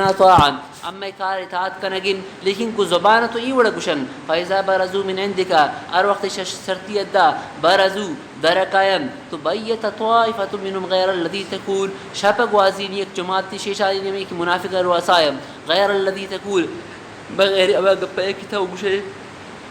امرنا طاعا اما کار اطاعت کنگین لیکن کو زبان تو ای وڑا گشن فاذا برزو من عندك ار وقت شرطیت دا برزو درکایم تو بیت طائفه منهم غیر الذي تقول شپگ وازین ایک جماعت تی شیشانی میں کہ منافق رواسایم غیر الذي تقول بغیر اب گپ ایک تھا گشے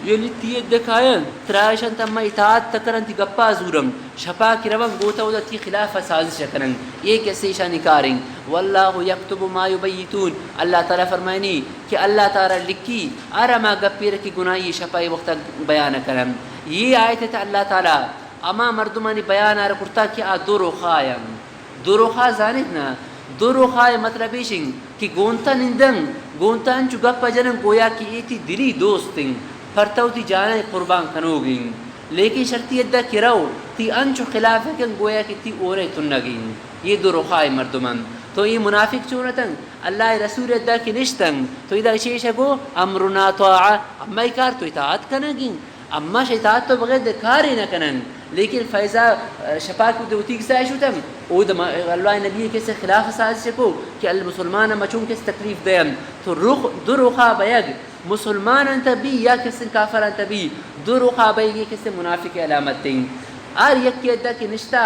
یلی تی دکاین تراشن تم اطاعت تکرن تی گپا زورم شپا کی روم گوتا ودا تی خلاف سازش کرن ایک ایسے شانی کاریں واللہ یکتب ما یبیتون اللہ تعالی فرمائنی کہ اللہ تعالی لکھی ارما گپی رکی گناہی شپائی وقت بیان کرم یہ آیت ہے اللہ تعالی اما مردمانی بیان آر کرتا کہ آ دورو خایم دورو خا زانت نا دورو خای مطلب ایشن کہ گونتا نندن گونتا انچو گپا جنن گویا کی ایتی دلی دوستن پرتو تی جانے قربان کنوگین لیکن شرطیت دا کرو تی انچو خلاف کن گویا کی تی اونے تنگین یہ دو رخائی مردمان تو یہ منافق چونتن اللہ رسول دا کی نشتن تو اذا شیشہ گو امرنا طاعہ اما کار تو اطاعت کنگین اما اطاعت تو بغیر کاری نہ کنن لیکن فیضا شپاک دوتی کی سائش ہوتم او اللہ نبی کے سے خلاف سازش کو کہ المسلمان مچون کے تکلیف دیم تو رخ دو رخا بیگ مسلمان انت بھی یا کسی کافر انت بھی دو رخا بیگی کسی منافق علامت دیں آر یک کی ادھا کی نشتا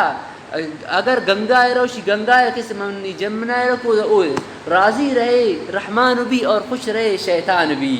اگر گنگا روشی گنگا کسی منی جمنا رکو راضی رہے رحمان بھی اور خوش رہے شیطان بھی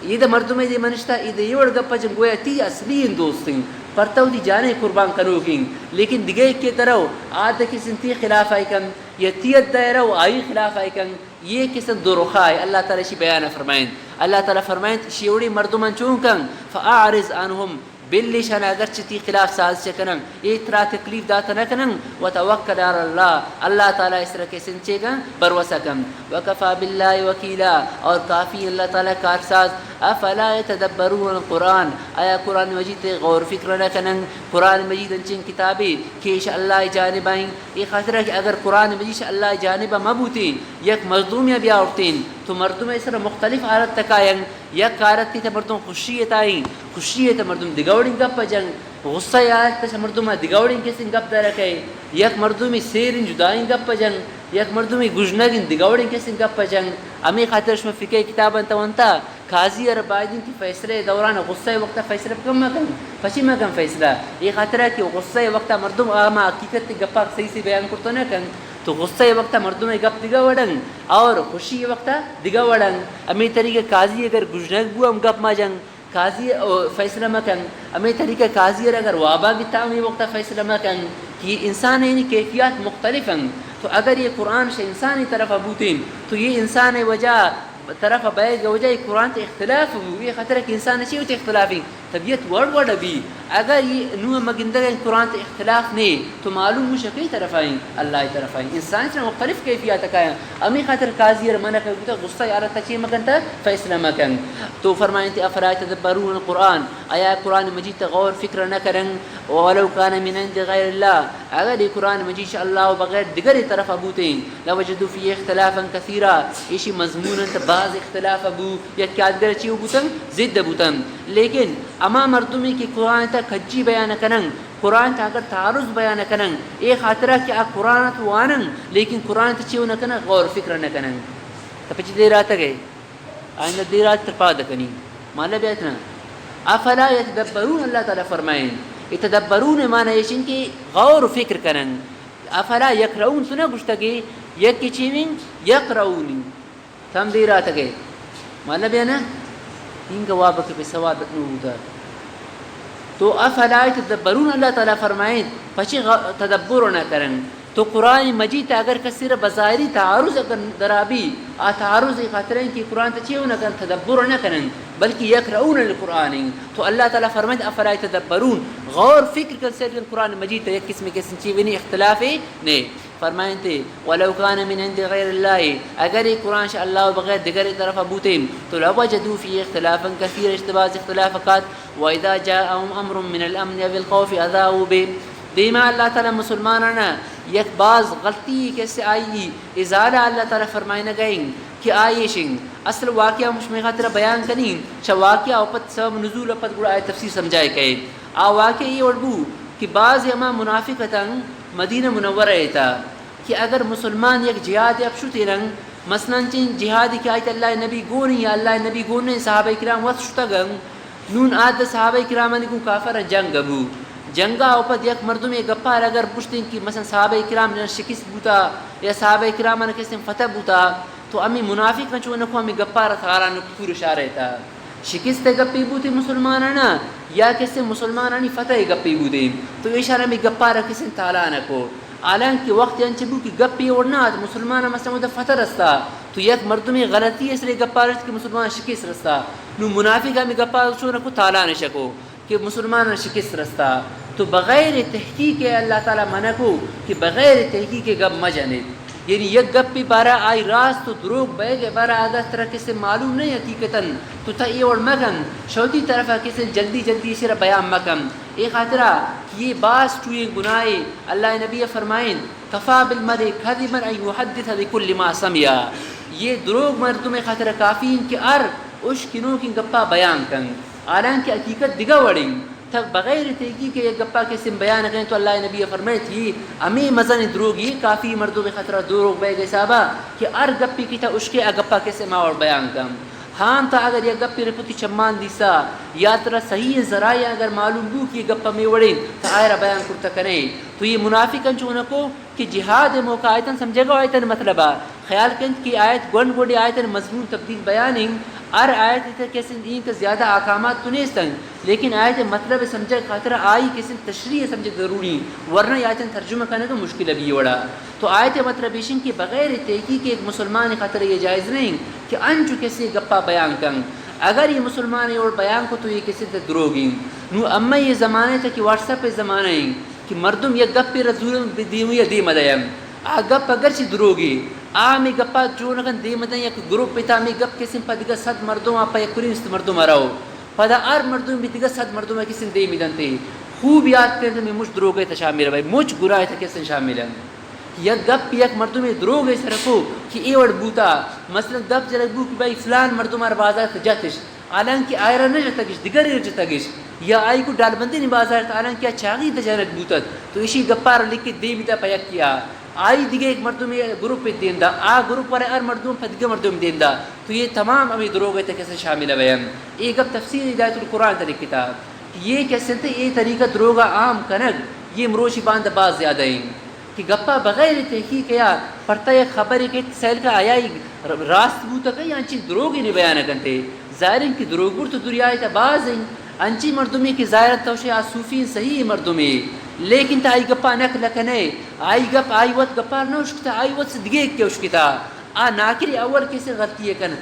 یہ دا مردمے دی منشتا یہ دا یوڑ گپا جن گویا تی اصلی دوستیں پرتو دی جانے قربان کنوگیں لیکن دیگے کے طرح آدھا کسی تی خلاف آئی کن یا تیت دائرہ آئی خلاف آئی کن یہ کسن دو رخائی اللہ تعالی شی بیان فرمائیں اللہ تعالی فرمائیں شیوڑی مردمان چون کن فاعرض عنہم بلی شان اگرچہ تی خلاف سازش کنن اترا تکلیف داتا نکنن وتوکل علی اللہ اللہ تعالی اس طرح کے سنچے گا بروسا کن وکفا باللہ وکیلا اور کافی اللہ تعالی کارساز افلا یتدبرون القرآن آیا قرآن مجید غور فکر نکنن قرآن مجید انچین کتابی کیش اللہ جانبائیں یہ خاطر کہ اگر قرآن مجید اللہ جانبہ مبوتی یک مظلومیہ بیاورتین تو مردم اس طرح مختلف حالت تکائیں یک حالت تی مردم خوشیت آئیں خوشیت مردم دگوڑیں گپ جنگ غصہ آیت تا مردم دگوڑیں کسی گپ درکے یک مردمی سیرین جدائیں گپ جنگ یک مردمی گجنگین دگوڑیں کسی گپ جنگ امی خاطر شما فکر کتابا تونتا قاضی اور بائدین کی فیصلے دوران غصہ وقت فیصلہ کم مکن پچی مکن فیصلہ یہ خاطر ہے کہ غصہ وقت مردم آما حقیقت گپا صحیح سے بیان کرتا نہ کن تو غصہ وقت مردم گپ دگا وڑنگ اور خوشی وقت دگا وڑنگ امی طریقے قاضی اگر گجنگ بو ہم گپ ما جنگ قاضی فیصلہ مکن امی طریقے قاضی اگر وابا بھی تامی وقت فیصلہ مکن کہ انسان یعنی کیفیات مختلف ہیں تو اگر یہ قرآن سے انسانی طرف ابوتین تو یہ انسان وجہ طرف بیگ وجہ قرآن تے اختلاف ہو یہ خطرہ کہ انسان اچھی ہوتے اختلافی طبیعت ورڈ بھی اگر یہ نوع مگندگا قرآن تے اختلاف نہیں تو معلوم ہو شکی طرف آئیں اللہ طرف آئیں انسان سے مختلف کیفیات آئیں امی خاطر قاضی اور منع کرتا غصہ یارت تچی مکن تا فیصلہ مکن تو فرمائیں تے افلا تدبرون القرآن آیا قرآن مجید غور فکر نہ کرن ولو کان من عند غیر اللہ اگر یہ قرآن مجید اللہ بغیر دیگر طرف ابوتیں لوجدوا فی اختلافا کثیرا اسی مضمون بعض اختلاف ابو یا کیا دیگر چیو بوتن زد بوتن لیکن اما مردمی کی قرآن تا کھجی بیان کنن قرآن تا اگر تعارض بیان کنن ایک خاطرہ کہ آ قرآن تو وانن لیکن قرآن تا چیو نکنن غور فکر نکنن تا پچی دیر آتا گئے آئندہ دیر آتا ترپا دکنی مالا بیتنا افلا یتدبرون اللہ تعالی فرمائیں یتدبرون مانا یشن کی غور فکر کنن افلا یکرون سنا گشتگی یکی چیوین یقرونی تم دیر آتا گئے مالا بیانا ان کا وابق پہ سواد بکنو ہوتا تو افلا یتدبرون اللہ تعالی فرمائیں پچی تدبر نہ کرن تو قرآن مجید اگر کثیر بظاہری تعارض اگر درابی تعارض خاطریں کہ قرآن تچیو نہ کرن تدبر نہ کرن بلکہ یقرؤون القرآن تو اللہ تعالی فرمائے افلا یتدبرون غور فکر کر سر قرآن مجید ایک قسم کے چیز نہیں اختلاف نے فرمائیں تھے ولو کان من عند غیر اللہ اگر یہ قرآن سے اللہ بغیر دیگر طرف ابوتے تو لوجدوا فی اختلافا کثیر اشتباز اختلافات واذا جاءهم امر من الامن بالخوف اذاعوا به دیما اللہ تعالی مسلمانانا یک بعض غلطی کیسے آئی ازالہ اللہ تعالی فرمائے نہ گئیں کہ آئیشن اصل واقعہ مشمی خاطر بیان کنین چا واقعہ اوپت سبب نزول اپت گوڑا آئے تفسیر سمجھائے کہے واقعہ یہ اڑبو کہ بعض اما منافقتاً مدینہ منورہ ایتا کہ اگر مسلمان یک جہاد افشو تیرنگ مثلا چین جهادی که آیت الله نبی گونی یا الله نبی گونه صحابه کرام وقت شتگن نون عاد صحابه کرام کو کافر جنگ بو جنگا اوپر یک مردم گپار اگر پوچھتے کہ مثلا صحابه کرام نے شکست بوتا یا صحابه کرام نے کس فتح بوتا تو امی منافق نہ چون کو امی گپار تھارا نہ پور اشارہ تھا شکست گپی بوتی مسلمانانا یا کسی مسلمانانی فتح گپی بوتی تو اشارہ میں گپار کس تعالی نہ کو حالانکہ وقت انچبو کی گپی اور نہ مسلمان مثلا مدد فتح رستا تو یک مردمی غلطی اس لیے گپارت کہ مسلمان شکست رستا نو منافق ہمیں گپار چون کو تعالی نہ شکو کہ مسلمان شکست رستا تو بغیر تحقیق اللہ تعالی منع کو کہ بغیر تحقیق گپ مجنے یعنی یک گپ بھی بارہ آئی راست تو دروغ بے گے بارہ آدھا طرح کسی معلوم نہیں حقیقتاً تو تا یہ اور مگن شوتی طرف کسی جلدی جلدی اسے بیان مکم ایک خاطرہ کہ یہ باس چوئے گناہ اللہ نبی فرمائیں کفا بالمرء کذبا ان یحدث بکل ما سمع یہ دروغ مردوں میں خاطرہ کافی کہ ار اش کنوں کی گپا بیان کن حالانکہ حقیقت دگا وڑی تب بغیر تحقیق کے ایک گپا کے سم بیان کریں تو اللہ نبی فرمائے تھی امی مزن دروغ یہ کافی مردوں میں خطرہ دروغ بے گئے صحابہ کہ ار گپی کی تھا اس کے گپا کے سم اور بیان کم ہاں تا اگر یہ گپی رپوتی چمان دیسا یا ترہ صحیح ذرائع اگر معلوم بو کہ گپا میں وڑیں تو آئرہ بیان کرتا کریں تو یہ منافقن چونہ کو کہ جہاد موقع آیتن سمجھے گا آیتن مطلبہ خیال کند کی آیت گونڈ گوڑی آیتن مضمون تبدیل بیانیں ار آیت کسی دین کا زیادہ احکامات تو نہیں سن لیکن آیت مطلب سمجھے خاطر آئی کسی تشریح سمجھے ضروری ورنہ آیت ترجمہ کرنے کا مشکل ابھی وڑا تو آیت مطلب ایشن کی بغیر تحقیق ایک مسلمان خاطر یہ جائز نہیں کہ انچو کسی گپا بیان کن اگر یہ مسلمان اور بیان کو تو یہ کسی تے دروگی نو اما یہ زمانے تھا کہ واٹس ایپ پہ زمانہ ہیں کہ مردم یہ گپ پہ رسول دیوی یا دی مدیم آ گپ اگر چی دروگی آمی گپا جو نکن دی مدن یک گروپ پیتا می گپ کسی پا دیگا 100 مردم آپا یک کریم است مردم آراؤ پدا ار مردم بھی دیگا 100 مردم کسی دی مدن تی خوب یاد کرتے میں مجھ دروگے تا شامل بھائی مجھ گناہ تا کسی شامل یک گپ یک مردم دروگے سرکو کہ ای وڑ بوتا مثلا گپ جرک بو کہ بھائی فلان مردم آر بازار تا جاتش حالانکہ آئرہ نہ جتگش دیگر جتگش یا آئی کو ڈال بندی نہیں بازار تا حالانکہ چاگی تا جرک بوتت تو اسی گپار لکھ کے دی مدہ پیک کیا آئی دیگه ایک مردم گروپ پہ دین دا آ گروپ والے ار مردم پہ دیگه مردم دین دا تو یہ تمام ابھی دروغے تھے کیسے شامل ہے ایک اب تفسیر ہدایت القرآن تاریخ کتاب یہ کیسے تھے یہ طریقہ دروغہ عام کنگ یہ مروشی باند باز زیادہ ہیں کہ گپا بغیر تحقیق یا پڑھتا یہ خبر ہے کہ سیل کا آیا راست بوتا کہ انچی دروغی نہیں بیان کرتے ظاہر ان کی دروغ تو دریائے تا باز ہیں انچی مردمی کی ظاہرت توشی آسوفین صحیح مردمی لیکن تا آئی گپا نک لکنے آئی گپ آئی وقت گپار نہ اشکتا آئی وقت سے دگیگ کے اشکتا ناکری اول کسی غلطی ہے کن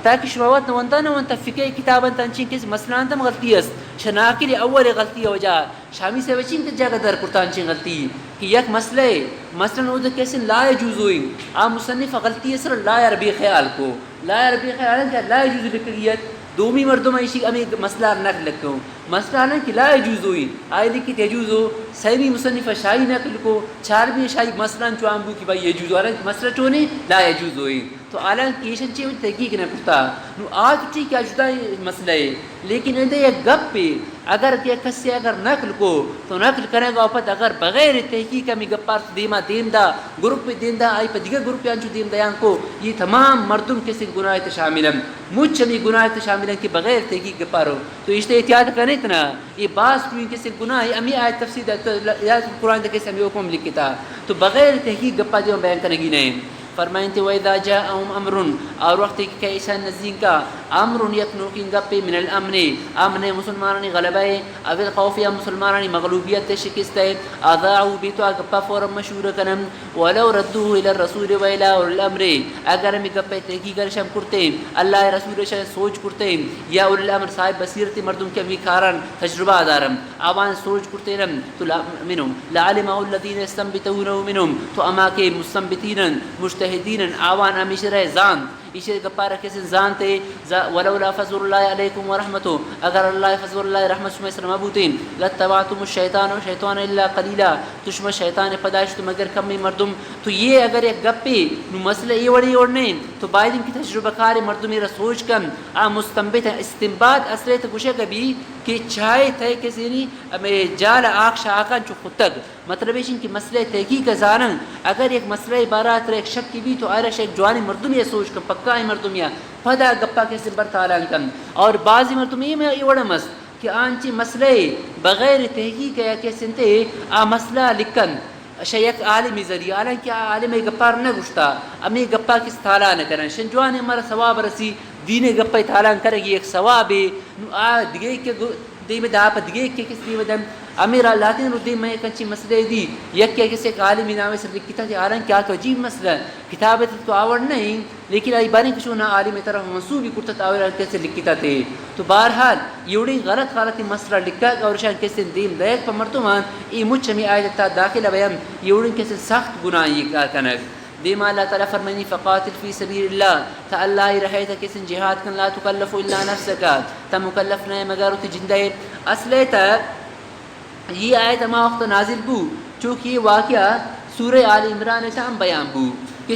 تاکہ شروعات نوانتا نوانتا فقہ کتاباً تنچین کسی مسئلان تم غلطی است شناکری اول غلطی ہو جا شامی سے وچین تے جاگہ در کرتانچین غلطی کہ یک مسئلہ مثلا او کیسے لا يجوز ہوئی مصنف غلطی ہے سر لا عربی خیال کو لا عربی خیال ہے کہ لا يجوز لکلیت دومی مردم ایشی امی مسئلہ نقل لکھوں مسئلہ ہے کہ لا يجوز ہوئی آئی لکھی تجوز ہو سیمی مصنف شاہی نقل کو چارویں شاہی مثلا چوان بو کہ بھائی يجوز ہو مسئلہ چونے لا يجوز ہوئی تو عالم کیشن چیئے تحقیق نہ کرتا نو آج ٹھیک ہے جدا مسئلہ ہے لیکن اندھے یہ گپ پہ اگر کہ کسی اگر نقل کو تو نقل کرے گا اوپت اگر بغیر تحقیق میں گپار دیما دیم دا گروپ پہ دیم دا آئی پہ دیگر گروپ پہ انچو دیم دیان کو یہ تمام مردم کسی گناہ تے شامل ہیں مجھ چمی گناہ تے شامل ہیں کہ بغیر تحقیق گپارو تو اشتے احتیاط کرنے اتنا یہ باس کوئی کسی گناہ ہے امی آیت تفسیر یا قرآن دے کسی امی حکم لکھتا تو بغیر تحقیق گپا دیوں بیان کرنے گی نہیں فرمائیں تے وَإِذَا جَاءَهُمْ أَمْرٌ اور وقت کہ ایسا نزدین کا امر یکنوکین گپے من الامن امن مسلمانانی غلبہ ہے او الخوف یا مسلمانانی مغلوبیت شکست ہے اضاعوا بیتو گپا فورا مشہور کنم ولو ردوه الى الرسول والى الامر اگر میں گپے تحقیق شم کرتے اللہ رسول شے سوچ کرتے یا اول الامر صاحب بصیرت مردم کے بھی کارن تجربہ دارم آوان سوچ کرتے رم تو منهم لعلم الذين يستنبطونه منهم تو اما کے مستنبطین مجتہدین آوان ہمیشہ زان اسے گپارہ کسی زانتے ولولا فضل اللہ علیکم ورحمتو اگر اللہ فضل اللہ رحمت شما اسلام ابوتین لتبعتم الشیطان و شیطان الا قلیلا تشما شیطان پداشت مگر کمی مردم تو یہ اگر ایک گپی نو مسئلہ یہ وڑی اور نہیں تو بائدن کی تجربہ کار مردمی را سوچ کم مستنبت استنباد اثرت گوشے کبھی کہ چاہے تھے کسی نہیں جال آخ شاکان چو خود تک مطلب ہے کہ مسئلہ تحقیق زانن اگر ایک مسئلہ بارات ایک شک کی بھی تو آرش ایک جوانی مردمی سوچ کم پکا مردمی پدا گپا کے سبر تالان کم اور بعضی مردمی میں یہ وڑا مست کہ آنچی مسئلہ بغیر تحقیق یا کہ سنتے آ مسئلہ لکن شیخ عالمی ذریعہ حالانکہ عالم گپار نہ گشتا امی گپا کس تالا نہ کرن شنجوان ہمارا ثواب رسی دین گپا تالان کرے گی ایک ثواب ہے دگے کے دی میں دا پدگے کے کس دی ودم امیر لاتین ردی میں کنچی مسئلے دی یک کہ کسی ایک عالمی نامے سے لکھتا تھی حالانکہ کیا تو عجیب مسئلہ کتابت تو آور نہیں لیکن آئی بانی کشو نہ عالمی طرف منصوبی کرتا تاور کیسے لکھتا تھے تو بہرحال یوڑی غلط مسئلہ لکھا اور شان کیسے دیم دیکھ پر مرتمان ای مجھ ہمیں آیت تا داخل بیان یوڑی کیسے سخت گناہ یہ کار کنک دیما اللہ تعالیٰ فرمانی فقاتل فی سبیل اللہ تا اللہ رہے تا کسی جہاد کن لا تکلف الا نفسکا تا مکلف نئے مگر تی جندے اصلے تا یہ آیت اما وقت نازل بو چونکہ یہ واقعہ سورہ آل عمران تا ہم بیان بو کہ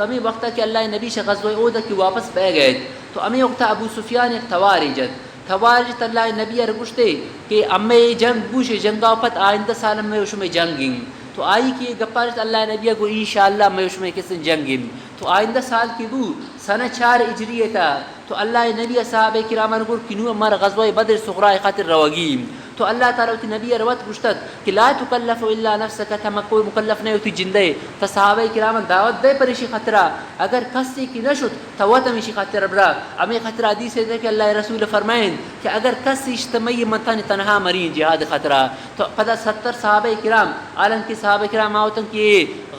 امی وقتا کہ اللہ نبی شا غزوہ اودا کی واپس بے گئے تو امی وقتا ابو سفیان ایک توارجت اللہ نبی رگشتے کہ امی جنگ بوش جنگا پت آئندہ سالم میں اشم جنگیں تو آئی کہ گپارت اللہ نبی کو انشاءاللہ میں اشم کسن جنگیں تو آئندہ سال کی بو سنہ 4 اجریہ تا تو اللہ نبی صحابہ کرامن کو کنو امار غزوہ بدر صغرا خاطر روگیم تو اللہ تعالیٰ تی نبی روت گشتت کہ لا تکلف الا نفسک تم کوئی مکلف نہیں ہوتی جندے تا صحابہ کرامن دعوت دے پریشی خطرہ اگر کسی کی نشد توتمیشی خطرہ برا امی خطرہ حدیث ہے کہ اللہ رسول فرمائیں کہ اگر کسی اجتماعی منتان تنہا مرین جہاد خطرہ تو پدا 70 صحابہ کرام عالم کی صحابہ کرام آوتن کہ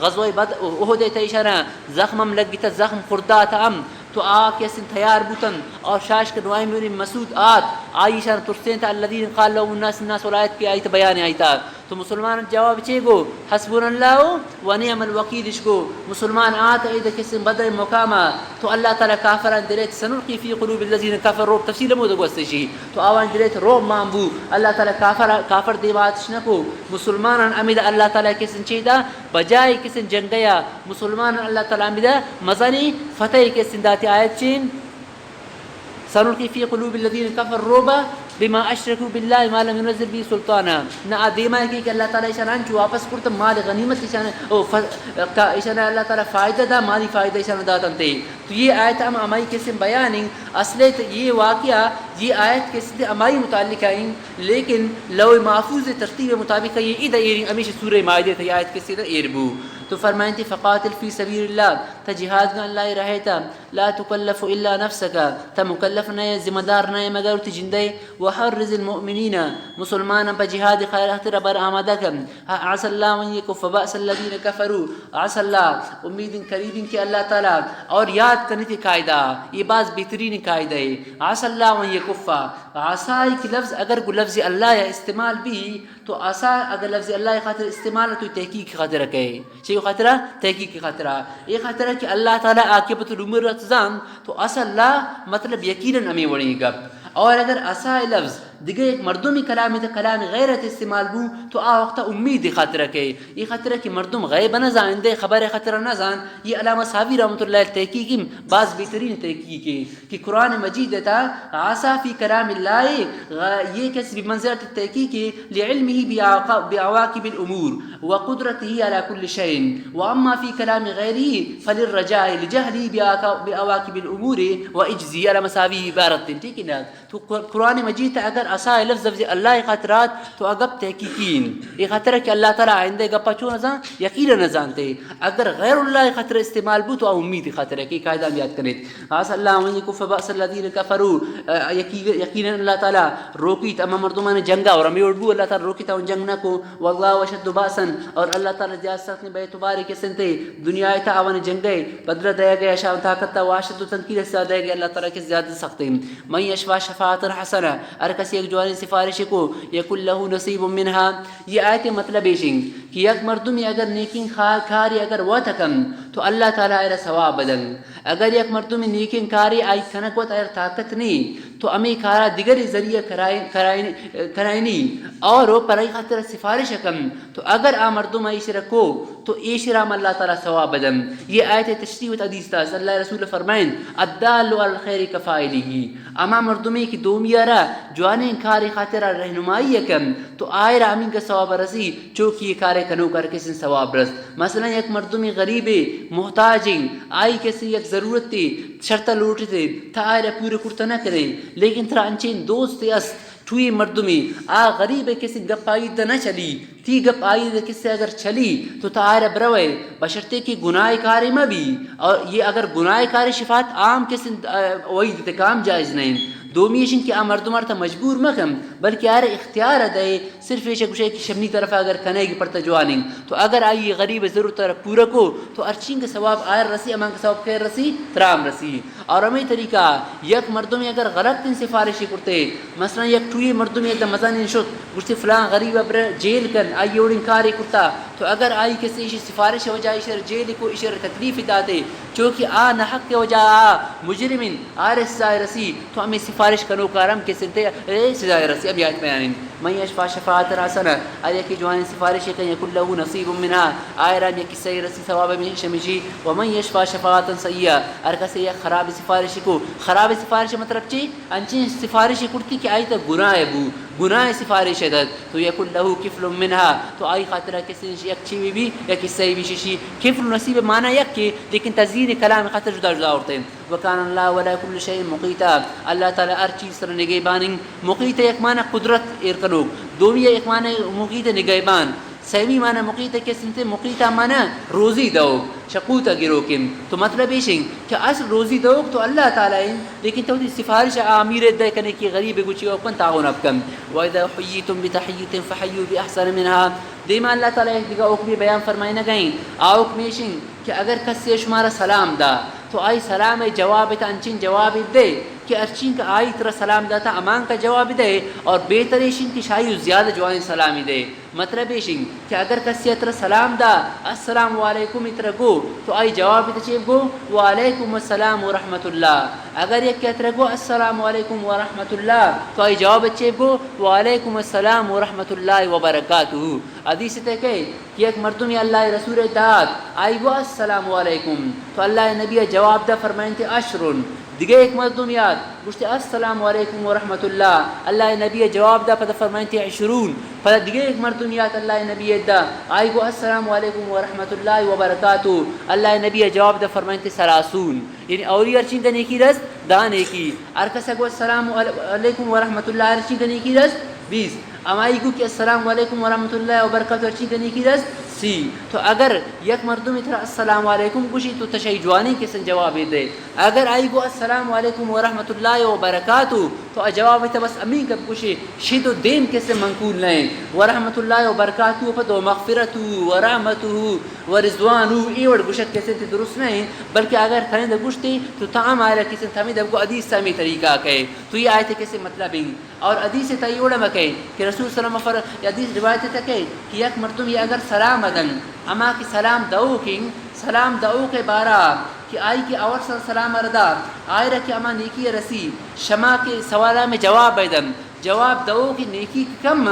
غزوہ احد تیشارہ زخمم لگی تا زخم خوردات ام تو کیسن تیار بوتن اور شاش کے نوائی میری مسعود عائشہ ترسین تا الذین قال لهم الناس ولایت کی آیت بیان آیتا تو مسلمان جواب چے گو حسبنا اللہ و نعم الوکیل گو مسلمان ایدہ کسن بدر مقامہ تو اللہ تعالیٰ کافران دلیت سنلقی فی قلوب الذین کفر روب تفصیل مودہ گوستشی تو آوان دلیت روب مانبو اللہ تعالیٰ کافر دیوات شنکو مسلمان امید اللہ تعالیٰ کسن چیدہ بجائے کسن جنگیا مسلمان اللہ تعالیٰ امیدہ مزانی فتح کسن داتی آیت چین سنلقی فی قلوب الذین کفر روبا بما اشرکوا باللہ ما لم ينزل به سلطانا نہ دیما ہے کہ اللہ تعالیٰ اشاران جو واپس کرتا مال غنیمت اشارہ اشارہ اللہ تعالیٰ فائدہ دا مالی فائدہ اشارہ داتن تے تو یہ آیت ہم امائی کسی بیانیں اصلے یہ واقعہ یہ آیت کسی امائی متعلق آئیں لیکن لوح محفوظ ترتیب مطابق یہ ادھا ایریں ہمیشہ سورہ مائدہ تھا یہ آیت کسی ادھا ایربو تو فرمائیں تھی فقاتل فی سبیل اللہ تا جہاد کا اللہ رہے تا لا تکلف الا نفسک تا مکلف نئے ذمہ دار نئے مگر تی جندے وحرز المؤمنین مسلمان پا جہاد خیر اختر بر آمدہ کم عسى اللہ من یکف بأس الذین کفروا عسى اللہ امید قریب کہ اللہ تعالیٰ اور یاد کرنے تھی قائدہ یہ بعض بہترین قائدہ ہے عسى اللہ من یکف عسى کی لفظ اگر کو لفظ اللہ استعمال بھی تو عسى اگر لفظ اللہ خاطر استعمال تو تحقیق کی خاطر رکھے چاہیے خاطرہ تحقیق کی خاطرہ یہ خاطرہ کہ اللہ تعالیٰ عاقبت الامور رتزان تو عسى اللہ مطلب یقیناً ہمیں وڑیں گا اور اگر عسى لفظ دیگه ایک مردمی کلامی تا کلام غیرت استعمال بو تو وقتا امید خاطرہ کے یہ خاطرہ کہ مردم غیب نہ زان دے خبر خاطرہ نہ زان یہ علامہ صحابی رحمۃ اللہ تحقیقی بعض بہترین تحقیق ہے کہ قرآن مجید دیتا عسى فی کلام اللہ یہ کس بمنزلت تحقیق لعلمه بعواقب الامور وقدرته على كل شيء واما في كلام غیره فللرجاء لجهله بعواقب الامور واجزی على مساوی عبارت ٹھیک ہے نا تو قرآن مجید اگر عسى لفظ اللہ خاطرات تو اگب تحقیقین یہ خاطرہ کہ اللہ تعالیٰ آئندہ گپا چون نظام یقینا نہ جانتے اگر غیر اللہ خاطر استعمال بو تو امید خاطرہ کہ قاعدہ یاد کریں عسى اللہ من یکف بأس الذین کفروا یقینا اللہ تعالیٰ روکی تمام مردمان جنگا اور ہمیں اڑبو اللہ تعالیٰ روکی تا ان جنگ نہ کو واللہ اشد بأسا اور اللہ تعالیٰ زیادہ سخت نے بے اعتبار کے سنتے دنیا تا اون جنگے بدر دیا گیا شان طاقت واشد تنکیل سے دیا گیا اللہ تعالیٰ کے زیادہ سخت ہیں من یشفع شفاعت حسنہ ہر کسی ایک جوانی سفارش کو یکن له نصیب منها یہ آیت مطلب ہے کہ یک مردمی اگر نیکین کاری اگر وہ تکم تو اللہ تعالیٰ ایرا ثواب بدن اگر یک مردمی نیکین کاری آئی کنک وط ایر طاقت نہیں تو امی کارا دیگر ذریعہ کرائنی اور پرائی خاطر سفارش کم تو اگر آ مردم ایش رکھو تو ایشرام اللہ تعالیٰ ثواب بدم. یہ آیت تشریح و حدیث تھا. اللہ رسول فرمائن الدال علی الخیر کفاعلہ. اما مردمی کی دومیارا جوانے کاری خاطرہ رہنمائی کم تو آئرہ امین کا ثواب رسی چوکی کارے کنو کر کسی ثواب رس. مثلا یک مردمی غریب محتاجیں آئی کسی یک ضرورت تھی شرطہ لوٹتے تھا آئرہ پورے کرتا نہ کریں لیکن ترا انچین دوست است ٹھوئی مردمی آ غریب کسی گپ آئی نہ چلی تی گپ آئی کسی اگر چلی تو تارہ بروے بشرطے کی گناہ کاری میں بھی. اور یہ اگر گناہ کاری شفاعت عام کسی وہی دیتے کام جائز نہیں. دومیشن کہ آ مردمار تا مجبور مکم بلکہ آرہ اختیار دے صرف ایشہ کچھ ایک شمنی طرف اگر کنے گی پڑتا جوانیں تو اگر آئی غریب ضرورت طرف پورا کو تو ارچین کا ثواب آئر رسی امان کا ثواب خیر رسی ترام رسی. اور ہمیں طریقہ یک مردمی اگر غلط تین سفارشی کرتے مثلا یک ٹوئی مردمی ایک مزانی شد گوشتی فلان غریب ابر جیل کن آئی اوڑ انکاری کرتا تو اگر آئی کسی ایشی سفارش وجہ اشار جیل کو اشار تکلیف داتے چونکہ آ نحق کے وجہ آ مجرمین آر سزائے رسی تو ہمیں سفارش کنو کارم کے سنتے سزائے رسی. اب آیت بیانیں من یشفع شفاعت حسنہ آیا کہ جوان سفارش کن یکن له نصیب منها آئران یکی سی رسی ثواب میں شمشی. ومن یشفع شفاعت سیئہ ار کسی یک خراب سفارش کو خراب سفارش مطلب چی انچین سفارش کرتی کہ آئی تا گناہ بو گناہ سفارش داد تو یکن له کفل منها تو آئی خاطرہ کسی یک چیوی بھی یک حصہ بھی ششی. کفل نصیب معنی یک کی لیکن تزیین کلام خاطر جدا جدا ہوتے ہیں. وکان اللہ ولا کل شیء مقیتا اللہ تعالی ہر چیز سر نگہبان. مقیت یک معنی قدرت ارکنوک دومی ایک معنی مقیت نگہبان سیمی معنی مقیت کے سنتے مقیتا معنی روزی دو شقوتا گروکم تو مطلب ایشن کہ اصل روزی دو تو اللہ تعالی ہیں لیکن تو سفارش امیر دے کنے کی غریب گچی او کن تعاون ابکم. واذا حییتم بتحیۃ فحیوا باحسن منها دیما اللہ تعالی ایک دیگه حکم بیان فرمائے نہ گئیں آوک میشن کہ اگر کسی شمارا سلام دا تو آئی سلام جواب تا انچین جواب دے کہ ارچین کا آئی ترہ سلام داتا امان کا جواب دے اور بہتریشن کی شائی زیادہ جوائن سلامی دے. مطلب ایشن کہ اگر کسی اترہ سلام دا السلام علیکم اترہ گو تو آئی جواب تا چیب گو وعلیکم السلام ورحمت اللہ. اگر یک کہ اترہ گو السلام علیکم ورحمت اللہ تو آئی جواب چیب گو وعلیکم السلام ورحمت اللہ وبرکاتہ. حدیث تے کہ ایک مردمی اللہ رسول داد آئی گو السلام علیکم تو اللہ نبی جواب دا فرمائیں تے اشرن. دیگه ایک مردمیات گوشتی السلام علیکم ورحمت اللہ اللہ نبی جواب دا پتہ فرمائیں تے 20. پتہ دیگه ایک مردمیات اللہ نبی دا آئی گو السلام علیکم ورحمت اللہ وبرکاتہ اللہ نبی جواب دا فرمائیں تے 30. یعنی اوری ارچین کا نیکی رس دانے کی ارکسا گو السلام علیکم ورحمت اللہ ارچین کا نیکی رس 20. امائی کو کہ السلام علیکم ورحمت اللہ وبرکاتہ ارچین کا نیکی رس سی. تو اگر یک مردم اترا السلام علیکم گوشی تو تشہی جوانی کسن جواب دے. اگر آئی گو السلام علیکم ورحمت اللہ وبرکاتہ تو جواب تا بس امین کب گوشی شید و دین کسے منقول نہیں ورحمت اللہ وبرکاتہ پد و مغفرت ورحمت ورضوان ایوڑ گوشت کسے تے درست نہیں بلکہ اگر تھنے دا گوشتی تو تعام آئے کسے تھمی دا کو حدیث سامی طریقہ کہے تو یہ آیت کسے مطلب ہیں. اور حدیث تا یہ اوڑا مکے کہ رسول صلی اللہ علیہ وسلم حدیث روایت تا کہ یک مردم یہ اگر سلام ادن اما کی سلام دعو کی سلام دعو کے بارا کہ آئی کہ اور سلام اردا آئی رکھ اما نیکی رسی شما کے سوالہ میں جواب ایدن جواب دعو کی نیکی کم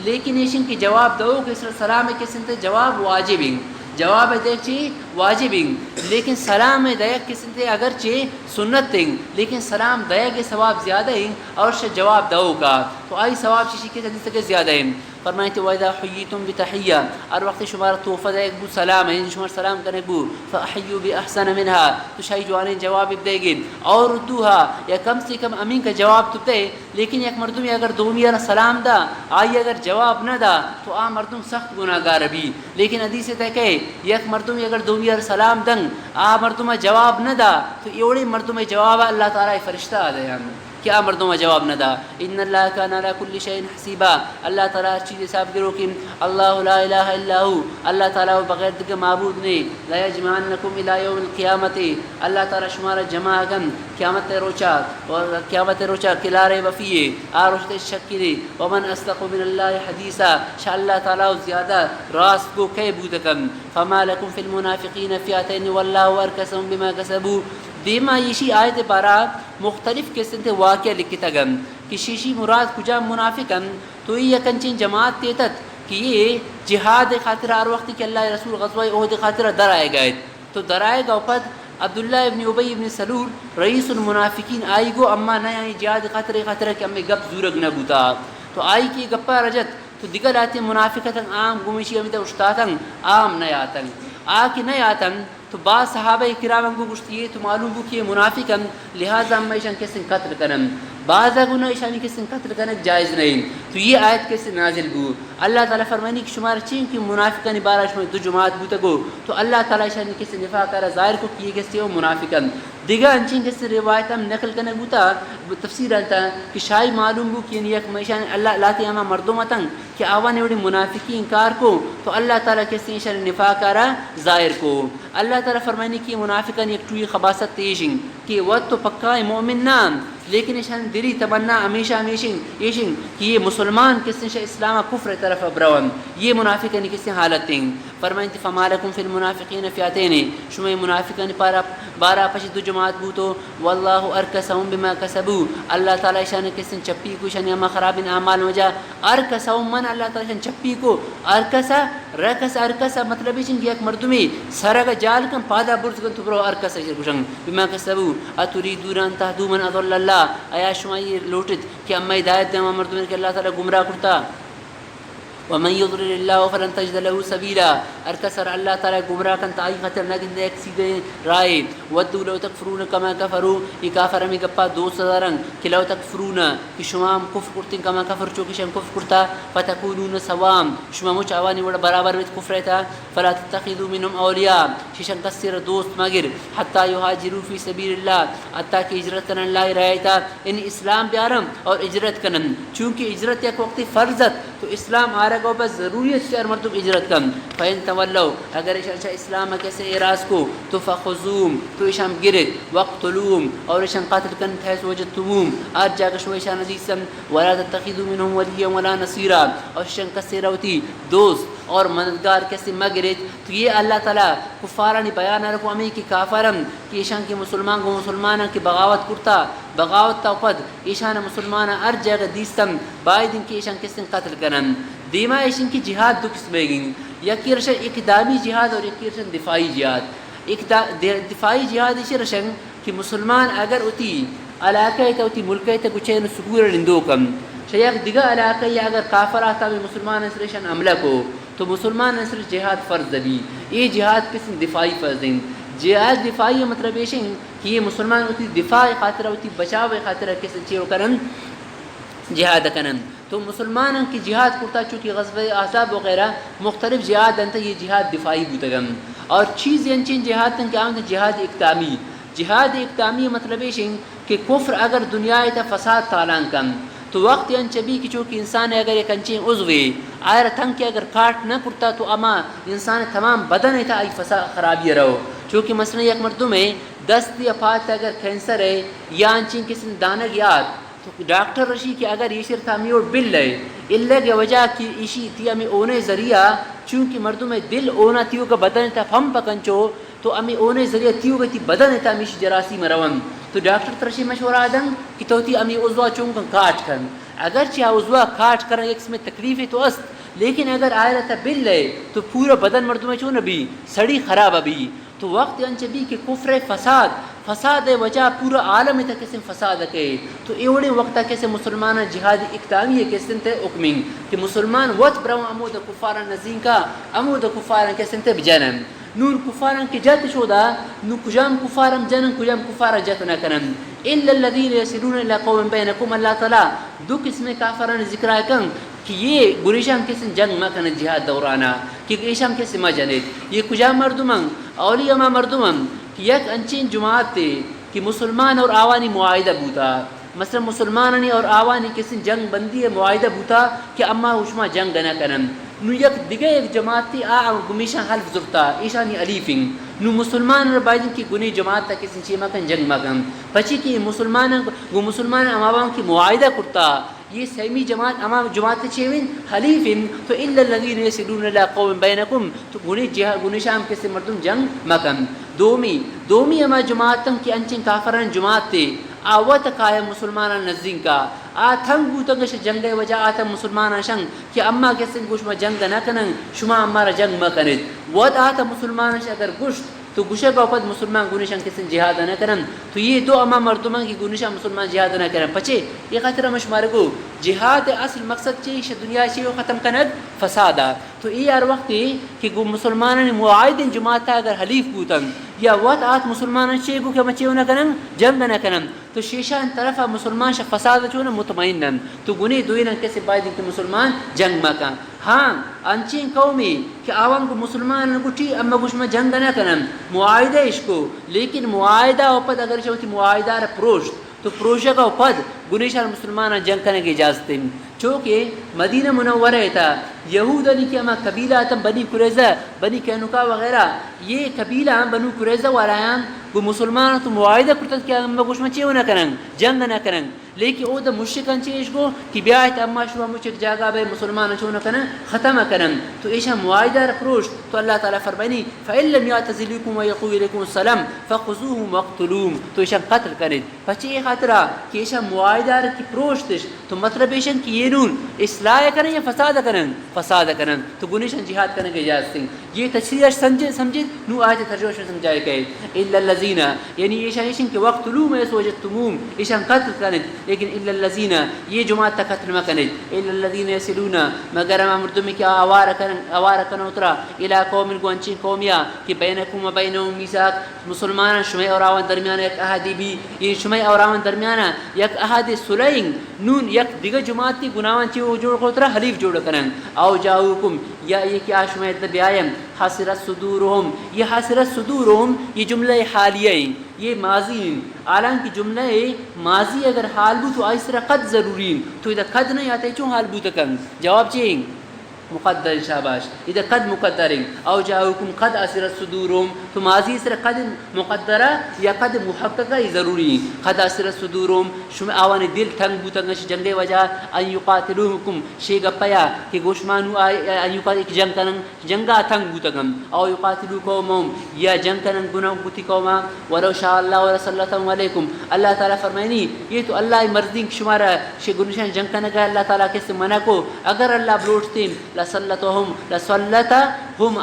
لیکن ایشن کی جواب دعو کے سلام کے سنتے جواب واجب ہیں جواب دیکھ چی واجب ہیں لیکن سلام دیکھ کے سنتے اگرچہ سنت ہیں لیکن سلام دیکھ کے ثواب زیادہ ہیں اور جواب دعو کا تو آئی ثواب چیزی کے حدیث کے زیادہ ہیں. فرمائیں تو وَإِذَا حُيِّيتُم بِتَحِيَّةٍ اور وقت شمار توفہ دے ایک بو سلام ہے شمار سلام کرنے بو فَأَحِيُّوا بِأَحْسَنَ مِنْهَا تو شاہی جوانے جواب دے گی اور ردوها یا کم سے کم امین کا جواب تو دے. لیکن ایک مردمی اگر دومی سلام دا آئی اگر جواب نہ دا تو آ مردم سخت گناہگار بھی. لیکن حدیث تے کہ یک مردمی اگر دومی سلام دنگ آ مردم جواب نہ دا تو ایوڑی مردم جواب اللہ تعالی فرشتہ دے ہم کیا مردوں میں جواب نہ دا. ان اللہ کان علی کل شیء حسیبا اللہ تعالی ہر چیز حساب کرو کہ اللہ لا الہ الا هو اللہ تعالی بغیر دیگر معبود نہیں. لا یجمعنکم الی یوم القیامت اللہ تعالی شمار جمع کن قیامت روچا اور قیامت روچا کلارے وفیے آروشت شکی ومن اصدق من اللہ حدیثا شاء اللہ تعالی زیادہ راست کو کہ بودکم. فما لکم فی المنافقین فئتین واللہ ارکسهم بما کسبوا. دیما یشی آیت بارا مختلف قسم تے واقعہ لکھتا گم کہ شیشی مراد کجا منافقن تو یہ کنچین جماعت تیتت کہ یہ جہاد خاطر ہر وقت کہ اللہ رسول غزوہ احد خاطر درائے گئے تو درائے گا پد عبداللہ ابن ابی ابن سلول رئیس المنافقین آئی گو اما نہ آئی جہاد خاطر کہ ہمیں گپ زورگ نہ بوتا تو آئی کی گپا رجت تو دیگر آتے منافقتاً عام گمشی امیتا اشتاتاً عام نہ آتاً آکے نہ آتاً تو بعض صحابہ کرام کو گشتی تو معلوم ہو کہ منافقاً لہذا ہم ایشان کسن قتل کرن بعض گناہ ایشانی کسن قتل کرنا جائز نہیں تو یہ آیت کیسے نازل گو اللہ تعالیٰ فرمانی کہ شمار چین کہ منافقاً بارہ شمار دو جماعت بوتا گو تو اللہ تعالیٰ ایشانی کسے نفاق کرا ظاہر کو کیے کسے ہو منافقاً دیگا انچین کسے روایت ہم نقل کرنا بوتا تفسیر آلتا کہ شاہی معلوم ہو کہ یک میشان اللہ لاتی ہما مردمتاً کہ آوانے وڑی منافقی انکار کو تو اللہ تعالیٰ کسی ایشان نفاق کرا ظاہر کو اللہ تعالیٰ فرمانی کہ منافقاً یک ٹوئی خباست تیشن کہ وقت تو پکا مومن نام لیکن ایشان دلی تمنا ہمیشہ ایشن کہ یہ مسلمان کسی شاہ اسلام کفر طرف ابروان یہ منافقاً کسی حالت تیں فرمائیں فمالکم فی المنافقین فیاتین شما منافقاً بارہ پشت دو جماعت بوتو واللہ ارکسہم بما کسبو اللہ تعالیٰ ایشان کسی چپی کو ایشان اما خراب اعمال وجہ ارکسہم من اللہ تعالیٰ ایشان چپی کو ارکسا مطلب ایشن کہ ایک مردمی سرگا جال کم پادا برز کن تو برو ارکسا ایشان بما کسبو اتریدون ان تهدوا من اضل اللہ آیا شما یہ لوٹت کہ اما ہدایت دیں مردمی کہ اللہ تعالیٰ گمراہ کرتا ومن يضلل الله فلن تجد له سبيلا ارکسر اللہ تعالیٰ گمراہ کن تائی خطر نگن ایک سیدھے رائے ودو لو تکفرون کما کفروا یہ کافر ہمیں گپا دوست دارن کہ لو تکفرون کہ شما کفر کرتیں کما کفر چوکی شما کفر کرتا فتکونون سوام شما مچ آوانی وڑا برابر ویت کفر تھا فلا تتخذوا منهم اولیاء ششن کسر دوست مگر حتی یہاجروا فی سبیل اللہ حتی کہ ہجرت کرن اللہ رائے تھا ان اسلام بیارم اور ہجرت کرن چونکہ ہجرت ایک وقت فرضت تو اسلام آ رہا گو بس ضروریت سے مردم ہجرت کم فین تولو اگر ایشان اسلام کیسے اعراض کو تو فخذوم تو ایشان گرد وقتلوم اور ایشان قاتل کن تھیس وجدتموم آج جا کشو ایشان عزیزم ولا تتخذوا منهم ولیا ولا نصیرا اور ایشان کسے روتی دوست اور مددگار کیسے مگرد تو یہ اللہ تعالیٰ کفارانی بیان رکھو ہمیں کہ کافرم کہ ایشان کے مسلمان کو مسلمانہ کی بغاوت کرتا بغاوت تاپد ایشان مسلمانہ ہر جگہ دیستم بائی دن کی ایشان کس قتل کرن دیما ایشان کی جہاد دو قسم گئیں یکی رشن اقدامی جہاد اور یکی رشن دفاعی جہاد دفاعی جہاد ایشی رشن کہ مسلمان اگر اتی علاقہ تا اتی ملکہ تا کچھ سکور رندو کم شیخ دیگا علاقہ یا اگر کافر آتا بھی مسلمان اسرشن عملہ کو تو مسلمان اسر جہاد فرض بھی یہ جہاد قسم دفاعی فرض دیں جہاد دفاعی مطلب ایشن کہ یہ مسلمان ہوتی دفاع خاطرہ ہوتی بچاو خاطرہ کسی چیز کرن جہاد کنن تو مسلمان کی جہاد کرتا چونکہ غزوہ احزاب وغیرہ مختلف جہاد انتا یہ جہاد دفاعی بودگم اور چیز انچین جہاد تن کیا ہوتا جہاد اقدامی مطلب ایشن کہ کفر اگر دنیا تا فساد تالان کم تو وقت انچبی کی چونکہ انسان اگر ایک انچین عضوے آئر تھنگ کے اگر کاٹ نہ کرتا تو اما انسان تمام بدن تا ای فساد خرابی رہو چونکہ مثلا یک مردم ہے دست یا پات اگر کینسر ہے یا انچین کسی دانگ یاد تو ڈاکٹر رشی کہ اگر یہ شر تھا میوڑ بل ہے اللہ کے وجہ کی ایشی تھی ہمیں اونے ذریعہ چونکہ مردم ہے دل اونا تیو کا بدن تا پھم پکنچو تو ہمیں اونے ذریعہ تیو گئی تھی بدن تا میش جراسی مروان تو ڈاکٹر ترشی مشورہ آدن کہ تو تھی ہمیں عضوہ چونکن کاٹ کن اگرچہ عضوہ کاٹ کرنا ایک میں تکلیف تو است لیکن اگر آئے تا بل ہے تو پورا بدن مردم ہے چون بھی سڑی خراب ابھی تو وقت انچبی کہ کفر فساد وجہ پورا عالم تا کسی فساد کے تو ایوڑے وقتا کسی مسلمان جہاد اقدامی کسی تے حکمیں کہ مسلمان وقت برو امود کفارا نزین کا امود کفارا کسی تے بجانن نون کفارا کی جات شودا نو کجام کفارم جنن کجام کفارا جات نہ کرن الا الذين يسلون الى قوم بينكم اللہ تعالی دو قسم کافران ذکر کن کہ یہ گریشام کسی جنگ مکن جہاد دورانا کہ گریشام کسی مجنید یہ کجا مردمان اولیاء ما مردمان کہ یک انچین جماعت تے کہ مسلمان اور آوانی معاہدہ بوتا مثلا مسلمانانی اور آوانی کسی جنگ بندی ہے معاہدہ بوتا کہ اما حشما جنگ نہ کنن نو یک دیگه یک جماعت تی گمیشان حلف زرتا ایشانی علیفین نو مسلمان رو بایدن کی گنی جماعت تا کسی چی مکن جنگ مکن پچی کی مسلمان امام کی معاہدہ کرتا یہ سیمی جماعت امام جماعت چیوین حلیفین تو الا الذین یسلون الى قوم بینکم تو گنی شام کسی مردم جنگ مکن دومی اما جماعتم کی انچین کافران جماعت تے آوات قائم مسلمان نزدین کا آتھنگ بوتنگش جنگ وجہ آتھنگ مسلمان شنگ کہ اما کسی گوش ما جنگ نہ کنن شما امارا جنگ ما کنید وات آتھا مسلمان اگر گوشت تو گوشے کا اوپر مسلمان گونشان کسی جہاد نہ کرن تو یہ دو اما مردمان کی گونشان مسلمان جہاد نہ کرن پچے یہ خاطر مشمار کو جہاد اصل مقصد چیش دنیا چی ختم کند فسادا تو یہ ہر وقت کہ گو مسلمان معاہد جماعت اگر حلیف بوتن یا وقت آت مسلمان چی کو کہ مچے نہ کرن جنگ نہ کرن تو شیشان طرف مسلمان ش فساد چون مطمئنن تو گنی دوینن کسی باید کہ مسلمان جنگ مکان ہاں انچین قومی کہ آوان کو مسلمان کو ٹھی اما گوش میں جنگ نہ کرن معاہدہ اس کو لیکن معاہدہ اوپر اگر چوتی معاہدہ پروشت تو پروشہ کا اوپر گنیشان مسلمان جنگ کرنے کی اجازت ہے چونکہ مدینہ منورہ تھا یہود علی کے اما قبیلہ تھا بنی قریظہ بنی قینقاع وغیرہ یہ قبیلہ بنو قریظہ والایان کو مسلمان تو معاہدہ کرتا کہ اما گوش میں چیو نہ کرن جنگ نہ کرن لیکن او دا مشرکان چیش کو کہ بیایت اما شما مشرک جاگا بے مسلمان چو نہ کرن ختم کرن تو ایشا معاہدہ پروشت تو اللہ تعالی فرمانی فَإِن لَمْ يَعْتَزِلُوكُمْ وَيَلْقُوا إِلَيْكُمُ السَّلَامَ فَخُذُوهُمْ وَاقْتُلُوهُمْ تو ایشا قتل کرن پچھے یہ خاطرہ کہ ایشا معاہدہ کی پروشتش تو مطلب ایشا کہ یہ نون اصلاح کرن یا فساد کرن تو گنیشن جہاد کرنے کے اجازت ہیں یہ تشریح سمجھے نو آیت ترجمہ میں سمجھائے گئے الا الذین یعنی ایشا کہ وقتلوهم ایس وجدتموهم ایشا قتل کرن لیکن الا الذین یہ جماعت تک قتل مکنید الا الذین یسلون مگر مردمی کہ آوار کن اترا الى قوم گونچی قومیا کہ بینکم و بینهم میثاق مسلمان شمع اور آوان درمیان یک عہدی بھی یہ شمع اور آوان درمیان یک عہد صلح نون یک دیگر جماعت کی گناہان چی جوڑ کو اترا حلیف جوڑ کرن او جاؤکم یا یہ کہ شمع دبیایم حسرت صدورهم یہ حسرت صدورهم یہ جملہ حالیہ یہ ماضی حالانکہ جملہ ماضی اگر حال بو تو ایسرا قد ضروری تو اذا قد نہیں آتے چون حال بو تکن جواب چیں مقدر شاباش اذا قد مقدر او جاؤکم قد اسرت صدورهم تو ماضی سر قد مقدرہ یا قد محققہ ضروری قد اسرت صدورهم شما آوان دل تنگ بو تنگ جنگ وجہ ان یقاتلوکم شی گپیا کہ گوشمانو ان یقاتل جنگ کنن جنگا تنگ بو تنگ او یقاتلوکم یا جنگ کنن گناہ بوتی قوما ولو شاء اللہ ورسول اللہ علیکم اللہ تعالی فرمائنی یہ تو اللہ مرضی شمارا شی گنشان جنگ کنن کا اللہ تعالی کس منع کو اگر اللہ بلوٹتے لسلطهم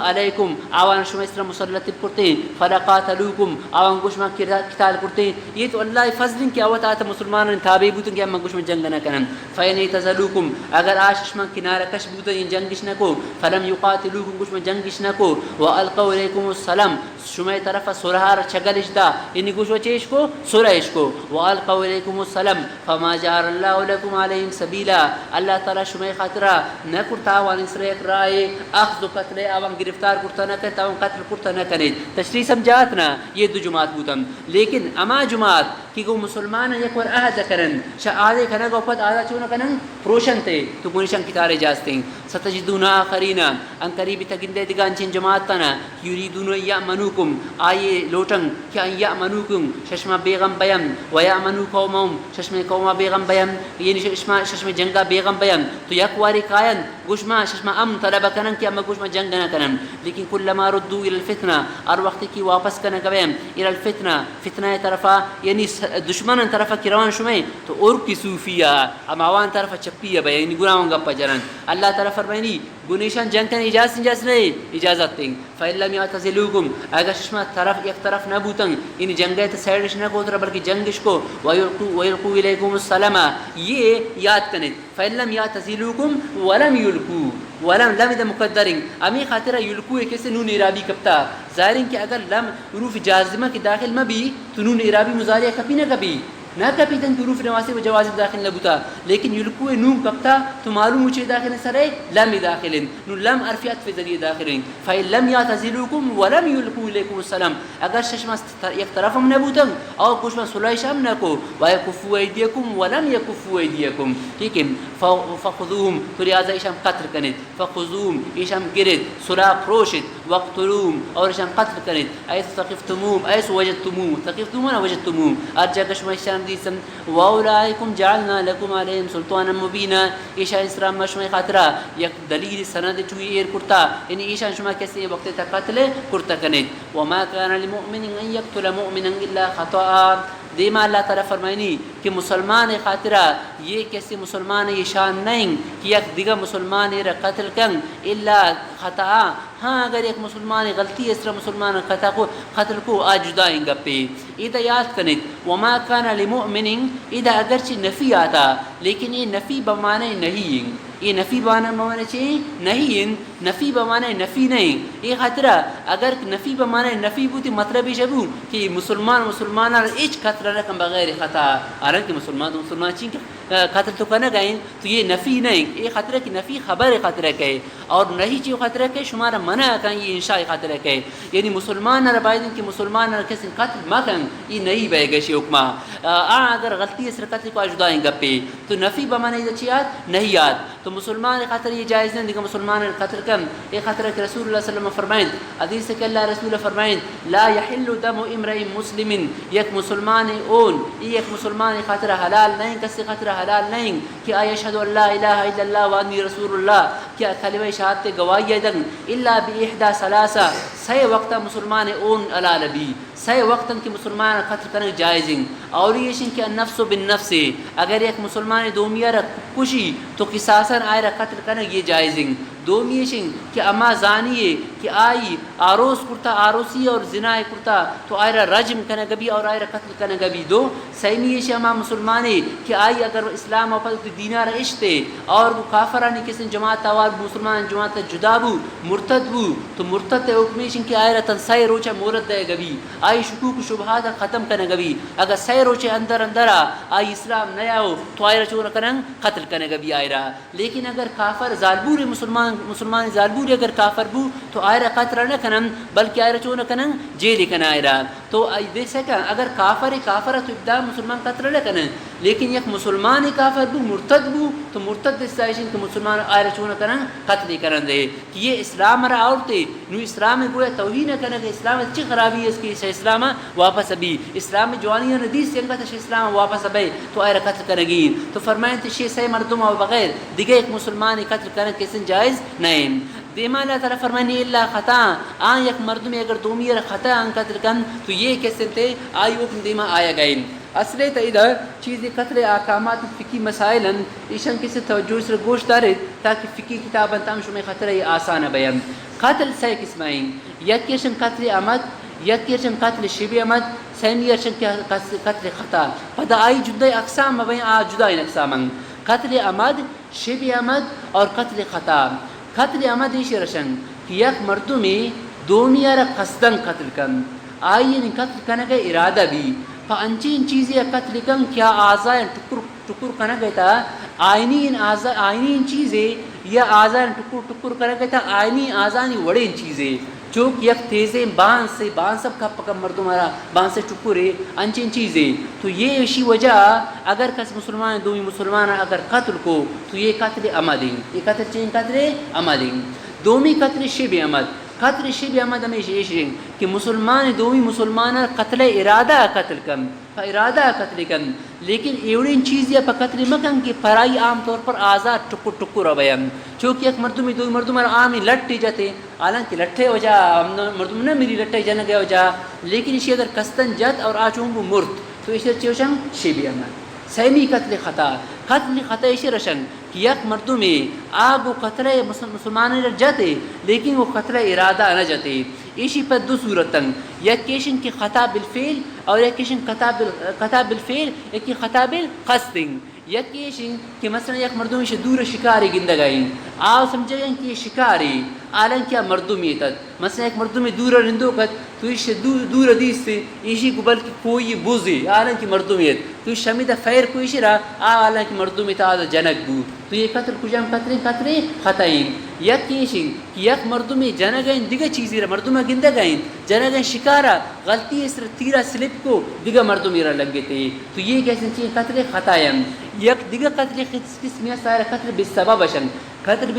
علیکم آوان شما اس طرح مسلط کرتے فلقاتلوکم آوان گوشما قتال کرتے یہ تو اللہ فضل کی آوات آتا مسلمان تابع بوتن کہ اما گوشما جنگ نہ کرن فین یتزلوکم اگر آشما کنارہ کش بوتن یہ جنگش نہ کو فلم یقاتلوکم گوشما جنگش نہ کو والقوا علیکم السلام شما طرف سرہار چھگلش دا یعنی گوشو چیش کو سرہش کو والقوا علیکم السلام فما جعل اللہ لکم علیہم سبیلا اللہ تعالی شما خاطرہ نہ کرتا وان اسرائیل رائے اخذ قتل آوان گرفتار کرتا نہ کرتا آوان قتل کرتا نہ کرے تشریح سمجھات نا یہ دو جماعت بوتم لیکن اما جماعت کہ گو مسلمان یک ور عہد کرن آدھے کھنا گو پت آدھا چونہ کنن پروشن تے تو گونشن کتار اجازتیں ستجدون آخرین ان قریبی تگندے دگان چین جماعت تنا یریدون یأمنوکم آئیے لوٹن کہ ان یأمنوکم ششما بیغم بیم و یأمنو قومم ششما قوما بیغم بیم یعنی ششما جنگا بیغم بیم تو یک واری قائن گوشما ششما ام طلب کنن کہ اما گوشما جنگ نہ کنن لیکن کلما ردو الى الفتنہ اور وقت کی واپس کرنے گویم الى الفتنہ فتنہ طرفا یعنی دشمن طرفا کروان شمیں تو اور کی صوفیہ اماوان طرفا چپیہ بے یعنی گناہوں گپا جرن اللہ تعالی فرمائنی گنیشان جنگ کرنے اجازت نہیں اجازت دیں فإن لم يعتزلوكم اگر شما طرف ایک طرف نہ بوتن ان جنگے تے سائیڈش نہ کو بلکہ جنگش کو ويلقوا اليكم السلام یہ یاد کریں فإن لم يعتزلوكم ولم يلقوا ولم لم اذا مقدرین امی خاطرہ یلقوا کیسے نون اعرابی کبتا ظاہرین کہ اگر لم حروف جازمہ کے داخل میں بھی تو نون اعرابی مضارع کبھی نہ کبھی نہ کبھی تن حروف نواسب و جوازم داخل نہ بوتا لیکن یلقوا نون کبتا تو معلوم ہو چے داخل سرے لم داخل نون لم حرف عطف ذریعہ داخل فإن لم يعتزلوكم ولم يلقوا اليكم السلام اگر ششما ایک طرف ہم نہ بوتن اور کچھ میں صلح شام نہ کو ويكفوا ايديكم ولم يكفوا ايديكم ٹھیک ہے فخذوهم تو لہذا ایشام قتل کنید فخذوهم ایشام گرد صلح پروشد وقتلوهم اور ایشام قتل کنید ایس ثقفتموهم ایس وجدتموهم ثقفتموهم وجدتموهم ارجع کشما ایشام دیسم واولائکم جعلنا لکم علیہم سلطانا مبینا ایشا اسلام مشمع خاطرہ یک دلیل سند چوئی ایر کرتا یعنی ایشا شما کسی وقت تا قتل کرتا کنید وما کان لمؤمن ان یقتل مؤمنا الا خطأ دیما اللہ تعالیٰ فرمائنی کہ مسلمان خاطرہ یہ کیسے مسلمان یہ شان نہیں کہ یک دیگا مسلمان را قتل کن الا خطا. ہاں اگر ایک مسلمان غلطی اس طرح مسلمان قتل کو آج جدائیں گپے. اذا یاد کنید وما کان لمؤمن اذا اگرچہ نفی آتا لیکن یہ نفی بمانے نہیں، یہ نفی بمانے چاہیے نہیں، نفی بمانے نفی نہیں. یہ خطرہ اگر نفی بمانے نفی بوتی مطلب یہ شبو کہ مسلمان اچ قتل رکھم بغیر خطا، حالانکہ مسلمان چین قتل تو کرنا گئیں تو یہ نفی نہیں. یہ خطرہ کی نفی خبر خطرہ کہ اور نہیں چیز خطرہ کہ شمارا منع کہیں یہ انشاء خطرہ کہ یعنی مسلمان نہ بائدن کہ مسلمان نہ کسی قتل مکن یہ نہیں بے گشی حکمہ. اگر غلطی اس قتل کو اجدائیں گپے تو نفی بمانے اچھی یاد نہیں یاد تو مسلمان خطر یہ جائز نہیں. دیکھا مسلمان قتل کم یہ خطرہ کہ رسول اللہ صلی اللہ علیہ وسلم فرمائیں حدیث کہ اللہ رسول فرمائیں لا يحل دم امرئ مسلم، یک مسلمان اون یک مسلمان خطرہ حلال نہیں، کسی خطرہ حلال نہیں کہ اشہد ان لا الہ الا اللہ وانی رسول اللہ کیا کلمہ شہادت گواہی دن الا باحدى ثلاثہ سی وقت مسلمان اون حلال بھی سی وقت کہ مسلمان قتل کرنے جائز ہیں. اور یہ کہ النفس بالنفس اگر ایک مسلمان دومیہ کشی تو قصاصاً آئرہ قتل کرنے یہ جائز ہیں. دومیشن کہ اما زانیے کہ آئی آروس کرتا آروسی اور زنا کرتا تو آئرہ رجم کرنے گبی اور آئرہ قتل کرنے گبی دو. سیمیش اما مسلمانے کہ آئی اگر اسلام و پتہ دینار عشتے اور وہ کافرانی کسی جماعت آوار مسلمان جماعت جدا بو مرتد بو تو مرتد حکمیشن کہ آئرہ تن سی روچہ مورد دے گبی آئی شکوک شبہات ختم کرنے گبی. اگر سی روچے اندر آئی اسلام نیا ہو تو آئرہ چون کرن قتل کرنے گبی آئرہ. لیکن اگر کافر ظالبور مسلمان ظالبور اگر کافر بو تو آئرہ قتل نہ کنن بلکہ آئرہ چون کنن جیل کن آئرہ. تو دیکھ سکا اگر کافر تو ابدا مسلمان قتل نہ کنن لیکن یک مسلمان کافر بو مرتد بو تو مرتد استائشن کہ مسلمان آئرہ چون کنن قتل کرن دے کہ یہ اسلام را عورتے نو اسلام گویا توہین کرنے کہ اسلام اچھی خرابی ہے اس کی اسلام واپس ابھی اسلام جوانی ندیس سے انگا تشہ اسلام واپس ابھی تو آئرہ قتل کرنے گی. تو فرمائیں تشہ سی مردم و بغیر دیگے ایک مسلمان قتل کرنے کسی جائز نہیں. دیما اللہ تعالیٰ فرمانی اللہ خطا آن یک مردم اگر دومی خطا آن قتل کن تو یہ کیسے تے آئی حکم دیما آیا گئے. اصلے تا ادھر چیزیں قتل احکامات فقی مسائل ایشان کسی توجہ سے گوشت دارے تاکہ فقی کتاباں تام شمی خطرہ یہ آسان بیان. قتل سی قسمائیں یک کیشن قتل عمد یک کیشن قتل شبہ عمد سیمی ارشن قتل خطا. پدا آئی جدائی اقسام مبین جدائی اقسام قتل عمد شبہ عمد اور قتل خطا. قتل عمد ایش رشن کہ یک مردمی دومی را قصدن قتل کن آئین قتل کرنے کا ارادہ بھی فانچین چیزیں قتل کن کیا آزائیں ٹکر کرنے گئے تھا آئینی چیزیں یا آزائیں ٹکر کرنے گئے تھا آئینی آزانی وڑے چیزیں چونکہ یک تیزیں بان سے سب کا پکم مردم ہمارا بان سے ٹکرے انچین چیزیں. تو یہ اسی وجہ اگر کس مسلمان دومی مسلمان اگر قتل کو تو یہ قتل عمدیں یہ قتل چین قتل عمدیں. دومی قتل شبہ عمد قتل شبہ عمد ہمیشہ یہ کہ مسلمان دومی مسلمان قتل ارادہ قتل کن ارادہ قتل کن لیکن ایوڑین چیزیں پا قتل مکن کہ پرائی عام طور پر آزاد ٹکر بیان چونکہ ایک مردمی دوی مردم عامی لٹی جاتے حالانکہ لٹھے ہو جا مردم نہ میری لٹھے جانا گیا ہو جا لیکن اسی اگر کستن جت اور آچوں وہ مرد تو اسی چوشن شبہ عمد. سیمی قتل خطا اسی رشن کہ یک مردمی آگ و قتل مسلمان جاتے لیکن وہ قتل ارادہ نہ جاتے. اسی پر دو صورتن یک کیشن کی خطا بالفعل اور یک کیشن خطا بالفعل ایک کی خطا بالقصد. یک کیشن کہ مثلا یک مردمی سے دور شکاری گندہ گئیں آؤ سمجھے گئیں کہ یہ شکاری آلن کیا مردمی تد مثلا ایک مردمی دور رندو کت تو اس دور حدیث سے اسی قبل کی کوئی بوزی آلن کی مردمیت تو شمید فیر کوئی شرا آلن کی مردمیت آدھا جنک بو تو یہ قتل کجام قتل خطائیں. یک کیشن کہ یک مردمی جنگیں دیگا چیزی را مردمہ گندہ گئیں جنگیں شکارا غلطی اس تیرہ سلپ کو دیگا مردمی را لگ گئے تھے تو یہ کیسے چیزیں قتل خطائیں. یک دیگا قتل قسمیہ سارا قتل بالسبب اشن قتل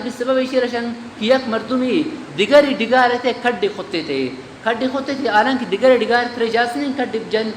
بالسبب ایشی رشن کہ یک مردمی دیگری ڈگارتے کھڈے خودتے تھے حالانکہ دیگر ڈگار تر اجازت نہیں کھڈے جن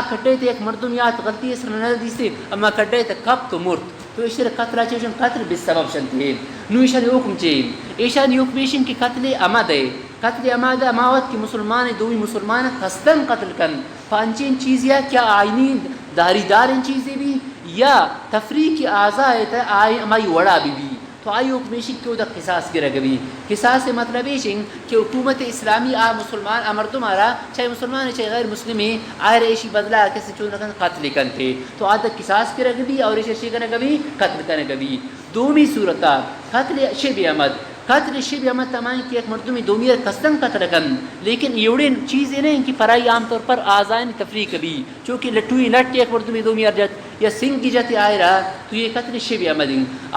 کھڈے تھے ایک مردم یاد غلطی اس نہ دیستے اما کھڈے تھے کب تو مرد تو اشتر قتل چیشن قتل بالسبب شن تھے نو ایشان حکم چین ایشان حکمیشن کی قتل عمد ہے قتل عمد اماوت کی مسلمان دوی مسلمان قصدن قتل کن پانچین چیز یا کیا آئینی داری دار ان چیزیں بھی یا تفریق اعضاء آئی امائی وڑا بھی تو آئی حکمیشی کیوں دا قصاص کی رگوی قصاص مطلب ہے کہ حکومت اسلامی مسلمان مردم آرہا چاہے مسلمان چاہے غیر مسلمی آئے ریشی بدلا کسی چون رکھن قتل کنتے تو آدھا قصاص کی رگوی اور ریشی کنگوی قتل کنگوی دومی صورتا قتل شب عمد قتل شب عمد تمام کی ایک مردمی دومی قصدن قتل کن لیکن ایوڑے چیزیں نہیں کہ پرائی عام طور پر آزائن تفریق بھی چونکہ لٹوئی لٹ ایک مردمی دومی جت یا سنگ کی جاتی آئے رہا تو یہ قتل شب عمد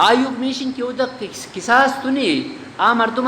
آیوک میشن کی ادھا قصاص تو نہیں مردم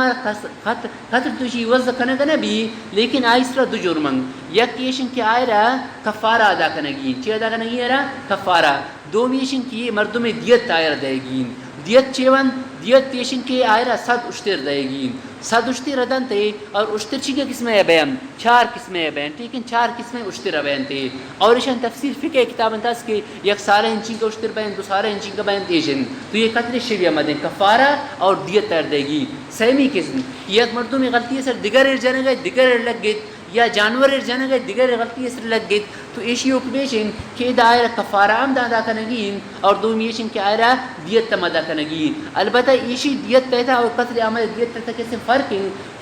قتل توشی وزد کنگنا بھی لیکن آئیس را دو جرمنگ یک یشن کی آئے رہا کفارہ ادا کنگی چی ادا کنگی رہا کفارہ دومی یشن کی مردم دیت آئے رہا دے گی دیت چیون دیت تیشن کے آئرہ 100 اشتر دے گی 100 اشتر ردن تے اور اشتر چیزیں قسمیں ہے بیان 4 قسمیں ہے بیان لیکن 4 قسمیں اشتر بیان تے اور اشان تفسیر فقہ کتاب انتاز کے یک سارے انچی کا اشتر بیان دو سارے انچی کا بیان تیشن تو یہ قتل شبی آمد ہے کفارہ اور دیت تیر دے گی سیمی قسم یک مردوں میں غلطی ہے سر دیگر ار جانے گئے دیگر ار لگ گئے یا جانور ار جانے گئے دیگر غلطی ہے سر لگ گئے تو ایشی حکمیشن کہ دائرہ کفارہ عمد ادا کنگین اور دومیشن کہ آئرہ دیت تم ادا کنگین البتہ ایشی دیت تیتا اور قتل عمد دیت تیتا کیسے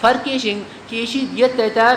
فرقیشن کہ ایشی دیت تیتا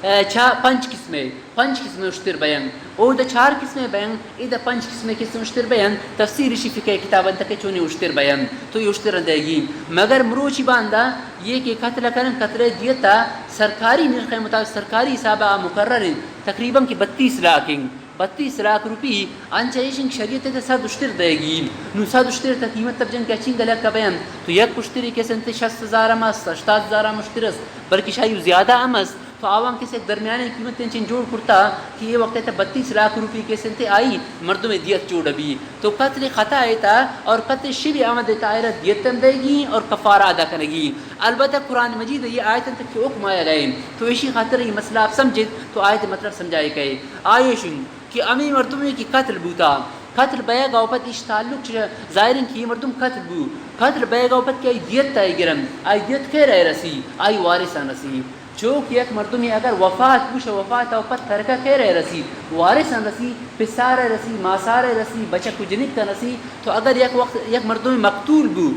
5 قسمیں اشتر بیان او دا 4 قسمیں بیان ای دا 5 قسم اشتر بیان تفسیر شی فقہ کتابن تک چونی اشتر بیان تو یہ اشتر دے گی مگر مروچی باندھا یہ کہ قتل کرن قتل دیتا سرکاری نرخ مطابق سرکاری حسابہ مقرر تقریباً کی 32 لاکھ روپی انچائشن شریعت تے 100 اشتر دے گی نو 100 اشتر تا قیمت تب جن کے اچھیں گلک کا بیان تو یک اشتری کے سنتے 60,000 امس 70,000 اشترس بلکہ شاید زیادہ امس تو آوان کسی ایک درمیانے قیمت تینچن جوڑ کرتا کہ یہ وقت تا 32 لاکھ روپی کے سنتے آئی مردوں میں دیت جوڑ بھی تو قتل خطا ایتا اور قتل شبی آمد ایتا آئرہ دیت تم دے گی اور کفارہ ادا کرنے گی البتہ قرآن مجید یہ آیتن تک کہ حکم آیا گئے تو اسی خاطر یہ مسئلہ آپ سمجھت تو آیت مطلب سمجھائے گئے آئیشن کہ امی مردوں میں کی قتل بوتا قتل بے گاوپت اس تعلق ظاہرین کی مردم قتل بے گاوپت کی آئی دیت تائی گرم آئی دیت خیر ہے رسی آئی وارثان رسی چوک یک مردمی اگر وفات پوش وفات اوپت ترکہ خیر ہے رسی وارثان رسی پسار رسی ماسار رسی بچہ کو جنک کا رسی تو اگر یک مردمی مقتول بو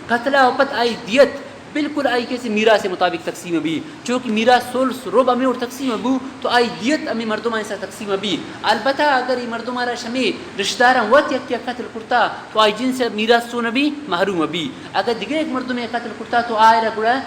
قتلہ اوپت آئی دیت بالکل آئی کیسے میرا سے مطابق تقسیم بھی چونکہ میرا سولس رب امی اور تقسیم بو تو آئی دیت امی مردم ایسا تقسیم بھی البتہ اگر یہ مردم آرہ شمی رشتداران وقت یک قتل کرتا تو آئی جن سے میرا سون بھی محروم بھی اگر دیگر ایک مردم ایک قتل کرتا تو آئی رکڑا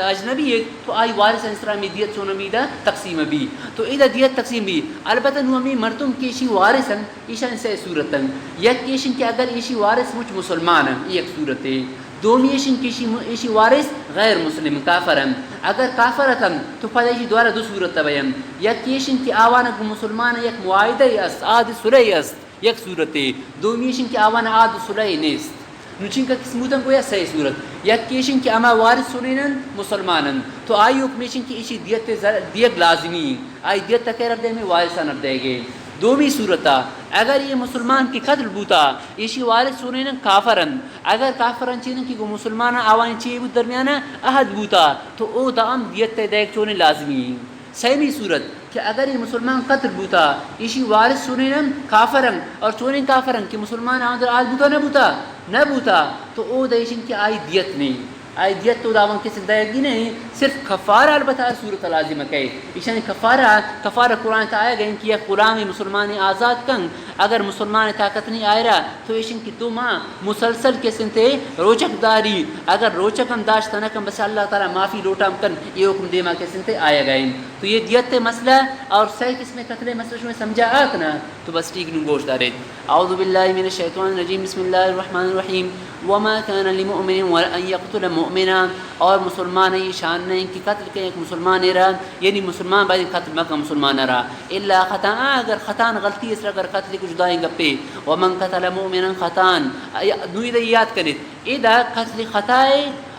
اجنبی ایک تو آئی وارث اسلامی دیت سون بھی دا تقسیم بھی تو ایدہ دیت تقسیم بھی البتہ نو امی مردم کیشی وارثن ایشان سے صورتن یک کیشن کہ اگر ایشی وارث مجھ مسلمان ہیں ایک صورت ہے دومی ایشی وارث غیر مسلم کافرم اگر کافرتم تو پتہ ایشی دوارا 2 صورت بیان یک ایشن کی آوانا کو مسلمان یک معاہدہ است عاد صلح است یک صورت ہے دومی ایشن کی آوانا عاد صلح نیست نوچین کا قسموتن کو یا صحیح صورت یک ایشن کی اما وارث سنینن مسلمانن تو آئی حکمیشن کی ایشی دیت لازمی آئی دیت تکیر اب دے میں وارثان اب دے گے دومی صورتا اگر یہ مسلمان کی قتل بوتا ایشی وارث سنینن کافرن اگر کافرن چینن کی کو مسلمان آوانی چیئے بود درمیانا احد بوتا تو او دا ام دیت دیکھ چونے لازمی سیمی صورت کہ اگر یہ مسلمان قتل بوتا ایشی وارث سنینن کافرن اور چونین کافرن کہ مسلمان آدھر آل بوتا نہ بوتا تو او دا ایشن کی آئی دیت نہیں آئی دیت تو داوان کسی دائے گی نہیں صرف کفارہ البتہ صورت لازمہ کہے ایشان کفارہ قرآن تا آیا گئے کہ یک غلامی مسلمان آزاد کن اگر مسلمان طاقت نہیں آئے رہا تو ایشان کی 2 ماہ مسلسل کے سنتے روچک داری اگر روچک ہم داشتا نہ کن بس اللہ تعالیٰ معافی لوٹا کن یہ حکم دیما کے سنتے آیا گئے تو یہ دیت مسئلہ اور صحیح قسم قتل مسئلہ شوئے سمجھا آتنا تو بس ٹھیک نو گوش دارے اعوذ باللہ من الشیطان الرجیم بسم اللہ الرحمن الرحیم وما كان لمؤمن ولا ان يقتل مؤمنا اور مسلمان یہ شان نہیں کہ قتل کے ایک مسلمان رہا یعنی مسلمان بعد قتل مکہ مسلمان رہا الا خطا اگر خطا غلطی اس اگر قتل کو جدائیں گپے ومن قتل مؤمنا خطا نوید یاد کریں اذا قتل خطا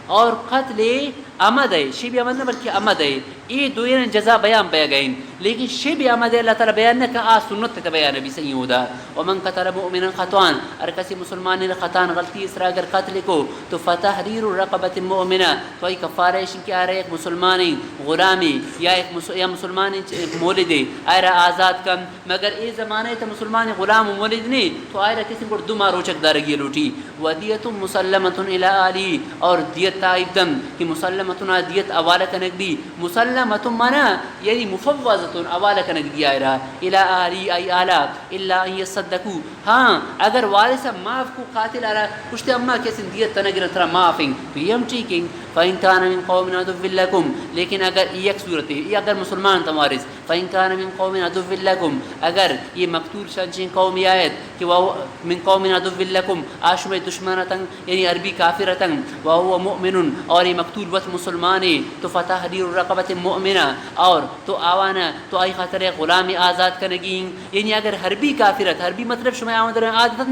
اور قتل عمد ہے شبہ عمد نہ بلکہ عمد ہے ای دوین جزا بیان پہ گئیں لیکن شی بھی آمد اللہ تعالی بیان نہ کہ سنت تے بیان نبی صحیح ہودا ومن قتل مؤمنا خطأ ار کسی مسلمان نے خطا غلطی اس اگر قتل کو تو فتحریر رقبۃ مؤمنہ تو ای کفارہ کہ ارے ایک مسلمان غلامی یا ایک مسلمان مولد ایرا آزاد کم مگر ای زمانے تے مسلمان غلام و مولد نہیں تو ایرا کسی کو دما روچک دارگی لوٹی ودیت مسلمۃ الی علی اور دیت تائب دم کہ مسلمۃ دیت حوالہ کنک دی مسلمۃ منا یعنی مفوضۃ حوالہ کنک دی ایرا الی علی ای اعلی الا ان یصدقوا ہاں اگر وارث معاف کو قاتل ارا کشتے اما کسی دیت تنگر ترا معافنگ تو یم ٹھیکیں فإن كان من قوم عدو لكم لیکن اگر ایک صورت ہے اگر مسلمان تمارس فإن كان من قوم عدو لكم اگر یہ مقتول شنچین قومی آیت کہ وہ من قوم عدو لكم آشم دشمنتن یعنی عربی کافرتن وهو مؤمن اور یہ مقتول وقت مسلمان ہے تو فتحریر رقبۃ مؤمنہ اور تو آوانا تو آئی خاطر غلامی آزاد کنگین یعنی اگر حربی کافرت حربی مطلب شما آمد رہے عادت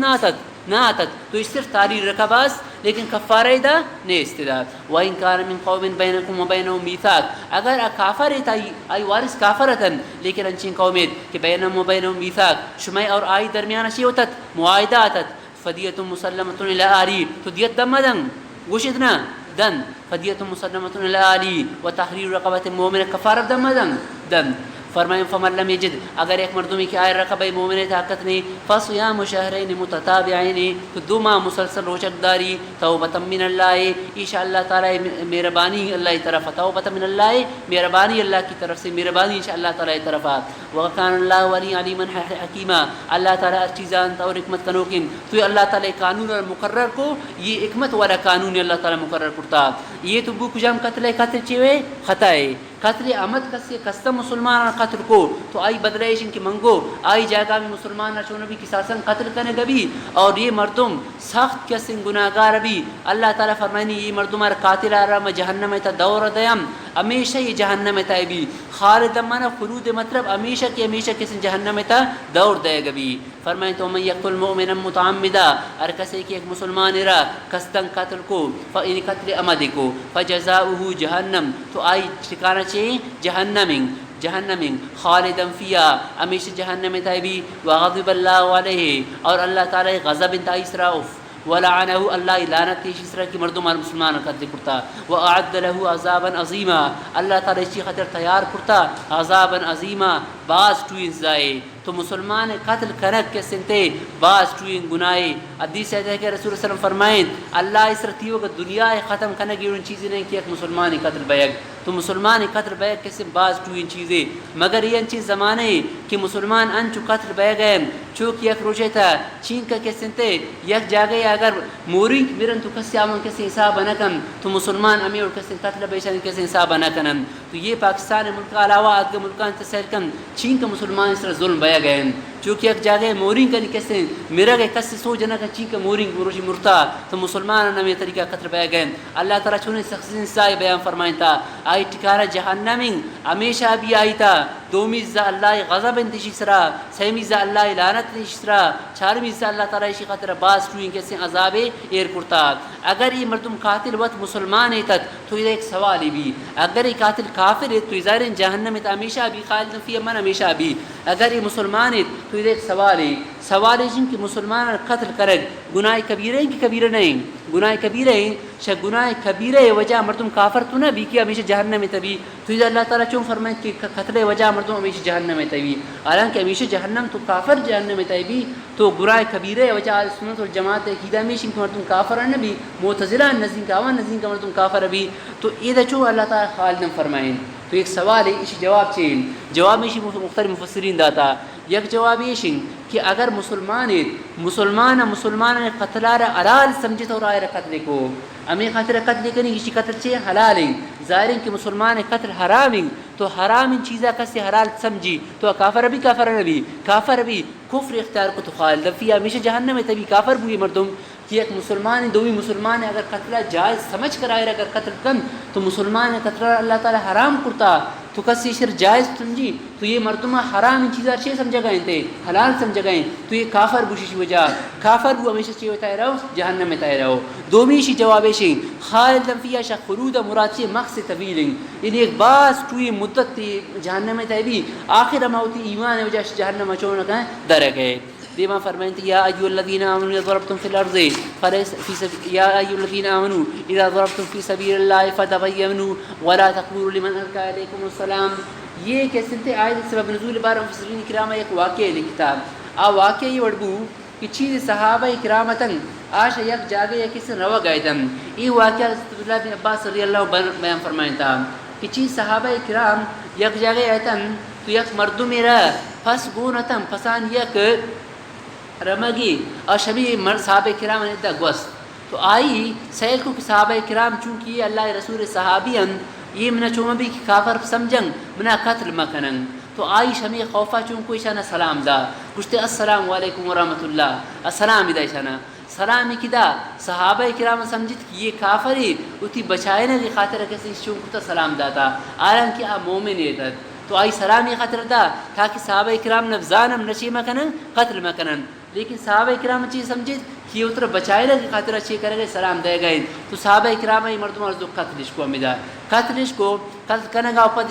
نہ آتت تو اس صرف تحریر رقباس لیکن کفارہ دا نہیں استداد وَإِن كَانَ مِن قَوْمٍ بَيْنَكُمْ وَبَيْنَهُمْ مِيثَاقٌ اگر کافر ہے آئی وارث کافرتن لیکن انچین قومید کہ بینہم وبینہم میثاق شمع اور آئی درمیان شی ہوتت معاہدہ آتت فدیت مسلمۃ الی علی تو دیت دم دن گوشتنا دن فدیت مسلمۃ الی علی و تحریر رقبۃ مومنہ کفارہ دم دن فرمائیں فمن لم یجد اگر ایک مردمی کی آئے رقبہ مومن طاقت نہیں فصیام شہرین متتابعین تو دو ماہ مسلسل روچک داری توبۃ من اللہ انشاء اللہ تعالی مہربانی اللہ کی طرف توبۃ من اللہ مہربانی اللہ کی طرف سے مہربانی انشاء اللہ تعالی کی طرف وکان اللہ ولی علیما حکیما اللہ تعالی ہر چیزان اور حکمت کنوکن تو اللہ تعالی قانون مقرر کو یہ حکمت والا قانون اللہ تعالی مقرر کرتا یہ تو بو کجام قتل چوے خطا ہے قتل عمد کسی کستا مسلمان قتل کو تو آئی بدلائشن کی منگو آئی جاگہ میں مسلمان چون بھی کساسن قتل کرنے گبی اور یہ مردم سخت کسن گناہگار بھی اللہ تعالیٰ فرمائنی یہ مردم قاتل آرام جہنم تا دور دیم ہمیشہ یہ جہنم تا بھی خالد مانا خلود مطلب ہمیشہ کی ہمیشہ کسن جہنم تا دور دے گبی فرمائیں تو من یقتل مؤمنا متعمدا ہر کسی کی ایک مسلمان را کستن قتل کو فإن قتل عمد کو فجزاؤہ جہنم تو آئی ٹھکانہ چاہیے جہنم خالدن فیہا ہمیشہ جہنم تائبی وغضب اللہ علیہ اور اللہ تعالی غضب انتہائی اسراف ولعنہ اللہ لعنت تیشرا کی مردم مسلمان قتل کرتا واعد له عذابا عظیما اللہ تعالی اسی خاطر تیار کرتا عذابا عظیما باز ٹوئن زائے تو مسلمان قتل کرک کے سنتے باز ٹوئن گناہے حدیث ہے کہ رسول صلی اللہ علیہ وسلم فرمائیں اللہ اس رتیو کہ دنیا ختم کرنے کی ان چیزیں نہیں کہ ایک مسلمان قتل بیگ تو مسلمان قتل بیگ کے سے باز ٹوئن چیزیں مگر یہ ان چیز زمانے کہ مسلمان انچو قتل بیگ ہیں چونکہ یک روچے تھا چین کا کے سنتے یک جاگے اگر مورنگ میرن تو کسی آمن کسی حساب نکن تو مسلمان امی اور کسی قتل بیشن کسی حساب نکنن تو یہ پاکستان ملک علاوہ آدھے ملکان تسہل کن چین کا مسلمان اس طرح ظلم بیا گئے ہیں چونکہ ایک جاگے مورنگ کا کیسے میرا گئے کسی سو جنہ کا چین کا مورنگ مروشی مرتا تو مسلمان نمی طریقہ قتل بیا گئے اللہ تعالیٰ چونے سخصین سائے بیان فرمائیں تا آئی ٹکارہ جہنمیں ہمیشہ بھی آئی تا دومیزہ اللہ غضب انتشی سرا سیمیزہ اللہ لعنت انتشی سرا چارمیزہ اللہ تعالیٰ اسی خاطر باس ٹوئیں کیسے عذاب ایر کرتا اگر یہ مردم قاتل وقت مسلمان ہے تک تو یہ ایک سوال ہی بھی اگر یہ قاتل کافر ہے تو ظاہر جہنم ہے ہمیشہ بھی خالد فی من ہمیشہ بھی اگر یہ مسلمان ہے تو یہ ایک سوال ہے جن کی مسلمان قتل کرے گناہ کبیرہ ہیں کہ کبیرہ نہیں گناہ کبیرہ ہیں شاید گناہ کبیرہ وجہ مردم کافر تو نہ بھی کہ ہمیشہ جہنم میں تبھی تو اللہ تعالیٰ چون فرمائیں کہ قتل وجہ مردم ہمیشہ جہنم میں تبھی حالانکہ ہمیشہ جہنم تو کافر جہنم میں تبھی تو گناہ کبیرہ وجہ آل سنت اور جماعت عقیدہ ہمیشہ کہ مردم کافر ہیں بھی معتزلہ نزین کا عوام نزین کا مردم کافر بھی تو یہ چون اللہ تعالیٰ خالدن فرمائیں تو ایک سوال ہے اسی جواب چین جواب میں اسی مختلف مفسرین داتا یک جواب یہ کہ اگر مسلمان قتلار حلال سمجھتا اور آئے قتل کو ہمیں خاطر قتل کریں کسی قتل سے حلال ہیں ظاہر کہ مسلمان قتل حرام ہیں تو حرام ان چیزیں کسی حلال سمجھی تو کافر بھی کفر اختیار کو تو خالد فی ہمیشہ جہنم میں تبھی کافر بھی مردم کہ ایک مسلمان ہے دوی مسلمان ہے اگر قتل جائز سمجھ کر آئے اگر قتل کن تو مسلمان ہے قتل اللہ تعالی حرام کرتا تو کسی شر جائز سمجھی تو یہ مردمہ حرام چیزا چھ سمجھا گئے تھے حلال سمجھا گئے تو یہ کافر بوشش وجہ کافر بو ہمیشہ چھ ہوتا ہے رہو جہنم میں تائے رہو دومیشی جوابشی خالد فیہا شا خلود مراد چھ مقصد طویل یعنی ایک باس توی مدت تھی جہنم میں تائے بھی آخر ہم ہوتی ایمان وجہ جہنم چونا کہیں در گئے دیما فرمائیں یا ایھا الذین آمنوا اذا ضربتم فی الارض فلیس فی یا ایھا الذین آمنوا اذا ضربتم فی سبیل اللہ فتبینوا ولا تقولوا لمن القى الیکم السلام. یہ کیسے آیت سبب نزول بار مفسرین کرام ایک واقعہ لکھتا آ واقعہ یہ وڑبو کہ چیز صحابہ کرامتن آش یک جاگے یا کسی روا گئے تم یہ واقعہ عبداللہ بن عباس رضی اللہ بیان فرمائیں تھا کہ چیز صحابہ کرام یک جاگے آیتن تو یک مردم میرا پس گونتم پسان یک رمگی اور شبی صحابہ کرام نے گوست تو آئی سیل کو کہ صحابہ کرام چونکہ یہ اللہ رسول صحابی یہ منا چوما بھی کہ کافر سمجھن منا قتل مکنن تو آئی شمی خوفا چونکو ایشانا سلام دا کچھتے السلام علیکم ورحمت اللہ السلام دا ایشانا سلامی کی دا صحابہ کرام سمجھت کہ یہ کافری اتی بچائنے کی خاطر کسی چونکو تا سلام داتا آرام کہ آپ مومن ہے تو آئی سلامی خاطر دا تاکہ صحابہ کرام نفزانم نشی مکنن قتل مکنن لیکن صحابہ کرام چیز سمجھت کہ اتر بچائے کی خاطر اچھی کرے گئے سلام دے گئے تو صحابہ کرام مردم اور قتلش کو امیدہ قتلش کو قتل کرنے گا اوپر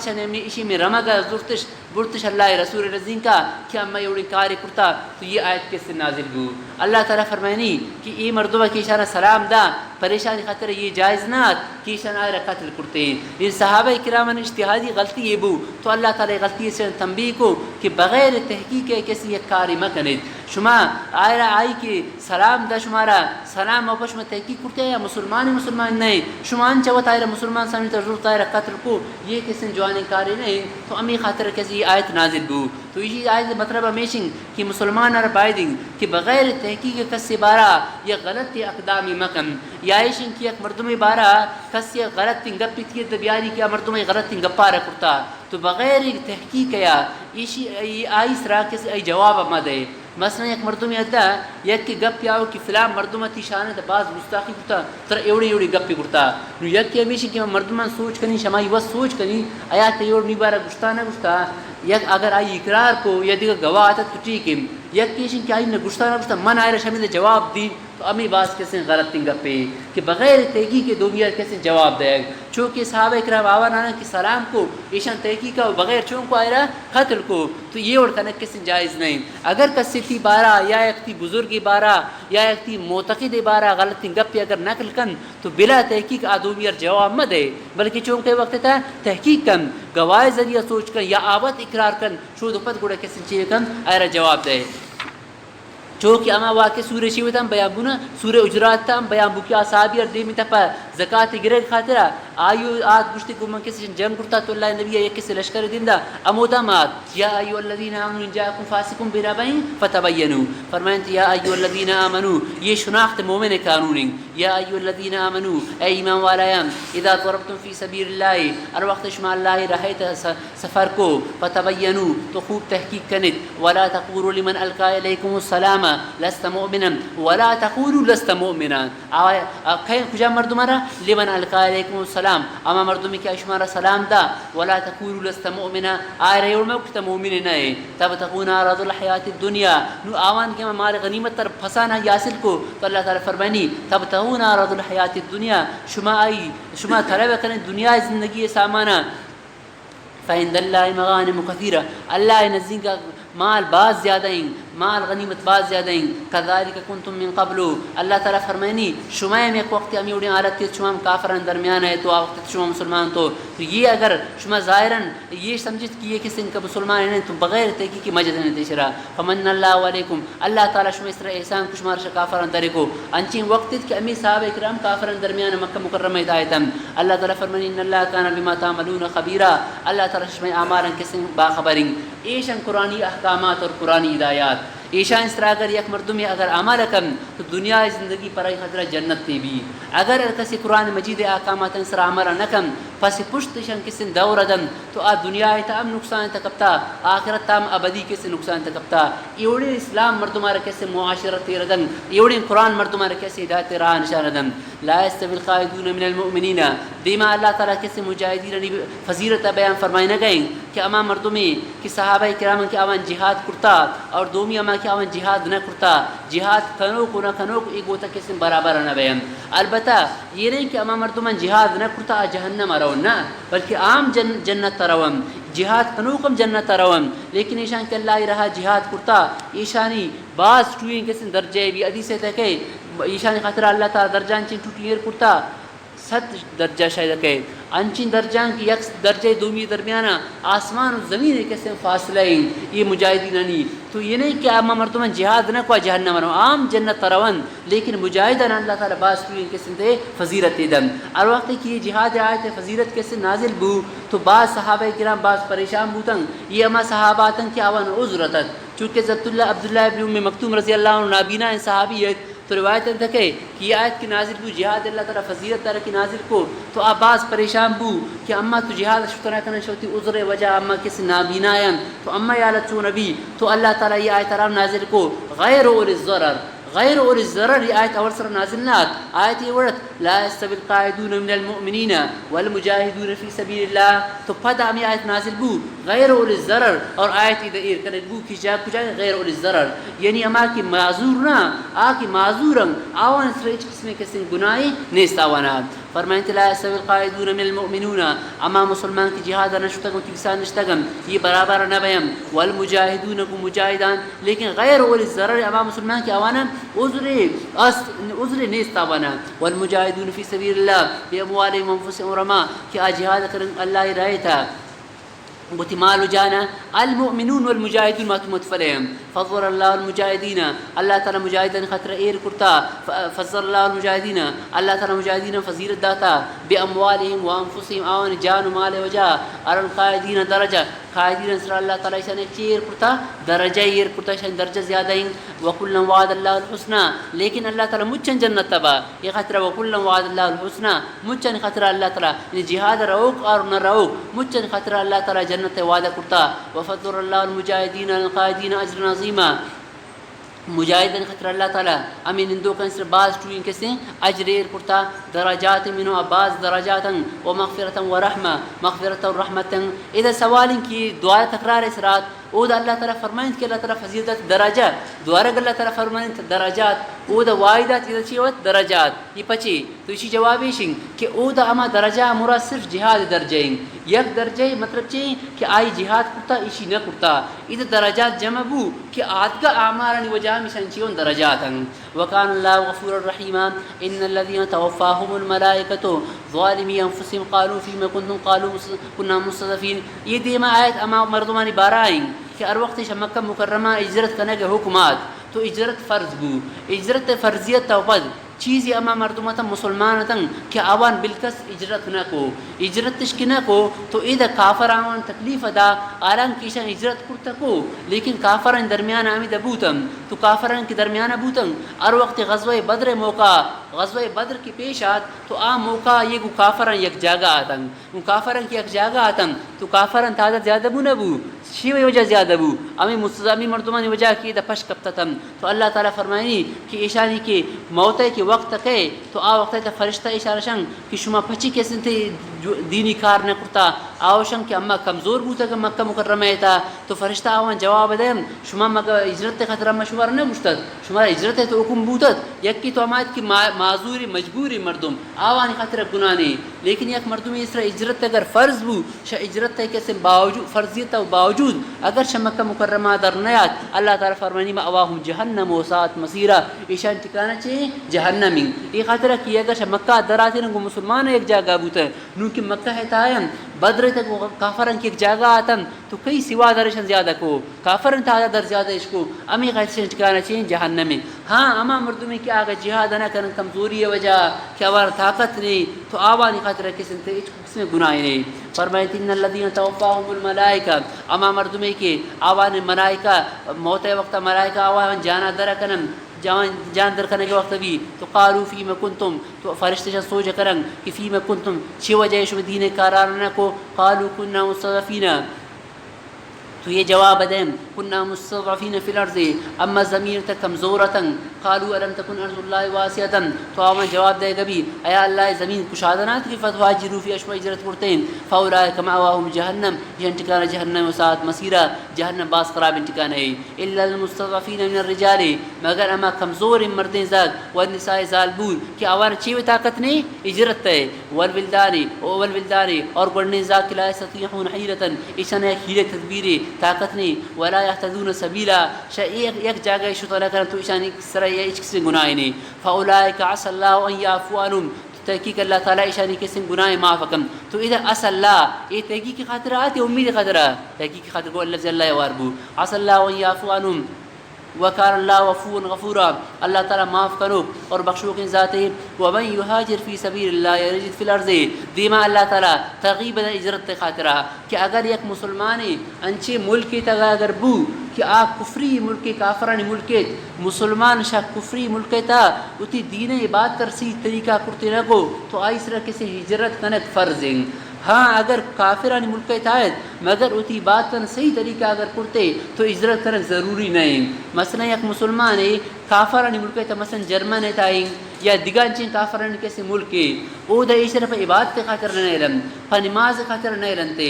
اسی میں رمگا زرتش برتش اللہ رسول رضین کا کہ اما یوڑی کاری کرتا تو یہ آیت کس سے نازل گو اللہ تعالیٰ فرمائنی کہ یہ مردمہ کی اشارہ سلام دا پریشانی خاطر یہ جائز نہ کہ اشارہ آئے قتل کرتے ہیں یہ صحابہ کرام نے اجتہادی غلطی یہ بو تو اللہ تعالیٰ غلطی سے تنبیہ کو کہ بغیر تحقیق کسی ایک کاری مکنید شما آئی کہ سلام دا شمارا سلام اوپر شما تحقیق کرتے ہیں یا مسلمان نہیں شما انچہ وقت آئے مسلمان سامنے ضرورت آئے قتل کو یہ کسی جوانی کاری نہیں تو امی خاطر کسی آیت نازل بو تو یہ آیت مطلب ہمیشن کہ مسلمان اور بائدنگ کہ بغیر تحقیق کسی بارا یا غلط اقدامی مکن یا ایشن کی ایک مردمی بارا کسی غلط گپی تھی دبیاری کیا مردمی غلط گپا رکھتا تو بغیر تحقیق یا آئی سرا کسی ای جواب مدے مثلا ایک مردمی ادا یک کی گپ آو کہ فلاں مردمتی شان ہے بعض گستاخی کرتا تر ایوڑی گپی کرتا نو یک کی ہمیشہ کہ مردمان سوچ کنی شمائی وس سوچ کنی آیا تیور نی بارا گشتا نہ گشتا یک اگر آئی اقرار کو یا دیگر گواہ آتا تو ٹھیک ہے یک کیشن کہ آئی نہ گشتا نہ گشتا من آئے شامل جواب دی تو امی باز کیسے غلط تنگا پہ کہ بغیر تحقیق کے دومیار کیسے جواب دے چونکہ صحابہ اکرام آوان آنا کہ سلام کو ایشان تحقیق کا بغیر چون کو آئے رہا قتل کو تو یہ اور کنک کسی جائز نہیں اگر کسی تھی بارا یا ایک تھی بزرگی بارا یا ایک تھی معتقد بارا غلط تنگا پہ اگر نقل کن تو بلا تحقیق آدومیار جواب مت دے بلکہ چون کے وقت تھا تحقیق کن گواہ ذریعہ سوچ کن یا آوت اقرار کن شود پت گوڑا کسی چیئے کن آئے رہا جواب دے چونکہ اما واقع سورہ شیوتا ہم بیان بونا سورہ اجرات تا ہم بیان بو کیا صحابی اور دیمی تا پا زکاة گرے خاطرہ آئیو آت گشتی کو من کسی جنگ کرتا تو اللہ نبی ایک کسی لشکر دیندہ امودا مات یا ایو الذین آمنوا ان جاءکم فاسقون بنبأ فتبینوا فرمائیں یا ایو الذین آمنوا یہ شناخت مومن قانون یا ایو الذین آمنوا اے ایمان والایان اذا ضربتم فی سبیل اللہ ار وقت شما اللہ رہیت سفر کو فتبینوا تو خوب تحقیق کنید ولا تقولوا لمن القى الیکم السلام لست مؤمنا ولا تقولوا لست مؤمنا کجا مردمارا لمن القى الیکم السلام اما مردمی کہ اشمارا سلام دا ولا تقولوا لست مؤمنا آئے رہے اور میں کتا مومن نہیں تب تقون عرض الحیات الدنیا نو آوان کے ہمارے غنیمت تر پھسانا یاسل کو تو اللہ تعالی فرمانی تب تقون عرض الحیات الدنیا شما آئی شما طلب کریں دنیا زندگی سامانا فعند اللہ مغانم کثیرہ اللہ نزدین کا مال بعض زیادہ ہیں مال غنیمت بعض زیادہ ہیں کذالک کنتم من قبل اللہ تعالیٰ فرمائنی شما میں ایک وقت ہمیں اڑیں عادت تھی شما کافران درمیان ہے تو وقت شما مسلمان تو یہ اگر شما ظاہراً یہ سمجھت کہ یہ کسی ان کا مسلمان ہے تو بغیر تحقیق کی مجد ہے تیسرا فمن اللہ علیکم اللہ تعالیٰ شما اس طرح احسان کو شمار کافران درے کو انچین وقت کہ امی صحابہ اکرام کافران درمیان مکہ مکرمہ ہدایتاً اللہ تعالیٰ فرمائنی ان اللہ کان بما تعملون خبیرا اللہ تعالیٰ شما اعمالاً کسی باخبریں ایشن قرآنی احکامات اور قرآنی ہدایات ایشان اس طرح اگر یک مردمی اگر عمل کم تو دنیا زندگی پرائی خطرہ جنت تی بھی. اگر کسی قرآن مجید احکامات سر عمل نکم پس پشتشن کسی دور دن تو آ دنیا تام نقصان تکبتا آخرت تام ابدی کسی نقصان تکبتا. ایوڑی اسلام مردمار کیسے معاشرت ردن ایوڑی قرآن مردمار کیسے ہدایت راہ نشان دن. لا يستوي القاعدون من المؤمنین دیما اللہ تعالیٰ کیسے مجاہدین فضیلت بیان فرمائے نہ گئیں کہ اما مردمی کہ صحابہ کرام کے آوان جہاد کرتا اور دومی اما کے آوان جہاد نہ کرتا جہاد کنوک نہ کنوک ایک گوتا کسی برابر نہ بیان. البتہ یہ نہیں کہ اما مردمان جہاد نہ کرتا جہنم رون نہ بلکہ عام جنت روم جہاد کنوکم جنت روم. لیکن ایشان کہ اللہ رہا جہاد کرتا ایشانی بعض ٹوئیں کسی درجے بھی حدیث ہے کہ ایشانی خاطر اللہ تعالیٰ درجان چین ٹوٹیر کرتا 7 درجہ شاید کہ انچین درجان کی یک درجے دومی درمیانہ آسمان و زمین کیسے فاصلہ ہیں یہ مجاہدین نہیں. تو یہ نہیں کہ اما مردمان جہاد نہ کو جہنم رو عام جنت روان لیکن مجاہدان اللہ تعالیٰ باز ٹوئیں کیسے دے فضیلت دن. اور وقت کہ یہ جہاد آیت فضیلت کیسے نازل بو تو بعض صحابہ کرام بعض پریشان بوتن یہ اما صحاباتن کی آوان عذرتت چونکہ عبداللہ ابن ام مکتوم رضی اللہ عنہ نابینا صحابیت تو روایت تھا کہ یہ آیت کی نازل بو جہاد اللہ تعالیٰ فضیلت تعالیٰ کی نازل کو تو آباز پریشان بو کہ اما تو جہاد شکرہ کرنا چاہتی عذر وجہ اما کسی نابینا تو اما یالت چون نبی تو اللہ تعالیٰ یہ آیت رام نازل کو غیر اور الضرر غیر اور الضرر یہ آیت اول سر نازل نات آیت یہ ورد لا يستوي القاعدون من المؤمنین والمجاہدون فی سبیل اللہ. تو پدا ہم یہ آیت نازل بو غیر اور الضرر اور آیت ادھر کرنے بو کی جاب کجائے غیر اور الضرر یعنی اما کی معذور نہ آ کی معذورم آوان سرچ قسم کسی گناہی نیست آوانات. فرمائیں لا يستوي القاعدون من المؤمنون اما مسلمان کی جہاد نشتگم کسان نشتگم یہ برابر نہ بیم والمجاہدون کو مجاہدان لیکن غیر اور الضرر اما مسلمان کی آوانا عذر نیست آوانا. والمجاہدون فی سبیل اللہ باموالہم وانفسہم رما کہ جہاد کرن اللہ راہ تھا قلت مال جانا المؤمنون والمجاهدون ما تمتفلهم فضل الله المجاهدين الله تعالى مجاهدين خطر ایر کرتا فضل الله المجاهدين الله تعالى مجاهدين فضیلت داتا باموالهم وانفسهم آن جان و مال وجا اور القائدین درجہ قائدین سر اللہ تعالی شان چیر کرتا درجہ ایر کرتا شان درجہ زیادہ ہیں. وکل وعد الله الحسنى لیکن اللہ تعالی مچن جنت تبا یہ خطر وکل وعد الله الحسنى مچن خطر اللہ تعالی جہاد روک اور نہ روک مچن خطر اللہ تعالی جنت وعدہ کرتا. وفضل الله المجاهدين القائدين اجرا عظیما مجاہدین خطر اللہ تعالی امین اندو کنسر بعض ٹوئیں کسیں اجر ایر کرتا درجات منو بعض درجات و مغفرتا و رحمہ مغفرتا و رحمتا. اذا سوال کی دعا تکرار اسرات او دا اللہ تعالی فرمائیں کہ اللہ تعالی فضیلت درجات دوارا اللہ تعالی فرمائیں درجات او دا واحدات اذا چیوت درجات یہ پچی تو اسی جوابی شنگ کہ او دا اما درجہ مراد صرف جہاد درجہیں یک درجہ مطلب چاہیے کہ آئی جہاد کرتا اسی نہ کرتا اذا درجات جمع بو کہ آدھگا اعمارانی وجہ مثلا چیون درجات ہیں. وکان اللہ غفور الرحیم ان الذین توفاهم الملائکۃ ظالمی انفسهم قالوا فیما کنتم قالوا کنا مستضعفین. یہ دیما آیت اما مردمانی بارائیں کہ ہر وقت مکہ مکرمہ اجرت کرنے کے حکمات تو اجرت فرض بو اجرت فرضیت توبد چیزی اما مردمتا مسلمانتا کہ آوان بالکس اجرت نہ کو اجرت تشکی نہ کو تو ایدہ کافر آوان تکلیف دا آلان کیشان اجرت کرتا کو لیکن کافران درمیان آمی دا بوتم تو کافران کی درمیان بوتم اور وقت غزوہ بدر موقع غزوہ بدر کی پیش آت تو آم موقع یہ کو کافران یک جاگہ آتن ان کافران کی یک جاگہ آتن تو کافران تعداد زیادہ بو نہ بو شیوی وجہ زیادہ بو امی مستضعفین مردمانی وجہ کی دا پش کبتتم. تو اللہ تعالیٰ فرمائنی کہ ایشانی کے موتے کے وقت کے تو آ وقت تا فرشتہ اشارہ شنگ کہ شما پچی کیسن تے دینی کار نہ کرتا آوشن کہ اما کمزور بوتا کہ مکہ مکرمہ تا تو فرشتہ آوان جواب دیم شما مکہ اجرت خطرہ مشوار نہ گشتت شما اجرت تو حکم بوتت یک کی تو امایت کی معذوری مجبوری مردم آوانی خطرہ گناہی لیکن یک مردم اس طرح اجرت اگر فرض بو شا اجرت کیسے باوجود فرضیت و باوجود اگر شا مکہ مکرمہ در نیات اللہ تعالی فرمانی ما اواہم جہنم و ساعت مسیرہ ایشان ٹھکانا چاہیے جہنمی. یہ خاطرہ کہ اگر شا مکہ دراتی نگو مسلمان ایک جگہ بوتا ہے نونکہ مکہ ہے تائم بدر تک کافرن کی ایک جگہ آتم تو کئی سوا درشن زیادہ کو کافرن تا در زیادہ اس کو امی غیرشن ٹکانا چاہیے جہنم میں. ہاں اما مردوں میں کیا آگا جہاد نہ کرن کمزوری وجہ کہ ہمارا طاقت نہیں تو آوانی خاطر کسی نے اس میں گناہ نہیں. فرمائے ان الذین توفاهم الملائکہ اما مردوں میں کہ آوان ملائکہ موت وقت ملائکہ آوان جانا درکنم جان در کرنے کے وقت بھی تو قالوا فیما کنتم تو فرشتے جان سوچ کرن کہ فیما کنتم چھ وجہ شو دین کارانہ کو قالوا كنا مستضعفین تو یہ جواب دیں كنا مستضعفین فی الارض اما زمین تک کمزورتا قالوا الم تکن ارض اللہ واسعتا تو ہم جواب دے گا بھی اے اللہ زمین کشادہ نہ تھی فتواجروا فی اشوا اجرت کرتے ہیں فاولئک مأواهم جہنم یہ ٹھکانہ جہنم وساعت مسیرہ جہنم باس خراب ٹھکانہ ہے الا المستضعفین من الرجال مگر اما کمزور مردیں زاد والنساء ذالبون کہ اوار چیو طاقت نہیں اجرت ہے والولدان اور گڑنے زاد لا یستطيعون حیلتا ایسا حیلہ تدبیر طاقت نہیں ولا يهتدون سبیلا ایک جگہ شطلہ کرن تو ایسا سرا یہ کسی گناہ نہیں فاولئک عسى الله ان يعفو عنهم تحقیق اللہ تعالیٰ اشانی کسی گناہ معاف کم تو ادھر عسى اللہ یہ تحقیق کی خاطر آتی امید خاطر تحقیق کی خاطر کو اللہ اللہ واربو عسى الله ان يعفو عنهم وکان اللہ غفور غفورا اللہ تعالیٰ معاف کرو اور بخشو کے ذات ہے. ومن یہاجر فی سبیل اللہ یجد فی الارض دیما اللہ تعالیٰ ترغیب اجرت خاطرہ کہ اگر یک مسلمان انچے ملک تگا اگر بو کہ آ کفری ملک کافران ملک مسلمان شاہ کفری ملک تا اتی دین عبادت ترسی طریقہ کرتے نہ کو تو آئی سرا کسی ہجرت کنک فرض ہیں. ہاں اگر کافرانی ملک تائید مگر اتی باتن صحیح طریقہ اگر کرتے تو ہجرت کرنا ضروری نہیں. مثلا یک مسلمان ہے کافرانی ملک تا مثلا جرمن ہے تائیں یا دیگر چین کافرانی کیسے ملک ہے او دا ایشتر پہ عبادت خاطر نہیں رن پہ نماز خاطر نہیں رنتے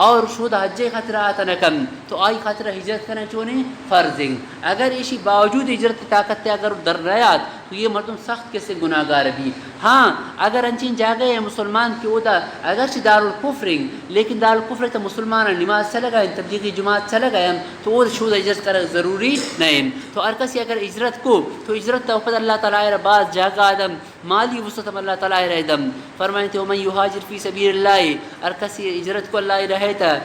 اور شود حج خاطر آتا نکم تو آئی خاطر ہجرت کرنا چونے فرض ہیں. اگر ایشی باوجود ہجرت طاقت اگر در ریات تو یہ مردم سخت کیسے گناہ گار بھی. ہاں اگر انچین جاگے ہیں مسلمان کی اودا اگرچہ دارالکفر ہیں لیکن دارالکفر تا مسلمان نماز چلے گئے تبلیغی جماعت چلے گئے تو وہ شود ہجرت کرنا ضروری نہیں. تو ہر کسی اگر ہجرت کو تو ہجرت تا اوپر اللہ تعالیٰ باز جاگا آدم مالی وسطم اللہ تعالیٰ رہ دم فرمائیں تو من یہاجر فی سبیل اللہ ہر کسی ہجرت کو اللہ رہتا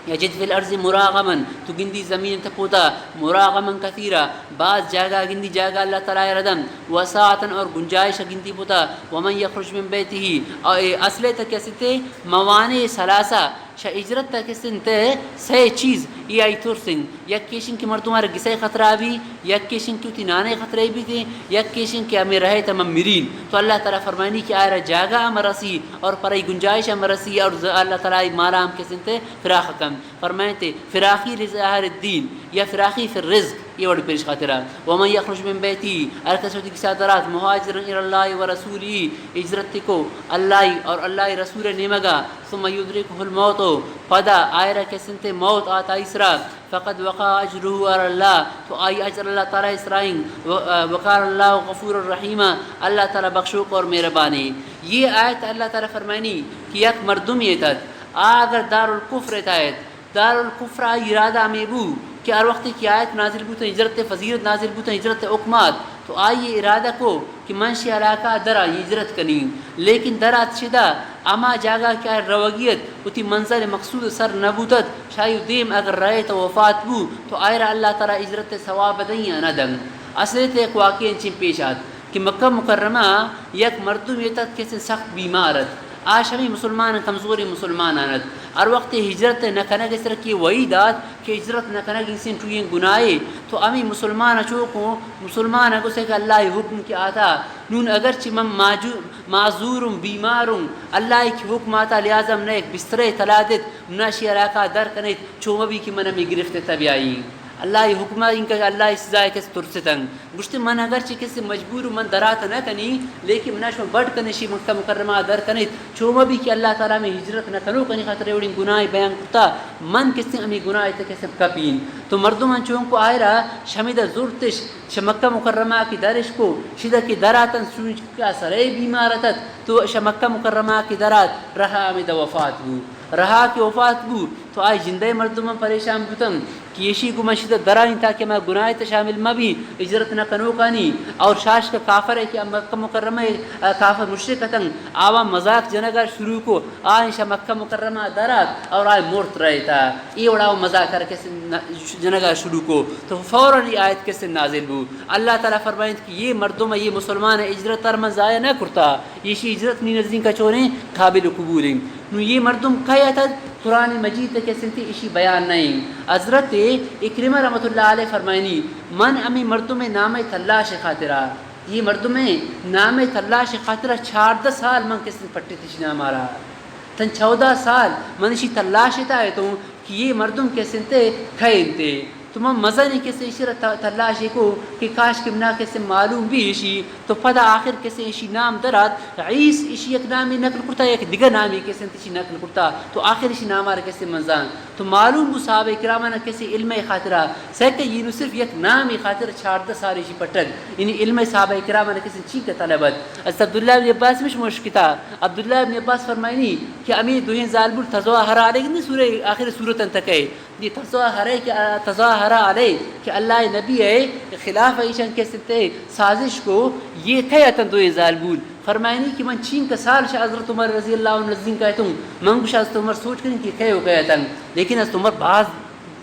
یجد فی الارض مراغما تو گندی زمین تپوتا مراغما کثیرا بعض جگہ گندی جگہ اللہ تعالیٰ ردم وساعتا اور گنجائش گندی پوتا ومن یخرج من بیتی اصلے تک کیسے تھے موانع ثلاثہ شا اجرت تک سنتے سے چیز یہ آئی ترسنگ یک کیشن کی مردوں ہمارے گسے خطرہ بھی یک کیشن کی نانے خطرے بھی تھے یک کیشن کی ہمیں رہے تمام مرین تو اللہ تعالیٰ فرمانی کہ آئرہ جاگہ مرسی اور پرائی گنجائش مرسی اور اللہ تعالیٰ مالا ہم کے سنتے فراخ کم فرمائیں تھے فراخی رزاہر الدین یا فراخی فی الرزق یہ وڑ پیش خاطرہ ومن یخرج من بیتی ارکسوتی کی ساترات مہاجرن الى اللہ و رسولی اجرت کو اللہ اور اللہ رسول نمگا ثم یدرکہ الموت پدا آئرہ کے سنتے موت آتا اسرا فقد وقع اجرہ علی اللہ تو آئی اجر اللہ تعالیٰ اسرائیں وقار اللہ غفور الرحیم اللہ تعالیٰ بخشوک اور مہربانی. یہ آیت اللہ تعالیٰ فرمانی کہ یک مردم یہ تھا اگر دارالکفر تھایت دارالکفر ارادہ میں بو کہ ہر وقت کی آیت نازل بوتا ہجرت فضیلت نازل بوتا ہجرت حکمات تو آئیے ارادہ کو کہ منشی علاقہ درہ ہجرت کنی لیکن درات شدہ اما جاگہ کیا روگیت اتی منظر مقصود سر نبوتت شاید دیم اگر رہے تو وفات بو تو آئرہ اللہ تعالیٰ ہجرت ثواب دیں ندن. اصلیت ایک واقعی انچین پیش آت کہ مکہ مکرمہ یک مردم یہ تک کسی سخت بیمارت آج ہمیں مسلمان کمزوری مسلمان آنت اور وقت ہجرت نہ کنگ اس طرح کی وہی داد کہ ہجرت نہ کنگ انسان ٹوئیں گناہے تو ہمیں مسلمان چوکوں مسلمان اگو سے کہ اللہ حکم کی آتا نون اگرچہ من معذورم بیمارم اللہ کی حکم آتا لہذا من ایک بسترے تلادت مناشی علاقہ در کنیت چوم بھی کی من ہمیں گرفت تبی آئی اللہ حکمہ ان کا اللہ اس ذائع کس ترستن گشتے من اگرچہ کسی مجبور من درات نہ کنی لیکن مناش میں بڑھ کنشی مکہ مکرمہ در کنیت چوم بھی کہ اللہ تعالیٰ میں ہجرت نہ کنو کنی خاطر اوڑی گناہ بیان کرتا من کسی امی گناہ تا کسی کپین تو مردم من چون کو آئرہ شمیدہ زورتش شمکہ مکرمہ کی درش کو شدہ کی دراتن سنچ کا سرے بیمارتت تو شمکہ مکرمہ کی درات رہا آمدہ وفات ہو رہا کی وفات بو تو آئی زندہ مردم پریشان بتم کہ یشی کو مشید درانی تاکہ میں گناہ شامل میں بھی اجرت نہ کنو کانی اور شاش کا کافر ہے کہ مکہ مکرمہ کافر مشرک تنگ آوا مذاق جنگا شروع کو آئیں مکہ مکرمہ درات اور آئے مورت رہے تھا یہ اڑاؤ مذاق کر کے جنگا شروع کو تو فوراً یہ آیت کیسے نازل ہو اللہ تعالیٰ فرمائیں کہ یہ مردم یہ مسلمان اجرت ترم ضائع نہ کرتا یہ اجرت نی نزدین کا چوریں قابل قبول ہیں نو یہ مردم کہا تھا قرآن مجید کے سنتی اسی بیان نہیں حضرت اکرمہ رحمۃ اللہ علیہ فرمائنی من امی مردم نام تلاش خاطرہ یہ مردم نام تلاش خاطرہ 14 سال من کس نے پٹی تشنا مارا تن 14 سال منشی تلاش تھا ہے تو کہ یہ مردم کے سنتے کھینتے تم مزہ نہیں کیسے اشرا تلاش کو کہ کاش کہ بنا کیسے معلوم بھی اشی تو پدا آخر کیسے اشی نام درات عیس اشی ایک نامی نقل کرتا ایک دیگر نامی کیسے اشی نقل کرتا تو آخر اشی نام آرہ کیسے منزان تو معلوم وہ صحابہ کرامانا کیسے علم خاطرہ سیکہ یہ نو صرف ایک نامی خاطر 14 سال اشی پٹک یعنی علم صحابہ کرامانا کیسے چین کا طلبت از عبداللہ بن عباس مش مشکتا عبداللہ بن عباس فرمائنی کہ امیر دوہیں ظالبور تزوہ ہرا علیہ سورہ آخر سورتن تکے یہ تظاہرہ علیہ کہ اللہ نبی ہے خلاف ایشان کے ستے سازش کو یہ تھے اتن دو ظالبول فرمائنی کہ من چین کا سال شاہ حضرت عمر رضی اللہ عنہ نزدین کہتا ہوں من کو شاہ حضرت عمر سوچ کریں کہ کہے ہو گیا تن لیکن حضرت عمر بعض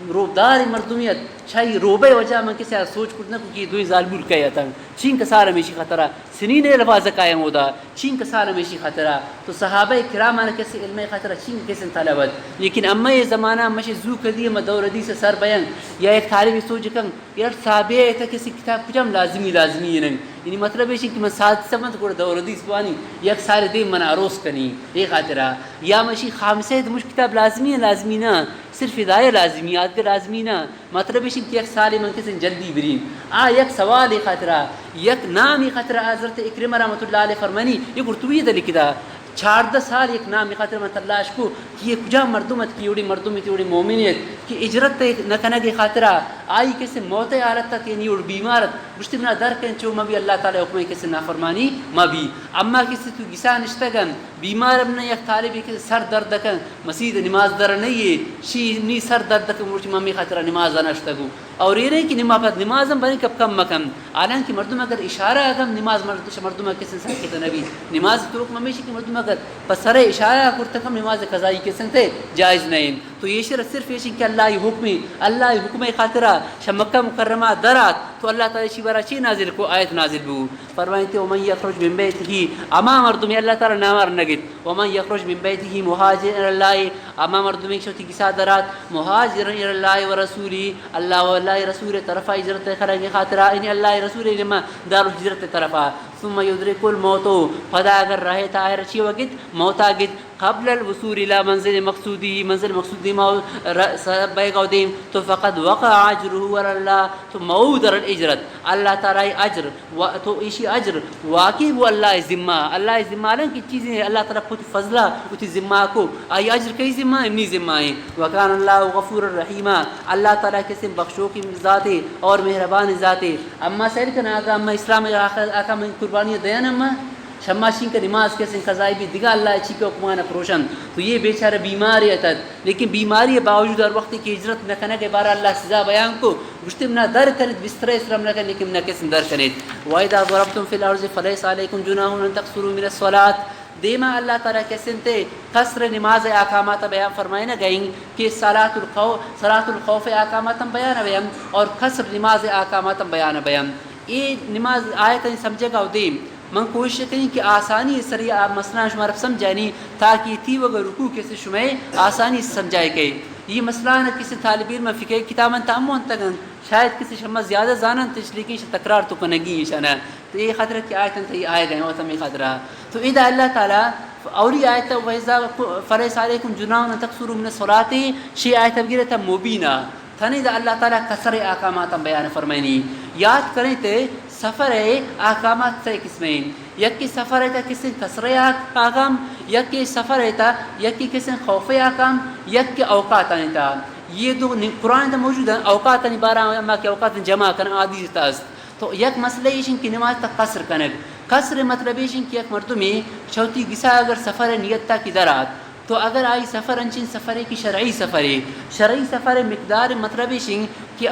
روبدار مردمیت شاہی روبے وجہ من کسی سوچ کرنا کہ یہ دوئی ظالبول کہیا تن چین کا سال ہمیشی خطرہ سنین لفاظ قائم ہودا چین کا سال ہمیشی خطرہ تو صحابہ کرامانا کسی علم خطرہ چین کسی طلبت لیکن اما یہ زمانہ مشی زو کردی اما دور دی سے سر بیان یا ایک طالبی سوچ کن یار صحابہ ایتا کسی کتاب کجام لازمی ننگ یعنی مطلب ہے کہ من ساتھ سمت کو دور دی سوانی یک سال دیم من عروس کنی ایک خاطرہ یا مشی خامسہ مش کتاب لازمی نا صرف ہدایہ لازمی یادگار لازمی نا مطلب ہے کہ یک سال من کسی جلدی بریم یک سوال ایک خاطرہ یک نام خاطر حضرت اکرمہ رحمۃ اللہ علیہ فرمانی یہ گرتوی دلی کدا 14 سال ایک نام خاطر میں تلاش کو کہ یہ کجا مردمت کی اڑی مردمت اڑی مومنیت کہ اجرت نہ کنا کی خاطرہ آئی کیسے موت حالت تک یعنی اور بیمارت گشتی بنا در کن چو مبی اللہ تعالی حکم کیسے نافرمانی مبی اما کسی تو گسا نشتگن بیمار ابن یک طالب کے سر درد کن مسجد نماز در نہیں ہے شی نی سر درد کن مرچ ممی خاطرہ نماز نشتگو اور یہ نہیں کہ نمازم بنی کب کم مکم حالانکہ مردم اگر اشارہ اگم نماز مردم کسن ساکت نبی نماز تو حکم ہمیشہ کہ مردم اگر پسر اشارہ کرتکم نماز قضائی کسن تے جائز نہیں تو یہ شرط صرف یہ کہ اللہ حکم خاطرہ مکہ مکرمہ درات تو اللہ تعالی شی برا چی نازل کو آیت نازل بو فرمائتے ومن یخرج من بیتہ اما مردم اللہ تعالی نامار نگت ومن یخرج من بیتہ مہاجر اللہ اما مردم شوتی کی درات مہاجر اللہ ورسولی اللہ واللہ رسول طرفہ ہجرت خرج خاطرہ ان اللہ رسول لما دار ہجرت طرفہ ثم يدرك الموت فدا اگر رہے تا رچی وقت موتا گت قبل الوصول الى منزل مقصودی ما بیگو دیم تو فقد وقع اجره ور اللہ تو مودر الاجرت اللہ تعالی اجر تو اسی اجر واقع اللہ ذمہ کی چیزیں اللہ تعالی خود فضلہ اتی ذمہ کو ای اجر کئی ذمہ اپنی ذمہ ہے وکان اللہ غفور الرحیم اللہ تعالی کے بخشو کی ذات ہے اور مہربان ذات ہے اما سیر کنا اما اسلام احکام قربانی دیان اما شماشین کا نماز کیسے قضائی بھی دیگا اللہ اچھی کے حکمان پروشن تو یہ بیچارہ بیماری ہے لیکن بیماری باوجود اور وقت کی ہجرت نہ کرنے کے بارے اللہ سزا بیان کو گشتم نہ در کرد بستر اسلام نہ کرنے لیکن نہ کس در کرد وَإِذَا ضَرَبْتُمْ فِي الْأَرْضِ فَلَيْسَ عَلَيْكُمْ جُنَاحٌ أَن تَقْصُرُوا مِنَ الصَّلَاةِ دیما اللہ تعالیٰ کے سنتے قصر نماز احکامات بیان فرمائے نہ گئیں کہ صلاۃ الخوف احکامات بیان بیان اور قصر نماز احکامات بیان یہ نماز آیت سمجھے گا دیم من کوشش کریں کہ آسانی سری آپ مسئلہ شمار سمجھانی تاکہ تھی وگر رکوع کیسے شمائے آسانی سمجھائے گئے یہ مسئلہ نہ کسی طالب علم فقہ کتاباً تامون تگن شاید کسی شمع زیادہ زانن تشلیقی تکرار تو کنگی شنا تو یہ خطرہ کی آیتن تھی آئے گئے وطن میں خطرہ تو اذا اللہ تعالیٰ اولی آیت وَإِذَا فَلَيْسَ عَلَيْكُمْ جُنَاحٌ أَن تَقْصُرُوا مِنَ الصَّلَاةِ شی آیت بگیرتا مبینہ تھنی دا اللہ تعالیٰ قصر احکامات بیان فرمائنی یاد کریں تے سفر احکامات سے قسمیں یکی سفر ہے کسی قصر احکام یکی سفر ہے یکی کسی خوف احکام یکی اوقات آنیتا یہ دو قرآن دا موجود ہیں اوقات آنی بارہ اما کہ اوقات جمع کرنا عادی تاست تو یک مسئلہ یہ کہ نماز تا قصر کنگ قصر مطلب یہ کہ یک مرتبہ چوتی گسا اگر سفر نیت تا کی درات تو اگر آئی سفر انچین سفرے کی شرعی سفر مقدار مطلب شنگ کہ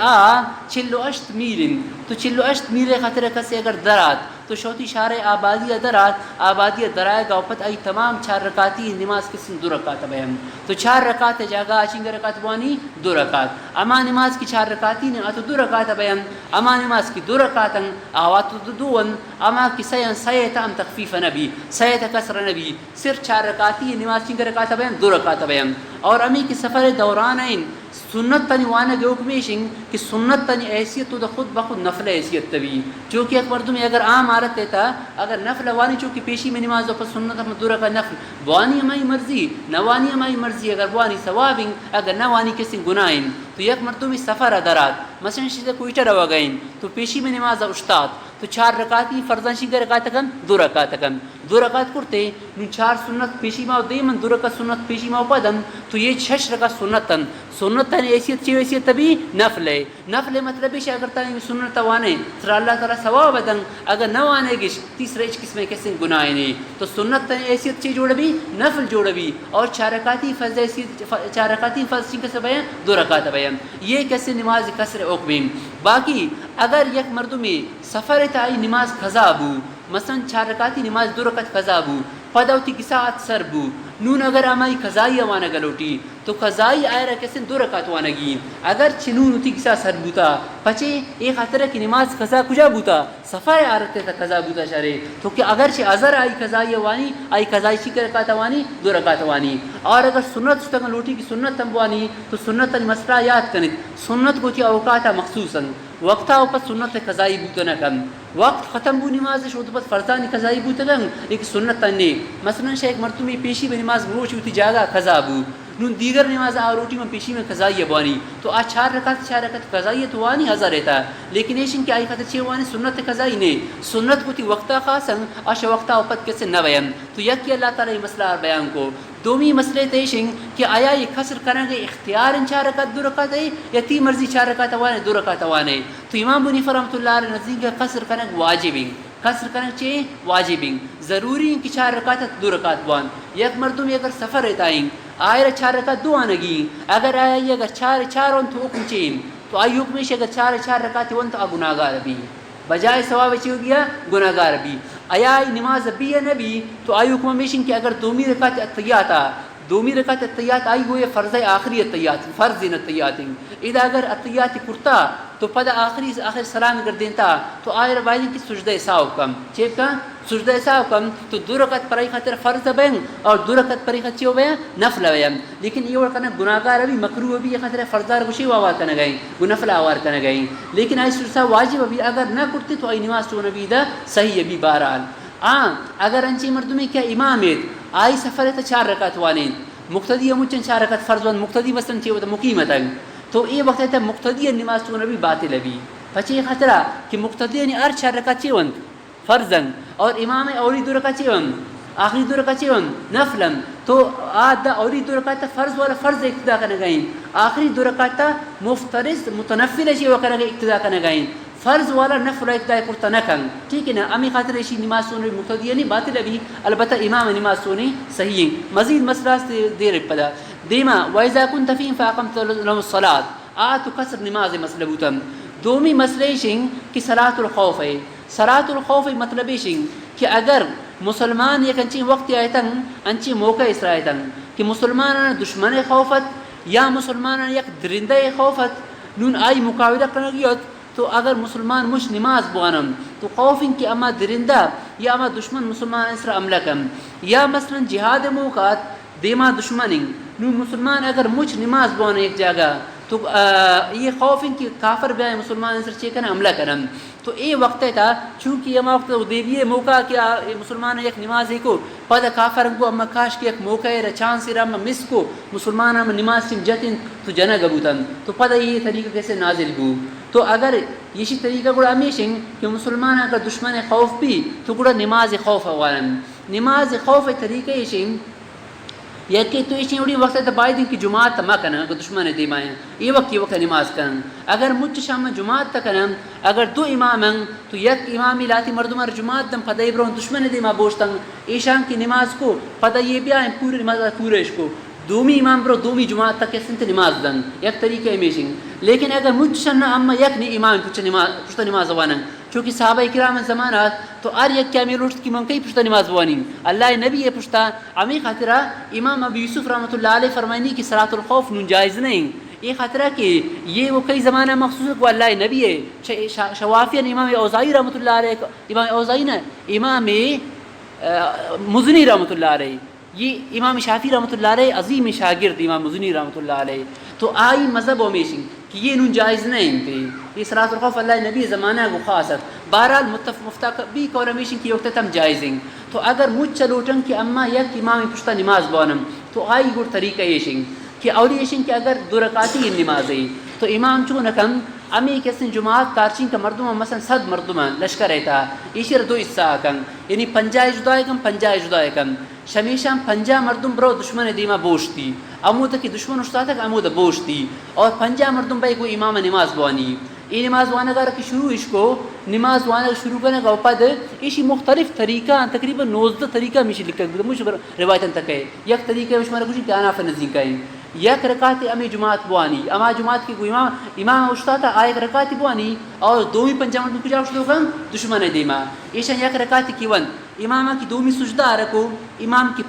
چلو اشت میلن تو چلو اشت میل خطر کسی اگر درات تو شوتی شارع آبادی درات درائے گا اوپت آئی تمام 4 رکاتی نماز کسی 2 رکعت بیان تو 4 رکعت جاگا آچنگ رکعت بوانی 2 رکعت اما نماز کی 4 رکعتی نے تو 2 رکعت بیان اما نماز کی 2 رکعت آوات دوون اما کی سیت ام تخفیف نبی سیت کسر نبی صرف 4 رکعتی نماز چنگ رکعت بیان 2 رکعت بیان اور امی کی سفر دوران این سنت تنی وانا گے حکمیشن کہ سنت تنی حیثیت تو خود بخود نفل حیثیت تبی چونکہ ایک مردم اگر عام عادت دیتا اگر نفل وانی چونکہ پیشی میں نماز پر سنت ہم دورہ کا نفل وانی ہماری مرضی نوانی ہماری مرضی اگر وانی ثوابیں اگر نوانی کسی گناہیں تو یک مردم سفر درات مثلا شیدہ کوئٹہ روا گئیں تو پیشی میں نماز اشتاد تو 4 رکعتی فرضاں شنگ رکعت کم 2 رکعت کم 2 رکعت کرتے نو 4 سنت پیشی ماو دیمن 2 رکعت سنت پیشی ماو پدن تو یہ 6 رکعت سنتن سنتن حیثیت چی حیثیت تبھی نفل مطلب ہے اگر تانی سنت وانے سر اللہ تعالی ثواب دن اگر نہ وانے گش تیسرے قسم کیسے گناہ نہیں تو سنت تانی حیثیت چی جوڑ بھی نفل جوڑ بھی اور 4 رکعتی فرض حیثیت 4 رکعتی فرض شنگ سے بیان 2 رکعت بیان یہ کیسے نماز کسر عقبیم باقی اگر یک مردمی سفر تائی نماز قضا بو مثلا 4 رکعتی نماز 2 رکعت قضا بو پدوتی کی ساعت سر بو نون اگر ہماری قضائی وانا گلوٹی تو قضائی آئے رہا کیسے 2 رکعت وانا گی اگر چنون ہوتی کسا سر بوتا پچے ایک خطرہ کی نماز قضا کجا بوتا سفر آرتے تا قضا بوتا شرے تو کہ اگر چھ ازر آئی قضائی وانی آئی قضائی چی رکعت وانی 2 رکعت وانی اور اگر سنت ستنگ لوٹی کی سنت تنبوانی تو سنت مسئلہ یاد کنید سنت کو تی اوقاتا مخصوصا وقتا اوپت سنت قضائی بوتا نہ کم وقت ختم بو نماز شو تو پس فرضانی قضائی بوتا گن ایک سنت تننے مثلا شیخ مرتمی پیشی میں نماز بروچ ہوتی جاگا قضا بو نون دیگر نماز آروٹی میں پیشی میں قضائی بوانی تو آج 4 رکعت قضائی تو وانی ہزار رہتا لیکن ایشن کی آئی خطر چھے وانی سنت قضائی نے سنت کو تی وقتا خاصن آش وقتا اوپت کیسے نہ بیان تو یکی اللہ تعالی مسئلہ بیان کو دومی مسئلے تیشن کہ آیا یہ قصر کرنے گے اختیار ان 4 رکعت 2 رکعت ہے یا تی مرضی 4 رکعت وانے 2 رکعت وانے تو امام بنی رحمۃ اللہ علیہ نزدیک قصر کرنے واجب ہیں قصر کرنے چاہیے واجب ہیں ضروری کہ 4 رکعت 2 رکعت وان یک مردم اگر سفر رہتا ہے آئے 4 رکعت 2 آنگی اگر آیا یہ اگر 4 ان تو حکم چاہیے تو آئی حکم ہے اگر 4 رکعت ون تو گناہگار بھی بجائے ثواب چی ہو گیا گناہگار بھی آیا نماز بھی ہے نبی تو آئی حکم میشن کہ اگر 2 رکعت اتحیات دومی رکعت اتحیات آئی ہوئے فرض آخری اتحیات فرض اتحیات اذا اگر اتحیات کرتا تو پدا آخر سلام اگر دیتا تو آئے روایت کی سجدہ ساو کم چیک کا سجدہ ساو کم تو 2 رکعت پرائی خاطر فرض بین اور 2 رکعت پرائی خاطر چیو بین نفل بین لیکن یہ وقت گناہگار بھی مکروہ بھی یہ خاطر فرضدار گوشی آوار کرنے گئیں گنفل آوار کرنے گئیں لیکن آئی سجدہ واجب بھی اگر نہ کرتی تو آئی نماز تو نبی دا صحیح بھی بہرحال اگر انچی مردمی کیا امامیت آئی سفر تا 4 رکعت وانین مقتدی مچن 4 رکعت فرض وان مقتدی مثلا چیو تا مقیمت تو یہ وقت ہے مقتدی نماز تو نبی باطل بھی پچھے یہ خطرہ کہ مقتدی نے 4 رکعت چیون فرضاً اور امام اولی 2 رکعت چیون آخری 2 رکعت چیون نفلاً تو آدھا اولی 2 رکعت فرض والا فرض اقتدا کرنے گئیں آخری 2 رکعت مفترض متنفل چیو کرنے گئے اقتدا کرنے گئیں فرض والا نفل اقتدا کرتا نہ کن ٹھیک ہے نا امی خاطر ایشی نماز سونے مقتدی نہیں باطل بھی البتہ امام نماز سونے صحیح مزید مسئلہ دیر پدا دیما وَإِذَا كُنْتَ فِيهِمْ فَأَقَمْتَ لَهُمُ الصَّلَاةَ تو قصر نماز مسئلہ بوتم دومی مسئلہ شنگ کہ صلاة الخوف ہے صلاة الخوف مطلب شنگ کہ اگر مسلمان یک انچی وقت آئیتاں انچی موقع اسرائیتاں کہ مسلمان دشمن خوفت یا مسلمان یک درندہ خوفت نون آئی مقابلہ کرنے گیت تو اگر مسلمان مش نماز بوانم تو خوف ان کہ اما درندہ یا اما دشمن مسلمان اسرا عملہ کم یا مثلا جہاد موقعات دیما دشمن نو مسلمان اگر مچ نماز بوانا ایک جگہ تو یہ خوف ان کی کافر بیائے مسلمان اسرا چیکن عملہ کرم تو یہ وقت تھا چونکہ یہ وقت دیویے موقع کیا مسلمان ایک نماز ہی کو پدا کافر کو اما کاش کے ایک موقع ہے رچان سے رام مس کو مسلمان اما نماز سم جتن تو جنہ گبوتن تو پدا یہ طریقہ کیسے نازل ہو تو اگر یہ طریقہ گوڑا ہمیشن کہ مسلمان اگر دشمن خوف بھی تو گوڑا نماز خوف اوالن نماز خوف طریقہ یہ یا کہ تو ایشی اڑی وقت باید ان کی جماعت ما کنن اگر دشمن دیمائیں یہ وقت نماز کنن اگر مجھ شام جماعت کنن اگر دو امامن تو یک امامی لاتی مردمار جماعت دم پتہ برون دشمن دیما بوشتن ایشان کی نماز کو پتہ یہ بھی آئیں پوری نماز پورش کو دومی امام برو دومی جماعت تک سنت نماز دن یک طریقہ میشنگ لیکن اگر مجھ شام اما یک نی امام پشت نماز وانن چونکہ صحابہ کرام زمانات تو ار یک کیا میلوشت کی ممکن پشت نماز وانین اللہ نبی پشتا امی خاطرہ امام ابو یوسف رحمۃ اللہ علیہ فرمائنی کہ صلاۃ الخوف نون جائز نہیں یہ خاطرہ کہ یہ وہ کئی زمانہ مخصوص ہے کو اللہ نبی ہے شوافیہ امام اوزائی رحمۃ اللہ علیہ امام اوزائی نا امام مزنی رحمۃ اللہ علیہ یہ امام شافعی رحمۃ اللہ علیہ عظیم شاگرد امام مزنی رحمۃ اللہ علیہ تو آئی مذہب و میشنگ کہ یہ نون جائز نہیں تھے یہ صلاۃ الخوف اللہ نبی زمانہ کو خاصت بہرحال مفتہ بھی کورمیشن کی وقت تم جائزنگ تو اگر مجھ چلوٹن کہ اما یک امام پشتہ نماز بانم تو آئی گڑ طریقہ یشنگ کہ اولی یشنگ کہ اگر دو رکعتی نماز ہے تو امام چون کم امی کسن جماعت تارچین کا مردم مثلا 100 مردم لشکر رہتا ایشیر دو حصہ کم یعنی 50 جدائے کم 50 جدائے کم شمیشان 50 مردم برو دشمن دیما بوشتی امود کی دشمن اشتا تک امود بوشتی اور 50 مردم بھائی کو امام نماز بوانی یہ نماز وانا گار کی شروع اس کو نماز وانا شروع کرنے کا پد اسی مختلف طریقہ تقریبا 19 طریقہ مش لکھ مش روایت تک ہے یک طریقہ مش مر کچھ کیا نافع نزدیک ہے یک رکعت امی جماعت بوانی اما جماعت کی امام اشتا ایک رکعت بوانی اور دومی 50 مردم کجا اشتو کم دشمن دیما ایشان یک رکعت کی ون امام کی دومی سجدہ رکو امام کی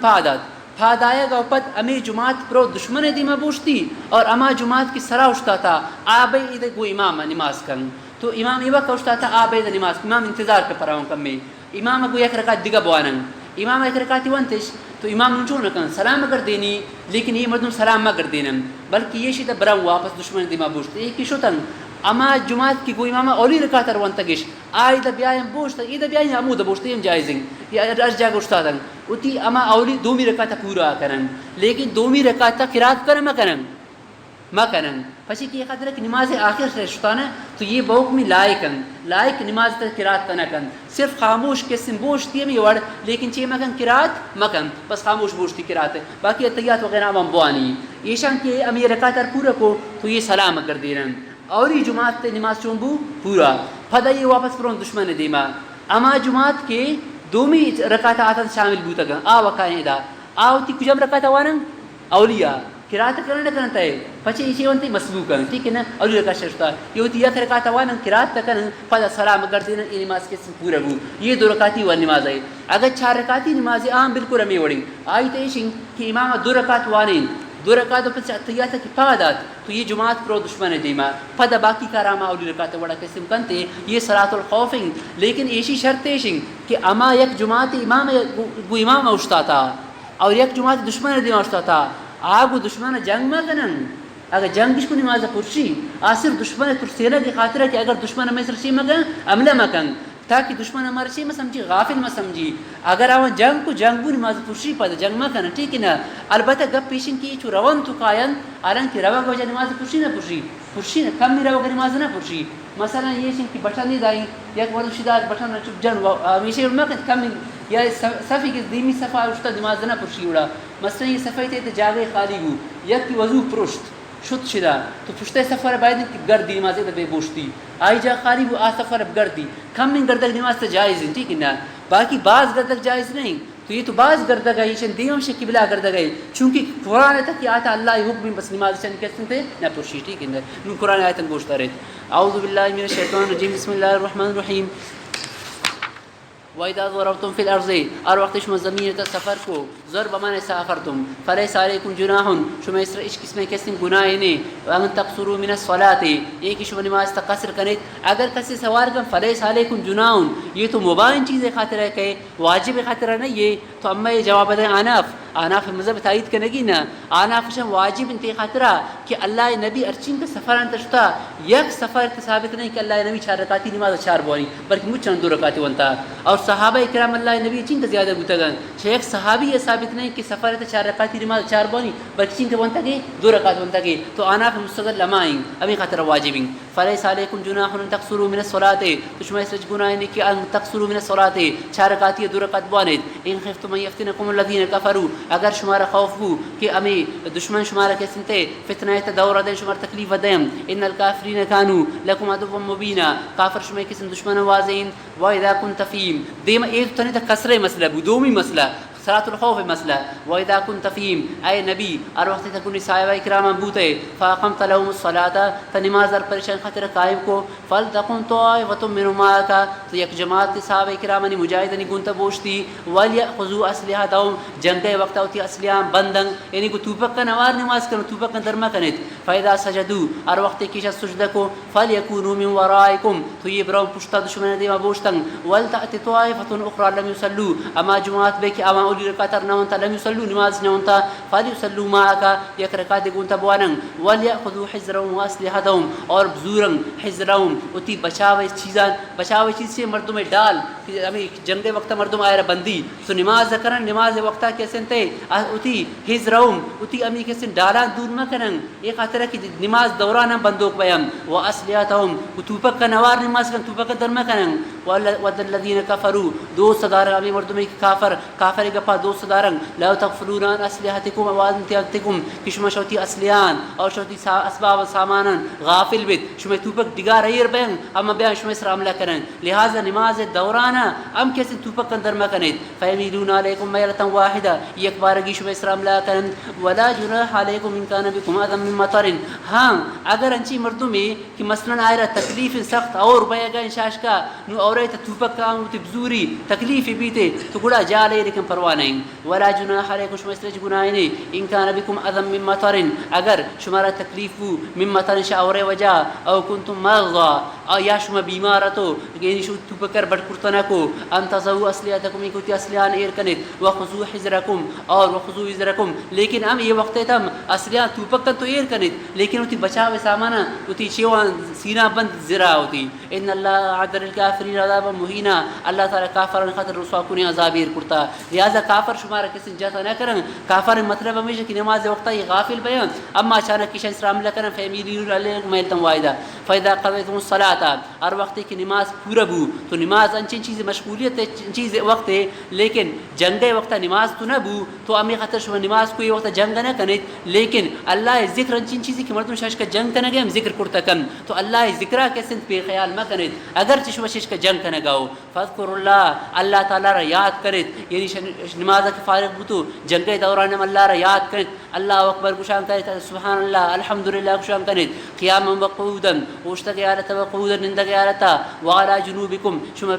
پھاد آئے گا پد امی جماعت پرو دشمن دیما بوشتی اور اما جماعت کی سرا اشتا تھا آبے ادھر گو امام نماز کن تو امام ایوہ کا اشتا تھا آبے ادھر نماز امام انتظار کر پراؤں کم میں امام کو یک رکعت دیگا بوانن امام ایک رکعت ونتش تو امام نچو نکن سلام اگر دینی لیکن یہ مردم سلام مگر دینم بلکہ یہ شیطہ براؤں واپس دشمن دیما بوشتی ایک کی شتن اما جماعت کی کوئی امام اولی رکعت روان تگش آئی دا بیائیں بوشتا ای دا بیائیں امو دا بوشتا یم جائزنگ یا ارج جاگ اشتا دن اتی اما اولی دومی رکعت پورا کرن لیکن دومی رکعت قرات کرن ما کرن پسی کی خاطر کہ نماز آخر سے شتانا تو یہ بوک میں لائق نماز تک قرات کنکن صرف خاموش قسم بوشتی ہے وڑ لیکن چی مکن قرات مکن بس خاموش بوشتی قرات باقی اتحیات وغیرہ ہم بوانی یہ شان کہ امی رکعت پورا کو تو یہ سلام کر دیرن اور یہ جماعت تے نماز چونبو پورا پھدا یہ واپس پرون دشمن دیما اما جماعت کے دومی رکعت آتن شامل بوتا گا آ وقائیں دا آو تی کجم رکعت وانن اولیاء قرات کرنے کرتا ہے پچے اسی ونتی مسبوق ہے ٹھیک ہے نا اولی رکعت شرطا یہ ہوتی یک رکعت وانن قرات تکن پھدا سلام کر دینا یہ نماز کے پورا بو یہ دو رکعتی و نماز ہے اگر 4 رکعتی نماز عام بالکل امی وڑی آئی تے کہ امام 2 رکعت وانین 2 رکعت پر تحیات کی پادات تو یہ جماعت پرو دشمن دیما پدا باقی کاراما اولی رکعت وڑا قسم کنتے یہ صلاۃ الخوفنگ لیکن ایشی شرط ایشنگ کہ اما یک جماعت امام گو امام اشتا تھا اور یک جماعت دشمن دیما اشتا تھا آگو دشمن جنگ میں کنن اگر جنگ کس کو نماز پرشی صرف دشمن ترسینا کی خاطر ہے کہ اگر دشمن میں سرسی مگن عملہ مکن تاکہ دشمن ہمارے سے میں سمجھی غافل میں سمجھی اگر آوان جنگ کو جنگ نماز پرشی پادا جنگ میں کنا ٹھیک ہے نا البتہ گپ پیشن کی چو روان تو قائن آران کی روا کو نماز پرشی نہ پرشی نہ کم میں روا کو نماز نہ پرشی مثلا یہ سن کی بٹن نہیں دائیں یک ورد شدار بٹن چپ جن ہمیشہ علماء کہ کم یا صفی کی دیمی صفحہ اشتا نماز نہ پرشی اڑا مثلا یہ صفحہ تے جاگے خالی ہو یک کی وضو پرشت شد شدا تو پشتے سفر باید کہ گردی نماز بے بوشتی آئی جا خالی وہ سفر اب گردی کم من گردک نماز تو جائز ہے ٹھیک ہے نا باقی بعض گردک جائز نہیں تو یہ تو بعض گردک ہے یہ دیوم سے قبلہ گردک ہے چونکہ قرآن تک کہ آتا اللہ حکم بس نماز چند کہتے تھے نہ پرشی ٹھیک ہے نا قرآن آیتن گوشتا رہے اعوذ باللہ من الشیطان الرجیم بسم اللہ الرحمن الرحیم وَإِذَا ضَرَبْتُمْ فِي الْأَرْضِ اور وقت شما زمین تا سفر کو ضرب مانے سافرتم فلیس علیکم جناح شما اس قسم کسی گناہ نہیں وَأَن تَقْصُرُوا مِنَ الصَّلَاةِ ایک شما نماز تا قصر کنید اگر کسی سوار کن فلیس علیکم جناح یہ تو مباین چیز خاطر ہے کہ واجب خاطر نہیں یہ تو اما یہ جواب دیں آناف مذہب تائید کنگی نا آناف شما واجب انتی خاطرہ کہ اللہ نبی ارچین کا سفر انتشتا یک سفر ثابت نہیں کہ اللہ نبی 4 رکعتی نماز 4 بوانی بلکہ مجھ چند 2 رکعتی ونتا اور صحابہ کرام اللہ نبی چین کا زیادہ گتا گا شیخ صحابی یہ ثابت نہیں کہ سفر 4 رکعتی نماز 4 بوانی بلکہ چین کا ونتا گے 2 رکعت ونتا گے تو آناف مستقل لمائیں ابھی خاطر واجبیں فلیس علیکم جناح ان تقصروا من الصلاة تو شما اس گناہ نہیں کہ ان تقصروا من الصلاة 4 رکعتی 2 رکعت بوانید ان خفتم ان یفتنکم الذین کفروا اگر شمارا خوف بو کہ امی دشمن شمارا کے سنتے فتنہ دور دیں شمار تکلیف دیں ان الکافرین کانوا لکم عدوا مبینا کافر شمار کے سن دشمن واضحین واذا كنت فیہم دیما ایک تنے تا کسرے مسئلہ بو دومی مسئلہ صلاة الخوف مسئلہ وإذا كنت فيهم أي نبي أروحت تكوني صحابة إكراما بوته فأقمت لهم الصلاة فنماز پریشان خطر قائم کو فلتقم طائفة منهم معك تو یک جماعت صحابہ اکراما نے مجاہدنی گونتا بوشتی وليأخذوا أسلحتهم جنگ وقت ہوتی اسلیام بندن یعنی کو توپک کا نوار نماز کرو توپک کا درما کنت فإذا سجدوا أروحت کیشا سجدہ کو فليكونوا من ورائكم تو یہ براؤں پشتا دشمن دیما بوشتن ولتأتي طائفة أخرى لم يصلوا اما جماعت بے کہ اما اولی رکعت نونتا لم يصلوا نماز نونتا فليصلوا معك یک رکعت گونتا بوانن وليأخذوا حذرهم وأسلحتهم اور بزورن حذرهم اتی بچاوے چیزاں بچاوے چیز سے مردوں میں ڈال ہمیں جنگ وقت مردوں آئے بندی تو نماز کرن نماز وقتا کیسے تے اتی حذرهم اتی امی کیسے ڈالا دور نہ کرن ایک خاطر کی نماز دوران بندوق بیان وأسلحتهم توپک کا نوار نماز کرن توپک کا درما کرن والذین کفروا دوست دار امی مردوں میں کافر گپا دوست دارن لا تغفلون عن اسلحتكم وانتم کشما شوتی اسلیان اور شوتی اسباب سامانن غافل بیت شما توپک دیگار ایر بین اما بیان شما اسر عملہ کرن لہذا نماز دورانا ام کیسے توپک اندر ما کنید فیمیلون علیکم میلتا واحدہ یک بارگی شما اسر عملہ کرن ولا جناح علیکم ان کان بکم اذى من مطر ہاں اگر انچی مردوں میں کہ مثلا آئرہ تکلیف سخت اور بیگا انشاش کا نو اورایت توپک کا بزوری تکلیف بیتے تو گڑا جا لے لیکن پرواہ نہیں ولا جناح علیکم شما اسر گناہ نہیں ان کان بکم اذى من مطر اگر شمارا تکلیف من مطر شاور وجہ او کنتم مرضى او یا شما بیمارتو یعنی شو توپکر بڑ کرتنا کو ان تزو اسلیاتکم کو اسلیان ایر کنت وخذو حذرکم اور وخذو حذرکم لیکن ہم یہ وقت تم اسلیان توپک تو ایر کنت لیکن اتی بچاو سامان اتی چیوان سینہ بند زرا ہوتی ان اللہ عذر الکافرین عذاب مہینا اللہ تعالی کافرن خاطر رسوا کنی عذاب ایر کرتا لہذا کافر شمارا کسی جاتا نہ کرن کافر مطلب ہمیشہ کہ نماز وقت یہ غافل بیان اما اچانک کسی اسلام نہ کرن فیمیلین علیکم میلتم وائدہ فاذا قضیتم الصلاۃ ہر وقت کی نماز پورا بو تو نماز انچین چیز مشغولیت چیز وقت ہے لیکن جنگ وقت نماز تو نہ بو تو امی خاطر شما نماز کو یہ وقت جنگ نہ کنت لیکن اللہ ذکر انچین چیز کی مردم شش کا جنگ کنہ گے ہم ذکر کرتا کن تو اللہ ذکرہ کے سنت بے خیال مہ کنت اگر شما شش کا جنگ کنہ گاؤ فذکر اللہ تعالی را یاد کرت یعنی نماز کے فارغ بو تو جنگ دوران اللہ را یاد کرت اللہ اکبر گشان کرت سبحان اللہ الحمدللہ گشان کرت قیاما وقعودا واشتق عالت وقعودا نندگ عالتا وعلى جنوبکم شما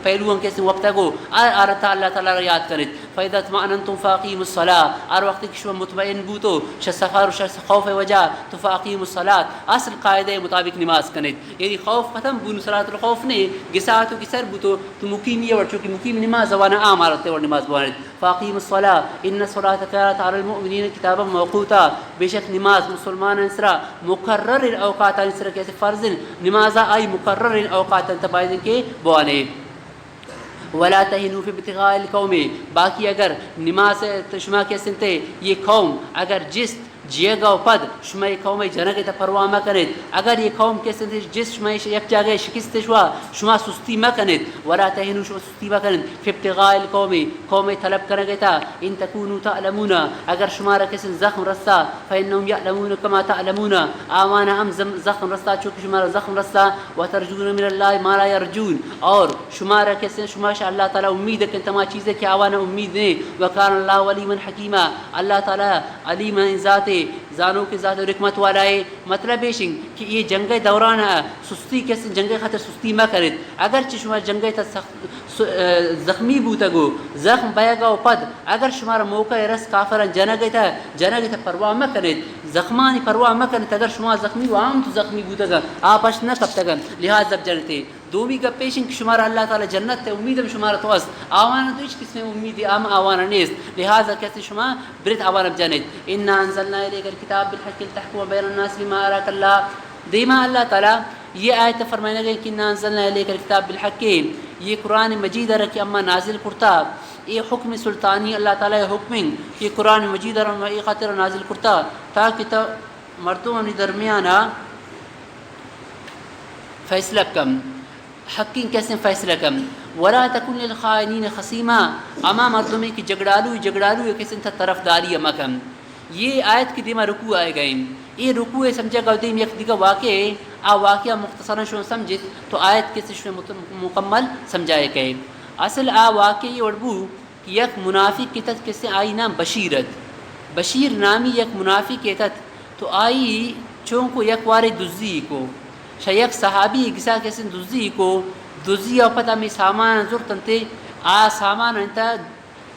پہلوان کیسے وقت کو آرتا اللہ تعالی را یاد کرت فاذا اطمأننتم فاقیموا الصلاة اور وقت شما مطمئن بو تو سفر و خوف وجہ تو فاقیموا الصلاة اصل قاعدے مطابق نماز کنت یعنی خوف ختم بو صلاۃ الخوف نے گساتو کی سر بو تو مقیم یہ چونکہ مقیم نماز وانا عام عارتے اور نماز بوانت فاقیموا الصلاة ان الصلاة كانت على المؤمنین کتابا موقوتا بے شک نماز مسلمان انسرا مقرر اوقات انسرا کیسے فرض نماز آئی مقرر اوقات تباید کے بوانے ولا تهنوا في ابتغاء القوم باقی اگر نماز شما کے سنتے یہ قوم اگر جس جیے گا پد شما قوم جنگ تا پرواہ مہ کنت اگر یہ قوم کے سنتے جس شما یک جگہ شکست شوا شما سستی مہ کنت ولا تهنوا شما سستی مہ کنت في ابتغاء القوم قوم طلب کرے تا ان تكونوا تعلمون اگر شما را کس زخم رستا فانهم يعلمون كما تعلمون امانہ ہم زخم رستا چونکہ شما را زخم رستا وترجون من الله ما لا يرجون اور شما را کس شما اللہ تعالی امید کہ تمام چیزیں کہ آوانا امید نے وکان اللہ علیما حکیما اللہ تعالی علیم ذات زانوں کے ذات اور حکمت والا ہے مطلب ہے کہ یہ جنگ دوران سستی کے جنگ خاطر سستی مہ کرت اگر شما جنگ تا زخمی بوتا گو زخم بیگا و پد اگر شمار موقع رس کافران جنگ تا پرواہ مہ کرت زخمانی پرواہ مہ کرت اگر شما زخمی و عام تو زخمی بوتا گا آپش نہ کب تگن لہذا جنتے دومی کا پیشن کہ شمارا اللہ تعالی جنت تے امید شمارا تو اس آوانا تو اس قسم امید عام آوانا نیست لہذا کہتے شما برت آوانا بجانت انا انزلنا الیک الکتاب بالحق لتحکم بین الناس بما اراک اللہ دیما اللہ تعالی یہ آیت فرمانے گئے کہ انا انزلنا الیک الکتاب بالحق یہ قرآن مجید رکھ اما نازل کرتا یہ حکم سلطانی اللہ تعالی حکم یہ قرآن مجید رکھ خاطر نازل کرتا تاکہ مردوں درمیانہ فیصلہ کم حقین کیسے فیصلہ کم ولا تکن للخائنین خصیما اما مردمی کی جگڑالو کیسے تھا طرف داری مکم. یہ آیت کی دیما رکوع آئے گئے یہ رکوع سمجھا گا دیم یک دیگا واقعہ مختصراً شو سمجھت تو آیت کیسے شو مکمل سمجھائے گئے. اصل واقعی اڑبو کہ یک منافق کی تت کیسے آئی نام بشیر نامی یک منافق کی تت تو آئی چونکو یک وارے دزی کو شیک صحابی گسا کیسے دزی اور پتہ میں سامان زرتنتے سامان انتا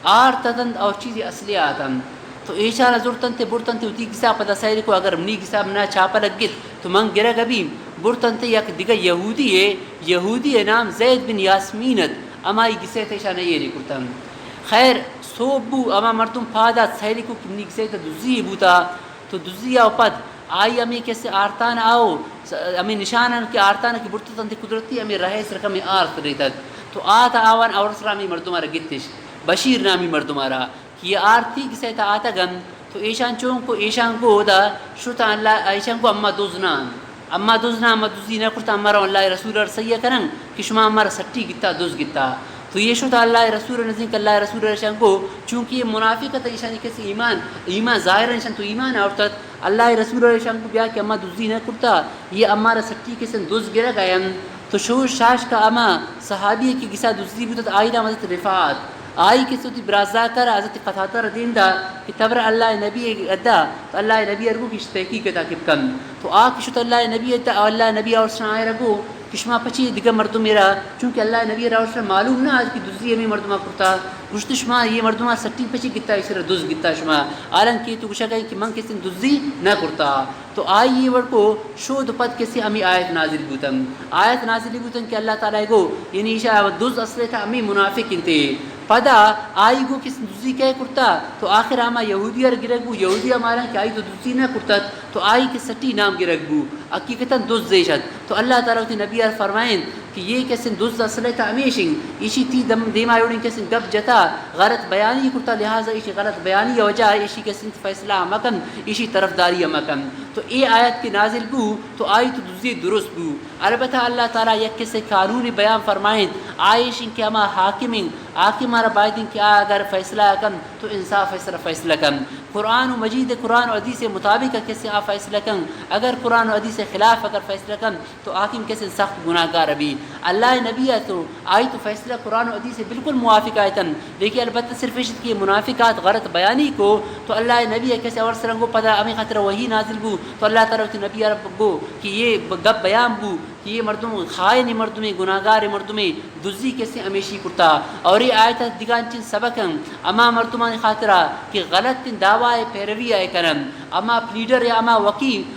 آرتدند اور چیزی اصلی آتن تو ایشان زرتنتے برتنتے اتی گسا پتہ سائر کو اگر منی گسا منا چھاپا لگت تو من گرہ گبی برتنتے یک دیگا یہودی ہے نام زید بن یاسمینت اما ای گسے تیشان یہ نہیں کرتن. خیر صوب بو اما مردم پادا سائر کو منی گسے تا دزی بوتا تو دزی اور پد آئی امی کیسے آرتان آؤ امی نشانن کی آرتان کی برتتن تی قدرتی امی رہے سرکمی آرت ریتد تو آتا آوان اور سرامی مردمارا گتش بشیر نامی مردمارا کہ یہ آرتی کسے تا آتا گن تو ایشان کو دا شتا اللہ ایشان کو اما دوزنا دزی نہ کرتا امارا اللہ رسول اور سیہ کرن کہ شما امارا سٹی گتا دوز گتا تو یہ شتا اللہ رسول نزدیک کہ اللہ رسول ایشان کو چونکہ یہ منافقت ایشان کیسے ایمان ظاہر ایشان تو ایمان آورتت اللہ رسول ایشان کو بیا کہ اما دزی نہ کرتا یہ امارا سٹی کیسے دوز گرہ گئن تو شاش کا اما صحابی کی گسا دزی بودت آئی نام حضرت رفاعت آئی کسی تی برازا کر حضرت قطعہ رضین دا کہ تبر اللہ نبی ادا تو اللہ نبی ارگو کی اشتاکی کتا کب کم تو کشت اللہ نبی ادا اللہ نبی اور سن آئے رگو کشما پچی دیگا مردم میرا چونکہ اللہ نبی اور سن معلوم نہ آج کی دزی ہمیں مردمہ کرتا گشت شما یہ مردمہ سٹی پچی گتا اسر دز گتا شما آلن کی تو گشا گئی کہ من کسی دزی نہ کرتا تو آئی یہ ورد کو شود پد کسی امی آیت نازل بوتن کہ اللہ تعالیٰ کو یعنی شاہ دز اصلے تھا امی منافق انتے پدا آئی گو کس دزی کہے کرتا تو آخر آما یہودی ار گرگ بو یہودی ہمارا کہ آئی تو دزی نہ کرتا تو آئی کے سٹی نام گرگ بو حقیقتاً دز زیشت تو اللہ تعالیٰ تی نبی ار فرمائیں کہ یہ کیسے دز اصلے تھا امیشن اسی تی دیما یوڑیں کیسے گب جتا غلط بیانی کرتا لہٰذا اسی غلط بیانی وجہ اسی کیسے فیصلہ مکن اسی طرفداری مکن تو اے آیت کی نازل بو تو آئی تو دزی درست بو. البتہ اللہ تعالیٰ یک کیسے قانونی بیان فرمائیں آئیشن کہ ہما حاکم ہمارا بائدین کہ اگر فیصلہ کن تو انصاف فیصلہ کن قرآن و مجید قرآن و حدیث مطابق کیسے فیصلہ کن اگر قرآن و حدیث خلاف اگر فیصلہ کن تو حاکم کیسے سخت گناہ گار ابھی اللہ نبی تو آئی تو فیصلہ قرآن و حدیث سے بالکل موافق آیتن لیکن البتہ صرف اس کی منافقات غلط بیانی کو تو اللہ نبی کیسے اور سرنگو پتہ امی خطر وہی نازل بو تو اللہ تعالیٰ نبی عرب بو کہ یہ گب بیان بو کہ یہ مردم خائن مردمی گناہگار مردمی دزی کیسے ہمیشی کرتا اور یہ آیت دیگان چن سبکن اما مردمان خاطرہ کہ غلط دعوی پیروی آئے کرن اما پلیڈر یا اما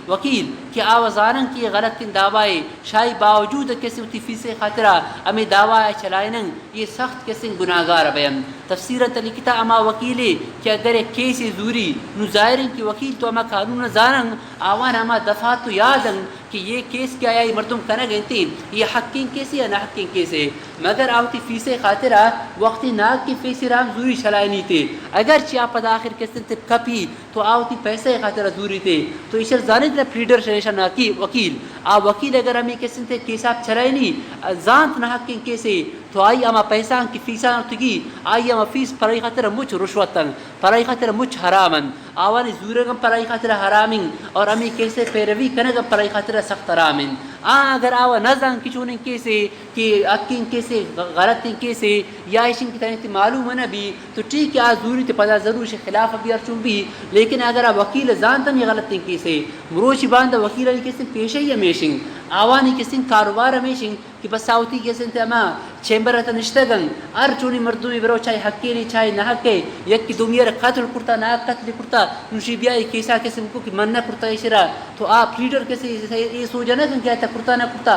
وکیل کہ آوازانن کی غلط دعوی شاہی باوجود کیسے اتی فیسے خاطرہ امی دعوی چلائنن یہ سخت کیسے گناہگار بیان تفسیرت لکھتا اما وکیلے کہ اگر ایک کیسی زوری نظائرن کی وکیل تو اما قانون زانن آوان اما دفعات تو یادن کہ یہ کیس کیا ہے یہ مردم کنا گئنتی یہ حقین کیسے یا نہ حقین کیسے مگر آوتی فیسے خاطرہ وقتی ناک کی فیسی رام زوری چلائی نہیں تھے اگر چی آپ آخر کسن تب کپی تو آوتی پیسے خاطرہ زوری تھے تو اسر زانت نہ پلیڈر شریشن کی وکیل وکیل اگر ہمیں کسن تھے کیساب چلائی نہیں زانت نہ حقین کیسے تو آئی اما پیسان کی فیسان تگی آئی اما فیس پرائی خاطر مچ رشوتن پرائی خاطر مچ حرامن آوانی زورگم پرائی خاطر حرامن اور امی کیسے پیروی کنگم پرائی خاطر سخت حرامن اگر آوا نزان کچونن کیسے کہ اکین کیسے غلطین کیسے یا ایشن کی تانیتی معلوم ہے بھی تو ٹھیک ہے زوری تے پدا ضرور سے خلاف بھی ارچون بھی لیکن اگر وکیل زانتن یہ غلطین کیسے مروچی باندہ وکیل کیسے پیشہ ہی ہمیشن آوانی کیسے کاروبار ہمیشن کہ بس آوتی کیسے انتے اما چیمبرتا نشتگن ارچونی مردمی برو چاہے حقی نہیں چاہے نہ حقے یک کی دومیر قتل کرتا نہ قتل کرتا نوشی بیائی کیسا کیسے مکو کی من نہ کرتا اشرا تو آپ لیڈر کیسے یہ سوچا نہ کیا تا کرتا نہ کرتا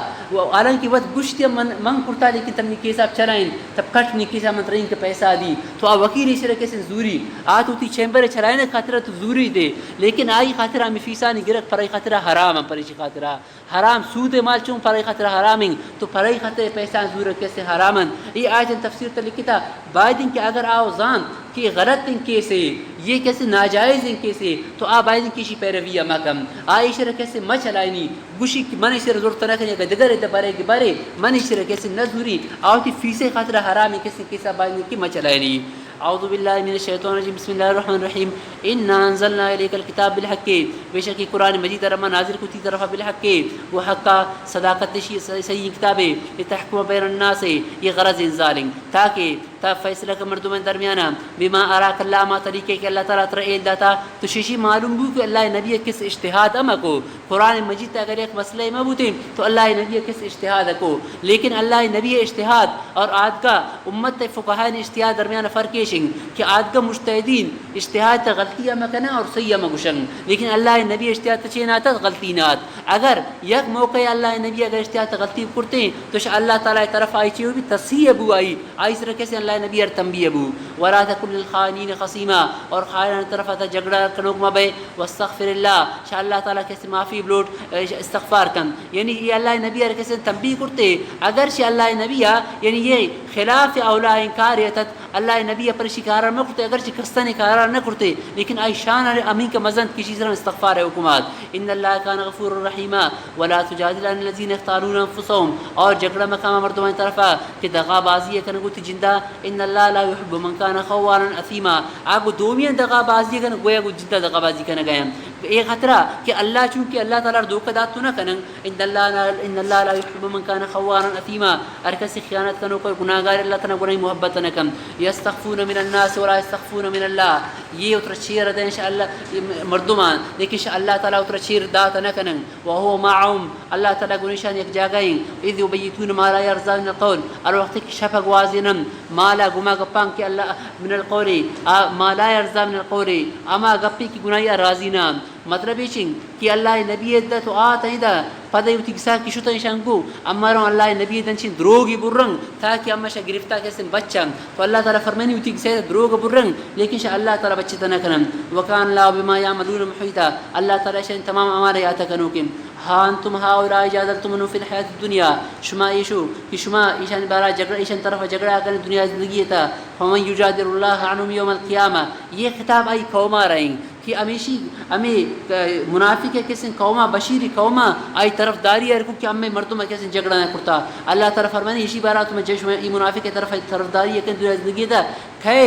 حالانکہ وقت گشتی من کرتا لیکن تم نے کیسا چلائیں تب کٹ نہیں کیسا منترین کے پیسہ دی تو آپ وکیل اشرا کیسے زوری آت ہوتی چیمبر چلائنے خاطرہ تو زوری دے لیکن آئی خاطرہ ہمیں فیسانی گرک پرائی خاطرہ حرام ہم پریشی خاطرہ حرام سود مال چون پرائی خاطرہ حرامیں تو پرائی خاطرہ پیسہ زور کیسے حرامن یہ آیت تفسیر تا لکھتا بائدن کہ اگر آو زان کہ غلط ان کیسے یہ کیسے ناجائز ہیں کیسے تو آپ آئیں کیشی پیروی مکم عائشہ کیسے مچ لائنی گوشی من شر ضرورت نہ کہ دگر دبرے کہ بارے من شر کیسے نذوری آوتی فیسے خاطر حرام کیسے کیسا بائیں کی مچ لائنی اعوذ باللہ من الشیطان الرجیم بسم اللہ الرحمن الرحیم انا انزلنا الیک الکتاب بالحق بے شک قرآن مجید رما نازل کو تی طرف بالحق وہ حق کا صداقت صحیح کتاب ہے لتحکم بین الناس یہ غرض ظالم تاکہ تا فیصلہ کا مردوں درمیانہ بما اراک اللہ ما طریقے کہ اللہ تعالیٰ ترعیل داتا تو شیشی معلوم بھی کہ اللہ نبی کس اجتہاد اما کو قرآن مجید اگر ایک مسئلہ مبوتے تو اللہ نبی کس اجتہاد کو لیکن اللہ نبی اجتہاد اور آج کا امت فقہاء نے اجتہاد درمیان فرق کہ آج کا مجتہدین اجتہاد غلطی اما کنا اور صحیح اما گشن لیکن اللہ نبی اجتہاد تچینات غلطی نات اگر یک موقع اللہ نبی اگر اجتہاد غلطی کرتے تو اللہ تعالیٰ طرف آئی چیز بھی تصحیح ابو آئی سر کیسے اللہ نبی تنبیہ ابو ورا تھا کل الخائنین خصیمہ اور خائن طرف آتا جھگڑا کنوک مبے واستغفر اللہ شاء اللہ تعالیٰ کیسے معافی بلوٹ استغفار کن یعنی یہ اللہ نبی کیسے تنبیہ کرتے اگر شاء اللہ نبی یعنی یہ خلاف اولا انکار اللہ نبی پر شکارہ نہ کرتے اگرچہ کستہ نے کارہ نہ کرتے لیکن آئی شان امین کا مزن کسی طرح استغفار ہے حکومات ان اللہ کان غفور الرحیم ولا تجادل عن الذین یختارون انفسهم اور جھگڑا مقام مردمان طرفا کہ دغا بازی ہے کنگو تی جندہ ان اللہ لا يحب من کان خوانا اثیما آگو دومیاں دغا بازی ہے کنگ گویا گو جندہ دغا بازی کنگ گئے ایک خطرہ کہ اللہ چونکہ اللہ تعالیٰ دھوکہ دات تو نہ کنگ ان اللہ لا يحب من کان خوانا اثیما ہر کسی خیانت کنو کوئی گناہگار اللہ تعالیٰ گناہی محبت نہ کم یستخفون من الناس ولا یستخفون من اللہ یہ اتر چیر دیں انشاءاللہ مردمان لیکن اللہ تعالیٰ اتر چیر دات نہ کنگ وہو معهم اللہ تعالیٰ گنشان یک جاگئیں اذ یبیتون ما لا یرضا من القول اور وقت کی شفق واضنم ما لا گما گپان کہ اللہ من القول ما لا یرضا من القول اما گپی کی گناہی راضی نام مطلب یہ کہ اللہ نبی عدت و آت ایدہ پدے ہوتی کسا کی شتا شنگو اماروں اللہ نبی دنچین دروگی برنگ تاکہ امشا گرفتہ کیسے بچن تو اللہ تعالیٰ فرمانی ہوتی کسا دروگ برنگ لیکن شاء اللہ تعالیٰ بچتا نہ کرن وکان اللہ بما یعملون محیطا اللہ تعالیٰ شاہ تمام امارے آتا کنوکم ہاں انتم ہاولائی جادلتمنو فی الحیات الدنیا شما ایشو کہ شما ایشان بارا جگڑا ایشان طرف جگڑا کرنے دنیا زندگی تا فمن یجادر اللہ عنہم یوم القیامہ یہ خطاب آئی قوما رہیں کہ امیشی ہمیں منافق ہے کسی قوما بشیری قوما آئی طرف داری ہے کہ ہمیں مردم کیسے جھگڑا نہ کرتا اللہ تعالیٰ فرمانے اسی بارہ تمہیں جیش میں منافق کی طرف داری ہے کہ دنیا زندگی تھا کھے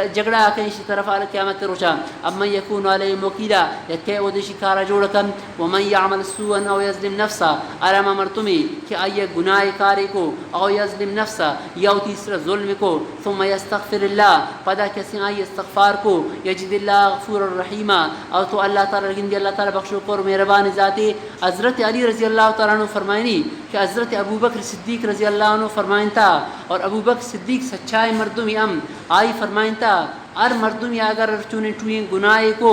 جھگڑا آ کے اسی طرف آل قیامت روچا اما یکون علیہ موکیلا یا کہ وہ دیشی کارا جوڑ کم ومن یعمل سوءا او یظلم نفسا علامہ مرتمی کہ آئیے گناہ کاری کو او یظلم نفسا یا تیسرا ظلم کو ثم یستغفر اللہ پدا کسی آئی استغفار کو یجد اللہ غفور الرحیم اور تو اللہ تعالیٰ رگندی اللہ تعالیٰ بخشو کو مہربان ذاتی حضرت علی رضی اللہ تعالیٰ عنہ فرمائنی کہ حضرت ابو بکر صدیق رضی اللہ عنہ فرمائن تھا اور ابو بکر صدیق سچائی مردمی آئی فرمائن تھا ار مردمی اگر چونے ٹوئیں گناہ کو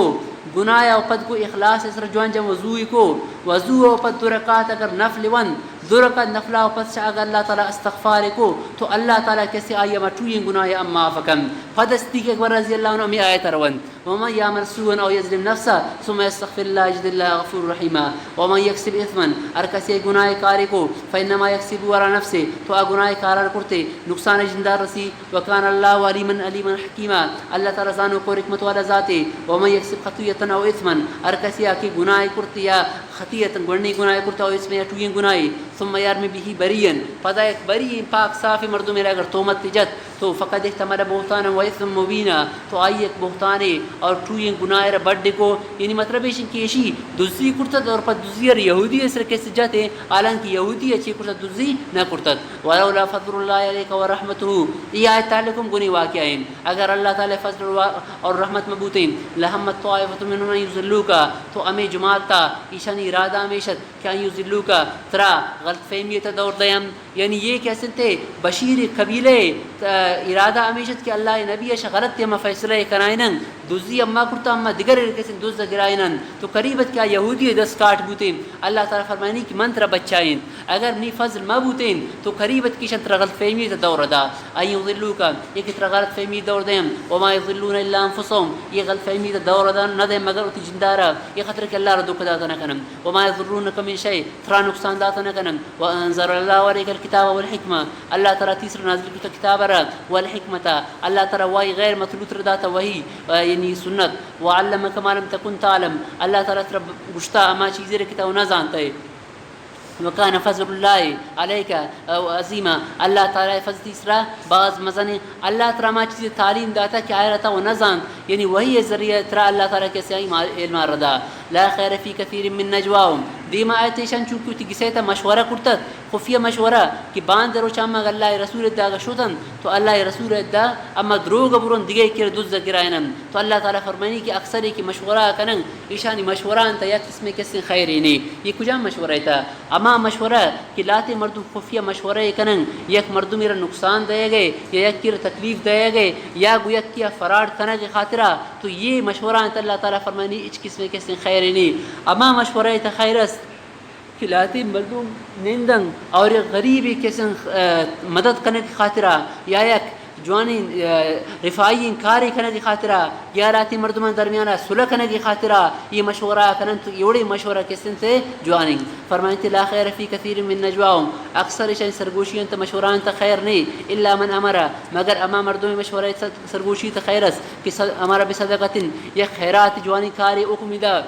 گناہ اوپد کو اخلاص اس رجوان جم وضوئی کو وضو اوپد دو رکعت اگر نفل ون دو رکعت نفلہ اوپد سے اگر اللہ تعالیٰ استغفار کو تو اللہ تعالیٰ کیسے آئی اما ٹوئیں گناہ اما فکم فدستیق اکبر رضی اللہ عنہ امی آیت روان ومن یعمل سوءا او یظلم نفسا ثم یستغفر اللہ یجد اللہ غفور رحیما ومن یکسب اثما ار کسی گناہ کاری کو فانما یکسب ورا نفسه تو گناہ کارا کرتے نقصان جندار رسی وکان اللہ علیما علیما حکیما اللہ تعالیٰ زانو کو حکمت والا ذاتے ومن یکسب خطیئتا او اثما ار کسی کی گناہ کرتے یا خطیئتا گنی گناہ کرتا او اس میں ٹوئیں گناہ ثم یرمی به بریا پدا ایک بری پاک صاف مردوں میں اگر تومت تجت تو فقد احتمل بہتانا و اثم مبینا تو آئی ایک بہتانے اور ٹوئیں گناہ را بڑھ کو یعنی مطلب ہے کہ ایشی دوزی کرتد اور پا دوزی اور یہودی اس رکے سے جاتے حالانکہ یہودی اچھی کرتد دوزی نہ کرتد ولولا فضل اللہ علیک و رحمتہ یہ آیت تعلقم گنی واقع ہیں اگر اللہ تعالی فضل اور رحمت مبوتیں لہمت طائفت منہم یذلوکا تو امی جماعت تا ایشان ارادہ ہمیشت کہ یذلوکا ترا غلط فہمیت دور دیم یعنی یہ کیسے تھے بشیر قبیلے ارادہ ہمیشت کہ اللہ نبی اش غلط تیما فیصلہ کرائنن دوزی اما کرتا اما دیگر کیسے دوز گرائنن تو قریبت کیا یہودی دس کاٹ بوتیں اللہ تعالیٰ فرمانی کہ منتر بچائیں اگر نی فضل ما بوتیں تو قریبت کی شنتر غلط فہمی دور دا ای یضلوکا یہ کتر غلط فہمی دور دیم وما یضلون الا انفسهم یہ غلط فہمی دور دا نہ دے مگر اتی جندارا یہ خطر کہ اللہ ردو قدا نہ کنم وما یضرونک من شیء ترا نقصان دات نہ کنم وانذر اللہ علیک الكتاب والحكمة الله تعالى تيسر نازل كتاب را والحكمة الله تعالى واي غير مطلوب رداتا وهي يعني سنت وعلمك ما لم تكن تعلم الله تعالى ترى گشتا اما چیزیں رکھتا نہ جانتا ہے وكان فضل الله عليك او عظيما الله تعالى فضل تیسرا بعض مزن الله تعالى ما چیز تعلیم داتا کہ آیرتا و نزان یعنی وہی ذریعہ ترى الله تعالى کیسے علم ردا لا خير في كثير من نجواهم دیما آیتشان چونکہ تی گسیتا مشورہ کرتا خفیہ مشورہ کہ باند رو چاما اللہ رسول دا شوتن تو اللہ رسول دا اما دروغ برون دیگه کر دوز گرائنن تو اللہ تعالی فرمانی کہ اکثر کی مشورہ کنن ایشانی مشورہ انت یا قسم کس خیر نہیں یہ کجا مشورہ تھا اما مشورہ کہ لاتے مردم خفیہ مشورہ کنن یک مردم میرا نقصان دے گئے یا یک کی تکلیف دے گئے یا گویا کیا فراڈ کرنے کی خاطرہ تو یہ مشورہ انت اللہ تعالی فرمانی اچ قسم کس خیر نہیں اما مشورہ تھا خیرست کھلاتے مردم نندن اور غریب کیسے مدد کرنے کی خاطرہ یا یک جوانی رفائی کاری کرنے کی خاطرہ یا راتی مردمان درمیانہ صلح کرنے کی خاطرہ یہ مشورہ کرن تو یہ مشورہ کسن سے جوانی فرمائیں لا خیر فی کثیر من نجواهم اکثر شان سرگوشی انت مشوران تا خیر نہیں الا من امر مگر اما مردم مشورہ سرگوشی تا خیرس کہ امر بصدقۃ یہ خیرات جوانی کاری اکمیدہ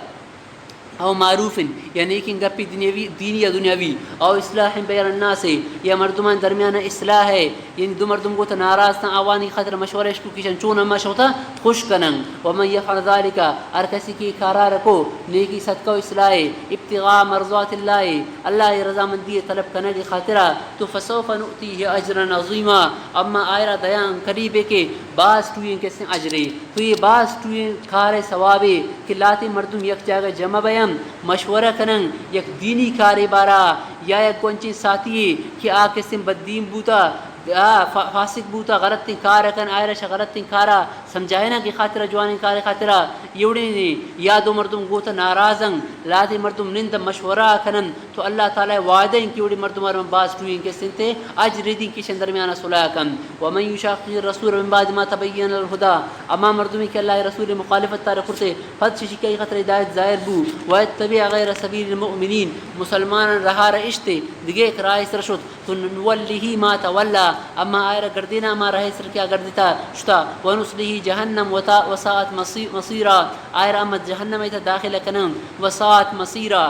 او معروف یعنی کہ گپی دینی یا دنیاوی او اصلاح بین الناس یا مردمان درمیان اصلاح ہے یعنی دو مردم کو ناراض تھا اوانی خاطر مشورہ کو کیشن چون ما شوتا خوش کنن ومن يفعل ذلك ار کسی کی قرار کو نیکی صدقہ و اصلاح ابتغاء مرضات اللہ اللہ رضا مندی طلب کرنے کی خاطر تو فسوف نؤتیہ اجرا عظیما اما آئرہ دیان قریب کے باز تویں کیسے اجر تو یہ باز تویں کار ثواب کہ لاتے مردم یک جگہ جمع بیان مشورہ کنن یک دینی کاری بارا یا یک کونچی ساتھی کہ آ قسم بددین بوتا فاسق بوتا غلط کار کن آئرش غلط کارا سمجھائنا کی خاطر جوانی کار خاطرہ یوڑی نے یا دو مردم گوتا ناراضن لاتے مردم نند مشورہ کنن تو اللہ تعالی وعدہ ان کی وڑی مردم ارم باز ٹوئیں کے سنتے اجر دین کی درمیانہ صلح کن ومن یشاقق الرسول من بعد ما تبین الهدى اما مردمی کہ اللہ رسول مخالفت تار کرتے فد شکی خطر ہدایت ظاہر بو واتبع غیر سبیل المؤمنین مسلمان رہا رشتے دیگه کرائے سرشت تو نولیہ ما تولا اما آئرہ گردینا ما رہے سر کیا گردتا شتا ونسلیہ جہنم وساعت مصیرا آئرہ اما جہنم ایتا داخل کنن وساعت مصیرا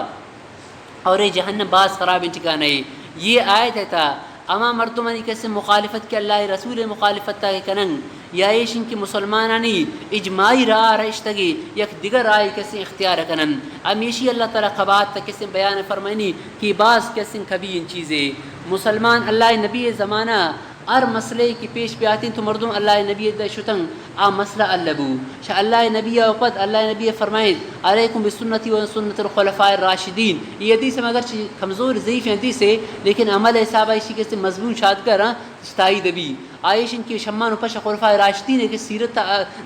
اور جہنم باز خراب ٹھکانہ ہے یہ آیت ہے تا اما مردمانی کیسے مخالفت کے اللہ رسول مخالفت تا کنن یا ایشن کی مسلمانانی اجماعی راہ رشتگی یک دیگر رائے کیسے اختیار کنن امیشی اللہ تعالی قبات تا کیسے بیان فرمائنی کہ بعض کیسے کبھی ان چیزیں مسلمان اللہ نبی زمانہ ار مسئلے کی پیش پہ آتی تو مردم اللہ نبی دا شتن آ مسئلہ اللبو شاہ اللہ نبی اوقت اللہ نبی فرمائد علیکم بسنتی و سنت الخلفاء الراشدین یہ حدیث میں اگر کمزور ضعیف حدیث ہے لیکن عمل حساب اسی کے سے مضمون شادگر تائید بھی آئیشن کی شمان و پش خلفاء راشدین کے سیرت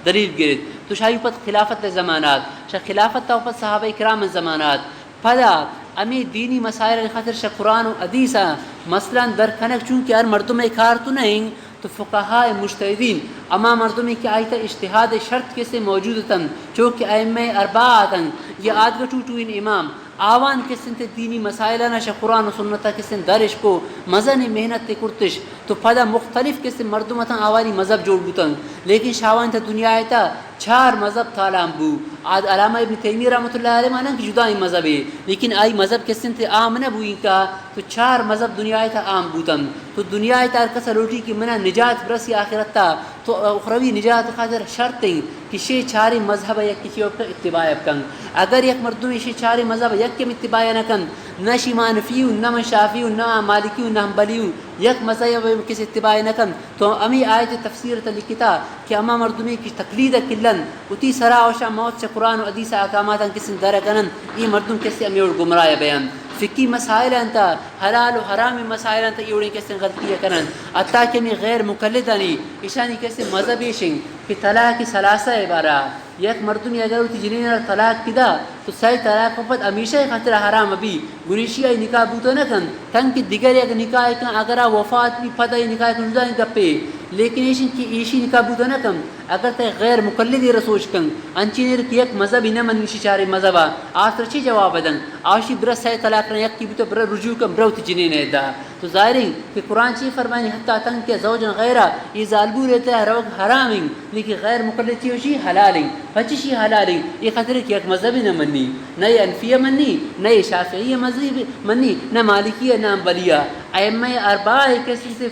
دلیل گرد تو شاہی پت خلافت زمانات شاہ خلافت تا پت صحابہ کرام زمانات پدا امی دینی مسائل خاطر شاہ قرآن و حدیثہ مثلا در کنک چونکہ ہر مردم کار تو نہیں تو فقہاء مجتہدین اما مردمی کی آیتا اجتہاد شرط کے سے موجود تن چونکہ ائمہ اربعہ تن یہ آدگٹو ٹوین امام آوان کسن تے دینی مسائل نشا قرآن و سنتا کسن درش کو مزن محنت تے کرتش تو پدا مختلف کسن مردمتا آوانی مذہب جوڑ بوتن لیکن شاوان تا دنیا آیتا 4 مذہب تالام بو علامہ ابن تیمیہ رحمۃ اللہ علیہ مانا کہ جدا مذہب ہے لیکن آئی مذہب کسن تے عام نہ بوئی کا تو 4 مذہب دنیا آیتا عام بوتن تو دنیا آیتا کسا روٹی کی منع نجات برسی آخرت تا تو اخروی نجات خاطر شرط ہے کہ شے 4 مذہب یک کسی کا اتباع کن اگر یک مردم شے 4 مذہب یک کے اتباع نہ کن نہ شیمانفی نہ شافعی نہ مالکی نہ حنبلی یک مذہب کسی اتباع نہ کن تو امی آیت تفسیر لکھتا کہ اما مردمی کی تقلید کلن اتی سرا اوشا موت سے قرآن و حدیث احکامات کسی در کنن یہ مردم کسی امی اور گمراہ بیان فقی مسائل انتا حلال و حرام مسائل انتا یہ کسی غلطی کنن اتا کہ میں غیر مقلدانی اشانی کسی مذہبی شنگ کہ طلاق ثلاثہ عبارہ یک مردمی اگر اتی جنین طلاق کدا تو سی طلاق پت ہمیشہ خاطر حرام ابھی گنیشی آئی نکاح بوتا نہ کن تن کہ دیگر یک نکاح کن اگر وفات بھی پتہ نکاح کن جدا گپے لیکن ایشی نکاح بوتا نہ کن اگر تے غیر مقلدی رسوچ کن انچی نیر کی یک مذہب ہی نہ منوشی چارے مذہبہ آخر چی جواب دن آشی برا سی طلاق رہا یک کی بوتا برا رجوع کن برا اتی جنین دا تو ظاہرین کہ قرآن چی فرمائیں حتیٰ تنگ کے زوجن غیرہ یہ ظالبو رہتا ہے روگ حرامیں لیکن غیر مقلتی ہوشی حلالیں بچشی حلالیں یہ خطرے کہ ایک مذہبی نہ منی نہ یہ انفیہ منی نہ یہ شافعیہ مذہب منی نہ مالکیہ نہ انبلیہ ائمہ اربعہ کسی سے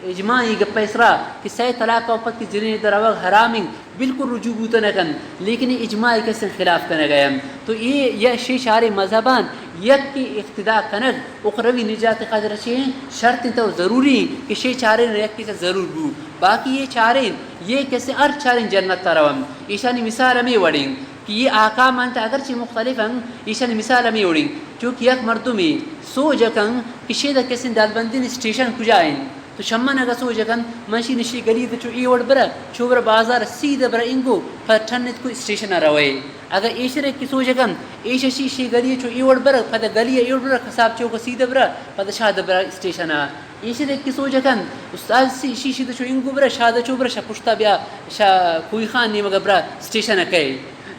اجماعی گپ اسرا کہ سی طلاق اوپت کی جنین در روگ حرامیں بالکل رجوع بوتا نہ کن لیکن اجماعی کسی خلاف کرنے گئے تو یہ شی شارع مذہبان یک کی اقتداء کنگ اخروی نجات قدر چین شرط تو ضروری کہ شی چارین یک کی سے ضرور بو باقی یہ چارین یہ کیسے ار چارین جنت تروم ایشانی مثال ہمیں وڑیں کہ یہ آقام انت اگرچہ مختلف ہیں ایشانی مثال ہمیں وڑیں چونکہ یک مردمی سو جکن کہ شیدہ کسی دالبندین اسٹیشن کجائیں تو شمن اگر سو جگن منشی نشی گلی تو چو ای وڑ برا چوبر بازار سیدھ برا انگو پر ٹھنت کو اسٹیشن روئے اگر ایشرے کی سو جگن ایشی شی گلی چو ای وڑ برا پتہ گلی ای وڑ برا خساب چوکو سیدھ برا پتہ شاد برا اسٹیشن ایشرے کی سو جگن استاد شی شی تو چو انگو برا شاد چو برا شا پشتا بیا شا کوئی خان نیم اگر برا اسٹیشن کہے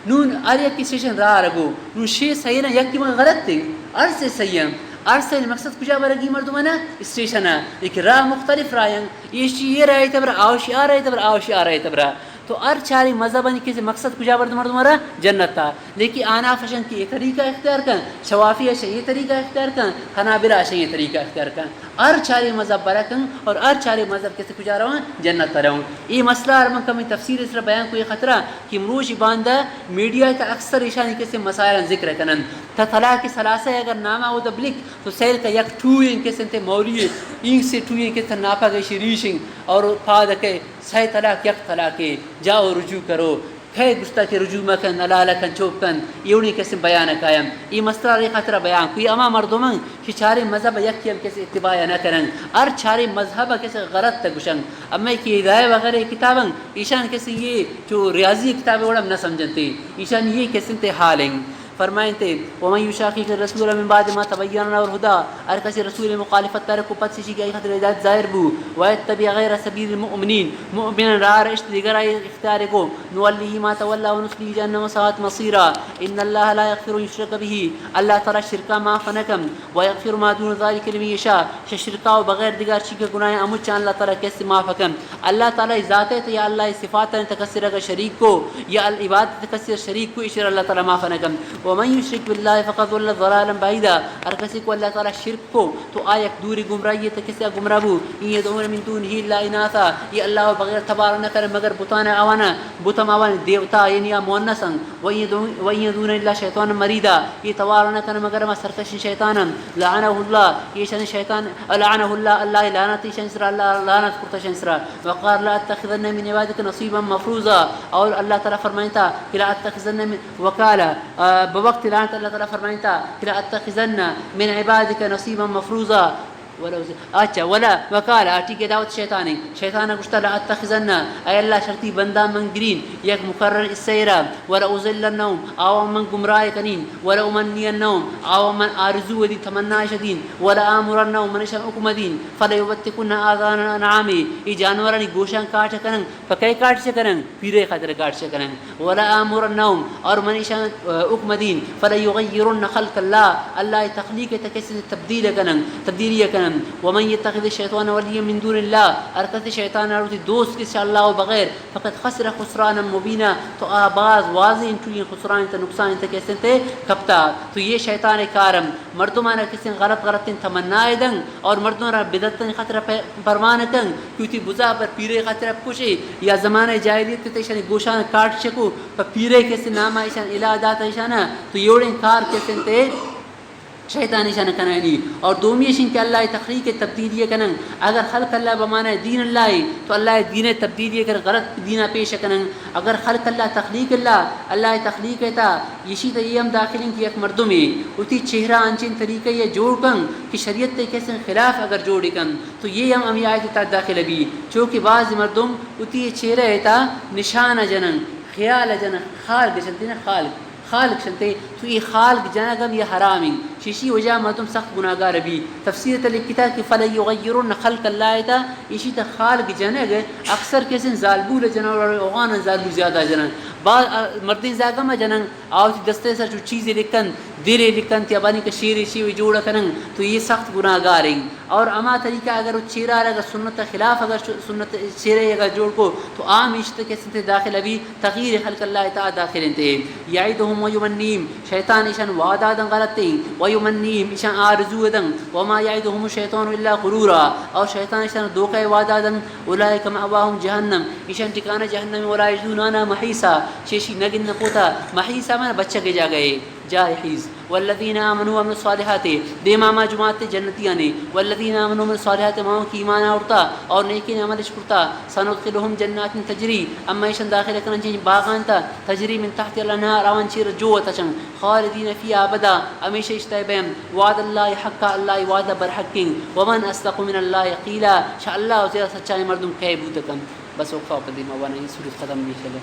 نون آریا کی اسٹیشن راہ رگو نون شی صحیح نا یک کی من غلط تھی عرص صحیح عرصہ مقصد کجا برگی مردمانہ اسٹیشن ہے لیکن راہ مختلف راہیں یہ رائے تبرا آوشی آ رہے تبرا آوشی آ رہے تبرا تو ار چاری مذہبانی کسی مقصد کجا برد مردمارا جنت تھا لیکن آنا فشن کی یہ طریقہ اختیار کن شوافی اشن یہ طریقہ اختیار کن حنابلہ اشن یہ طریقہ اختیار کن ار چاری مذہب برکن اور ار چاری مذہب کسی کجا رہا جنت تھا رہا یہ مسئلہ ارمن کمی تفسیر اس طرح بیان کو یہ خطرہ کہ مروش باندہ میڈیا تا اکثر اشانی کسی مسائل ذکر کنن تا طلاق ثلاثہ اگر نامہ ہو دبلک تو سیل کا یک ٹھوئیں کسی انتے مولی اینک سے ٹھوئیں کسی ناپا گئی شریشنگ اور پاد کے سی طلاق یک طلاق جاؤ رجوع کرو کھے گستا کے رجوع مکن نلالہ کن چوب کن یونی کسی بیان قائم یہ مسئلہ ری خطرہ بیان کوئی اما مردمن کہ چارے مذہب یک کیم کسی اتباع نہ کرن ار چارے مذہب کسی غلط تک گشن اما کی ہدایہ وغیرہ کتابن ایشان کسی یہ جو ریاضی کتاب وڑم نہ سمجھنتے ایشان یہ کسی انتے حالیں فرمائیں تے ومن یشاقق الرسول من بعد ما تبین له الهدى ار کسی رسول مخالفت ترک پس شی کی خاطر ہدایت ظاہر بو ويتبع غیر سبیل المؤمنین مؤمن را رشد دیگر اختیار کو نولی ما تولى ونصلي جهنم وساءت مصيرا ان الله لا يغفر يشرك به اللہ تعالی شرکا معاف نکم ويغفر ما دون ذلك لمن يشاء شرکا و بغیر دیگر چیز کے گناہ امو چان اللہ تعالی کیسے معاف کم اللہ تعالی ذات ہے یا اللہ صفات تکثر کا شریک کو یا العبادت تکثر شریک کو اشار اللہ تعالی معاف نکم ومن یشرک باللہ فقد ضل ضلالا بعیدا ہر کسی کو اللہ تعالی شرک کو تو آیک دوری گمراہی ہے کسی گمراہ بو ان یدعون من دونه الا اناثا یہ اللہ بغیر تبارک نہ کرے مگر بتانا اوانا بتم اوان دیوتا یعنی مؤنثن و یدعون الا شیطان مریدا یہ تبارک نہ کرے مگر سرکش شیطان لعنه اللہ یہ شان شیطان لعنه اللہ اللہ لعنت شنسر اللہ لعنت کرتا شنسر وقال لا اتخذن من عبادك نصيبا مفروضا اور اللہ تعالی فرماتا کہ لا اتخذن من وقال بوقت لعنت اللہ تعالی فرماتا کہ لا اتخذن من عبادك نصيبا مفروضا ولا اچھا ولا وقال آتی کے دعوت شیطانی شیطانہ گشتا لا اتخذن اے اللہ شرطی بندہ من گرین یک مقرر السیرہ ولا ازلنہم آو من گمراہ کنین ولا امنینہم آو من آرزو ودی تمنا شدین ولا آمرنہم من شم حکم دین فلا یبتکن آذان انعامی ای جانورانی گوشان کاٹ کنن فکے کاٹ سے کنن پیرے خاطر کاٹ سے کنن ولا آمرنہم اور من شم حکم دین فلا یغیرن خلق اللہ اللہ تخلیق تکسی تبدیل کنن تبدیلی کنن ومن يتخذ الشيطان وليا من دون الله ارکت شیطان روتی دوست کس اللہ بغیر فقط خسر خسرانا مبینا تو آباز واضح انتوی خسران تا نقصان تا کیسے تے کپتا تو یہ شیطان کارم مردمانا کسی غلط تمنائے دن اور مردمانا بدتن خطر پروان کن کیوتی بزا پر پیرے خطر پکوشے یا زمانہ جاہلیت تے شان گوشان کاٹ شکو پر پیرے کسی ناما ایشان الہ داتا ایشانا تو یوڑیں کار کیسے تے شیطانی شان کنانی اور دومی شن کہ اللہ تخلیق تبدیلی کنن اگر خلق اللہ بمانا دین اللہ تو اللہ دین تبدیلی کر غلط دینہ پیش کنن اگر خلق اللہ تخلیق اللہ تخلیق تا یشی تا یہ ہم داخلیں کہ ایک مردم ہے اتی چہرہ انچین طریقہ یہ جوڑ کن کہ شریعت تے کیسے خلاف اگر جوڑی کن تو یہ ہم امی آیت تا داخل بھی چونکہ بعض مردم اتی چہرہ تا نشانہ جنن خیال جنن خالق شنتے نا خالق شنتے تو یہ خالق جنگم یہ حرامیں شیشی وجہ مردم سخت گناہگار بھی تفسیر تلکتا کہ فَلَن يُغَيِّرُنَّ خَلْقَ اللَّهِ تا اسی تا خالق جنگ اکثر کسی زالبول جنگ اور اوغان زالبو زیادہ جنگ بعض مردین زاگم جنگ آوتی دستے سر جو چیزیں لکھن دیرے لکھن تیابانی کا شیری شیوی جوڑا کنن تو یہ سخت گناہگار ہیں اور اما طریقہ اگر وہ چیرہ اگر سنت خلاف اگر سنت چیرے اگر جوڑ کو تو عام عشت کے سنت داخل ابھی تغییر خلق اللہ تعالی داخل انتے یعیدہم ویمنیم شیطان اشان وعدہ دن غلط ہیں ویمنیم اشان آرزو دن وما یعیدہم الشیطان الا غرورا اور شیطان اشان دھوکہ وعدہ دن اولئک مأواہم جہنم اشان ٹھکانہ جہنم ولا یجدونانا محیصا شیشی نگن نپوتا محیصا من بچہ کے جا گئے جاہیز والذین آمنوا وعملوا الصالحات دے ماما جماعت جنتیاں نے والذین آمنوا وعملوا الصالحات ماما کی ایمان آورتا اور نیکی نے عمل کرتا سندخلهم جنات تجری اما ایشن داخل کرن چین باغان تا تجری من تحت الانہار روان چیر جو تچن خالدین فی ابدا ہمیشہ اشتبیم وعد اللہ حق اللہ وعد برحق ومن اصدق من اللہ قیلا شاء اللہ زیادہ سچائی مردم کہے بودکم بس وقفہ قدیم وانا یہ سورۃ ختم نہیں چلے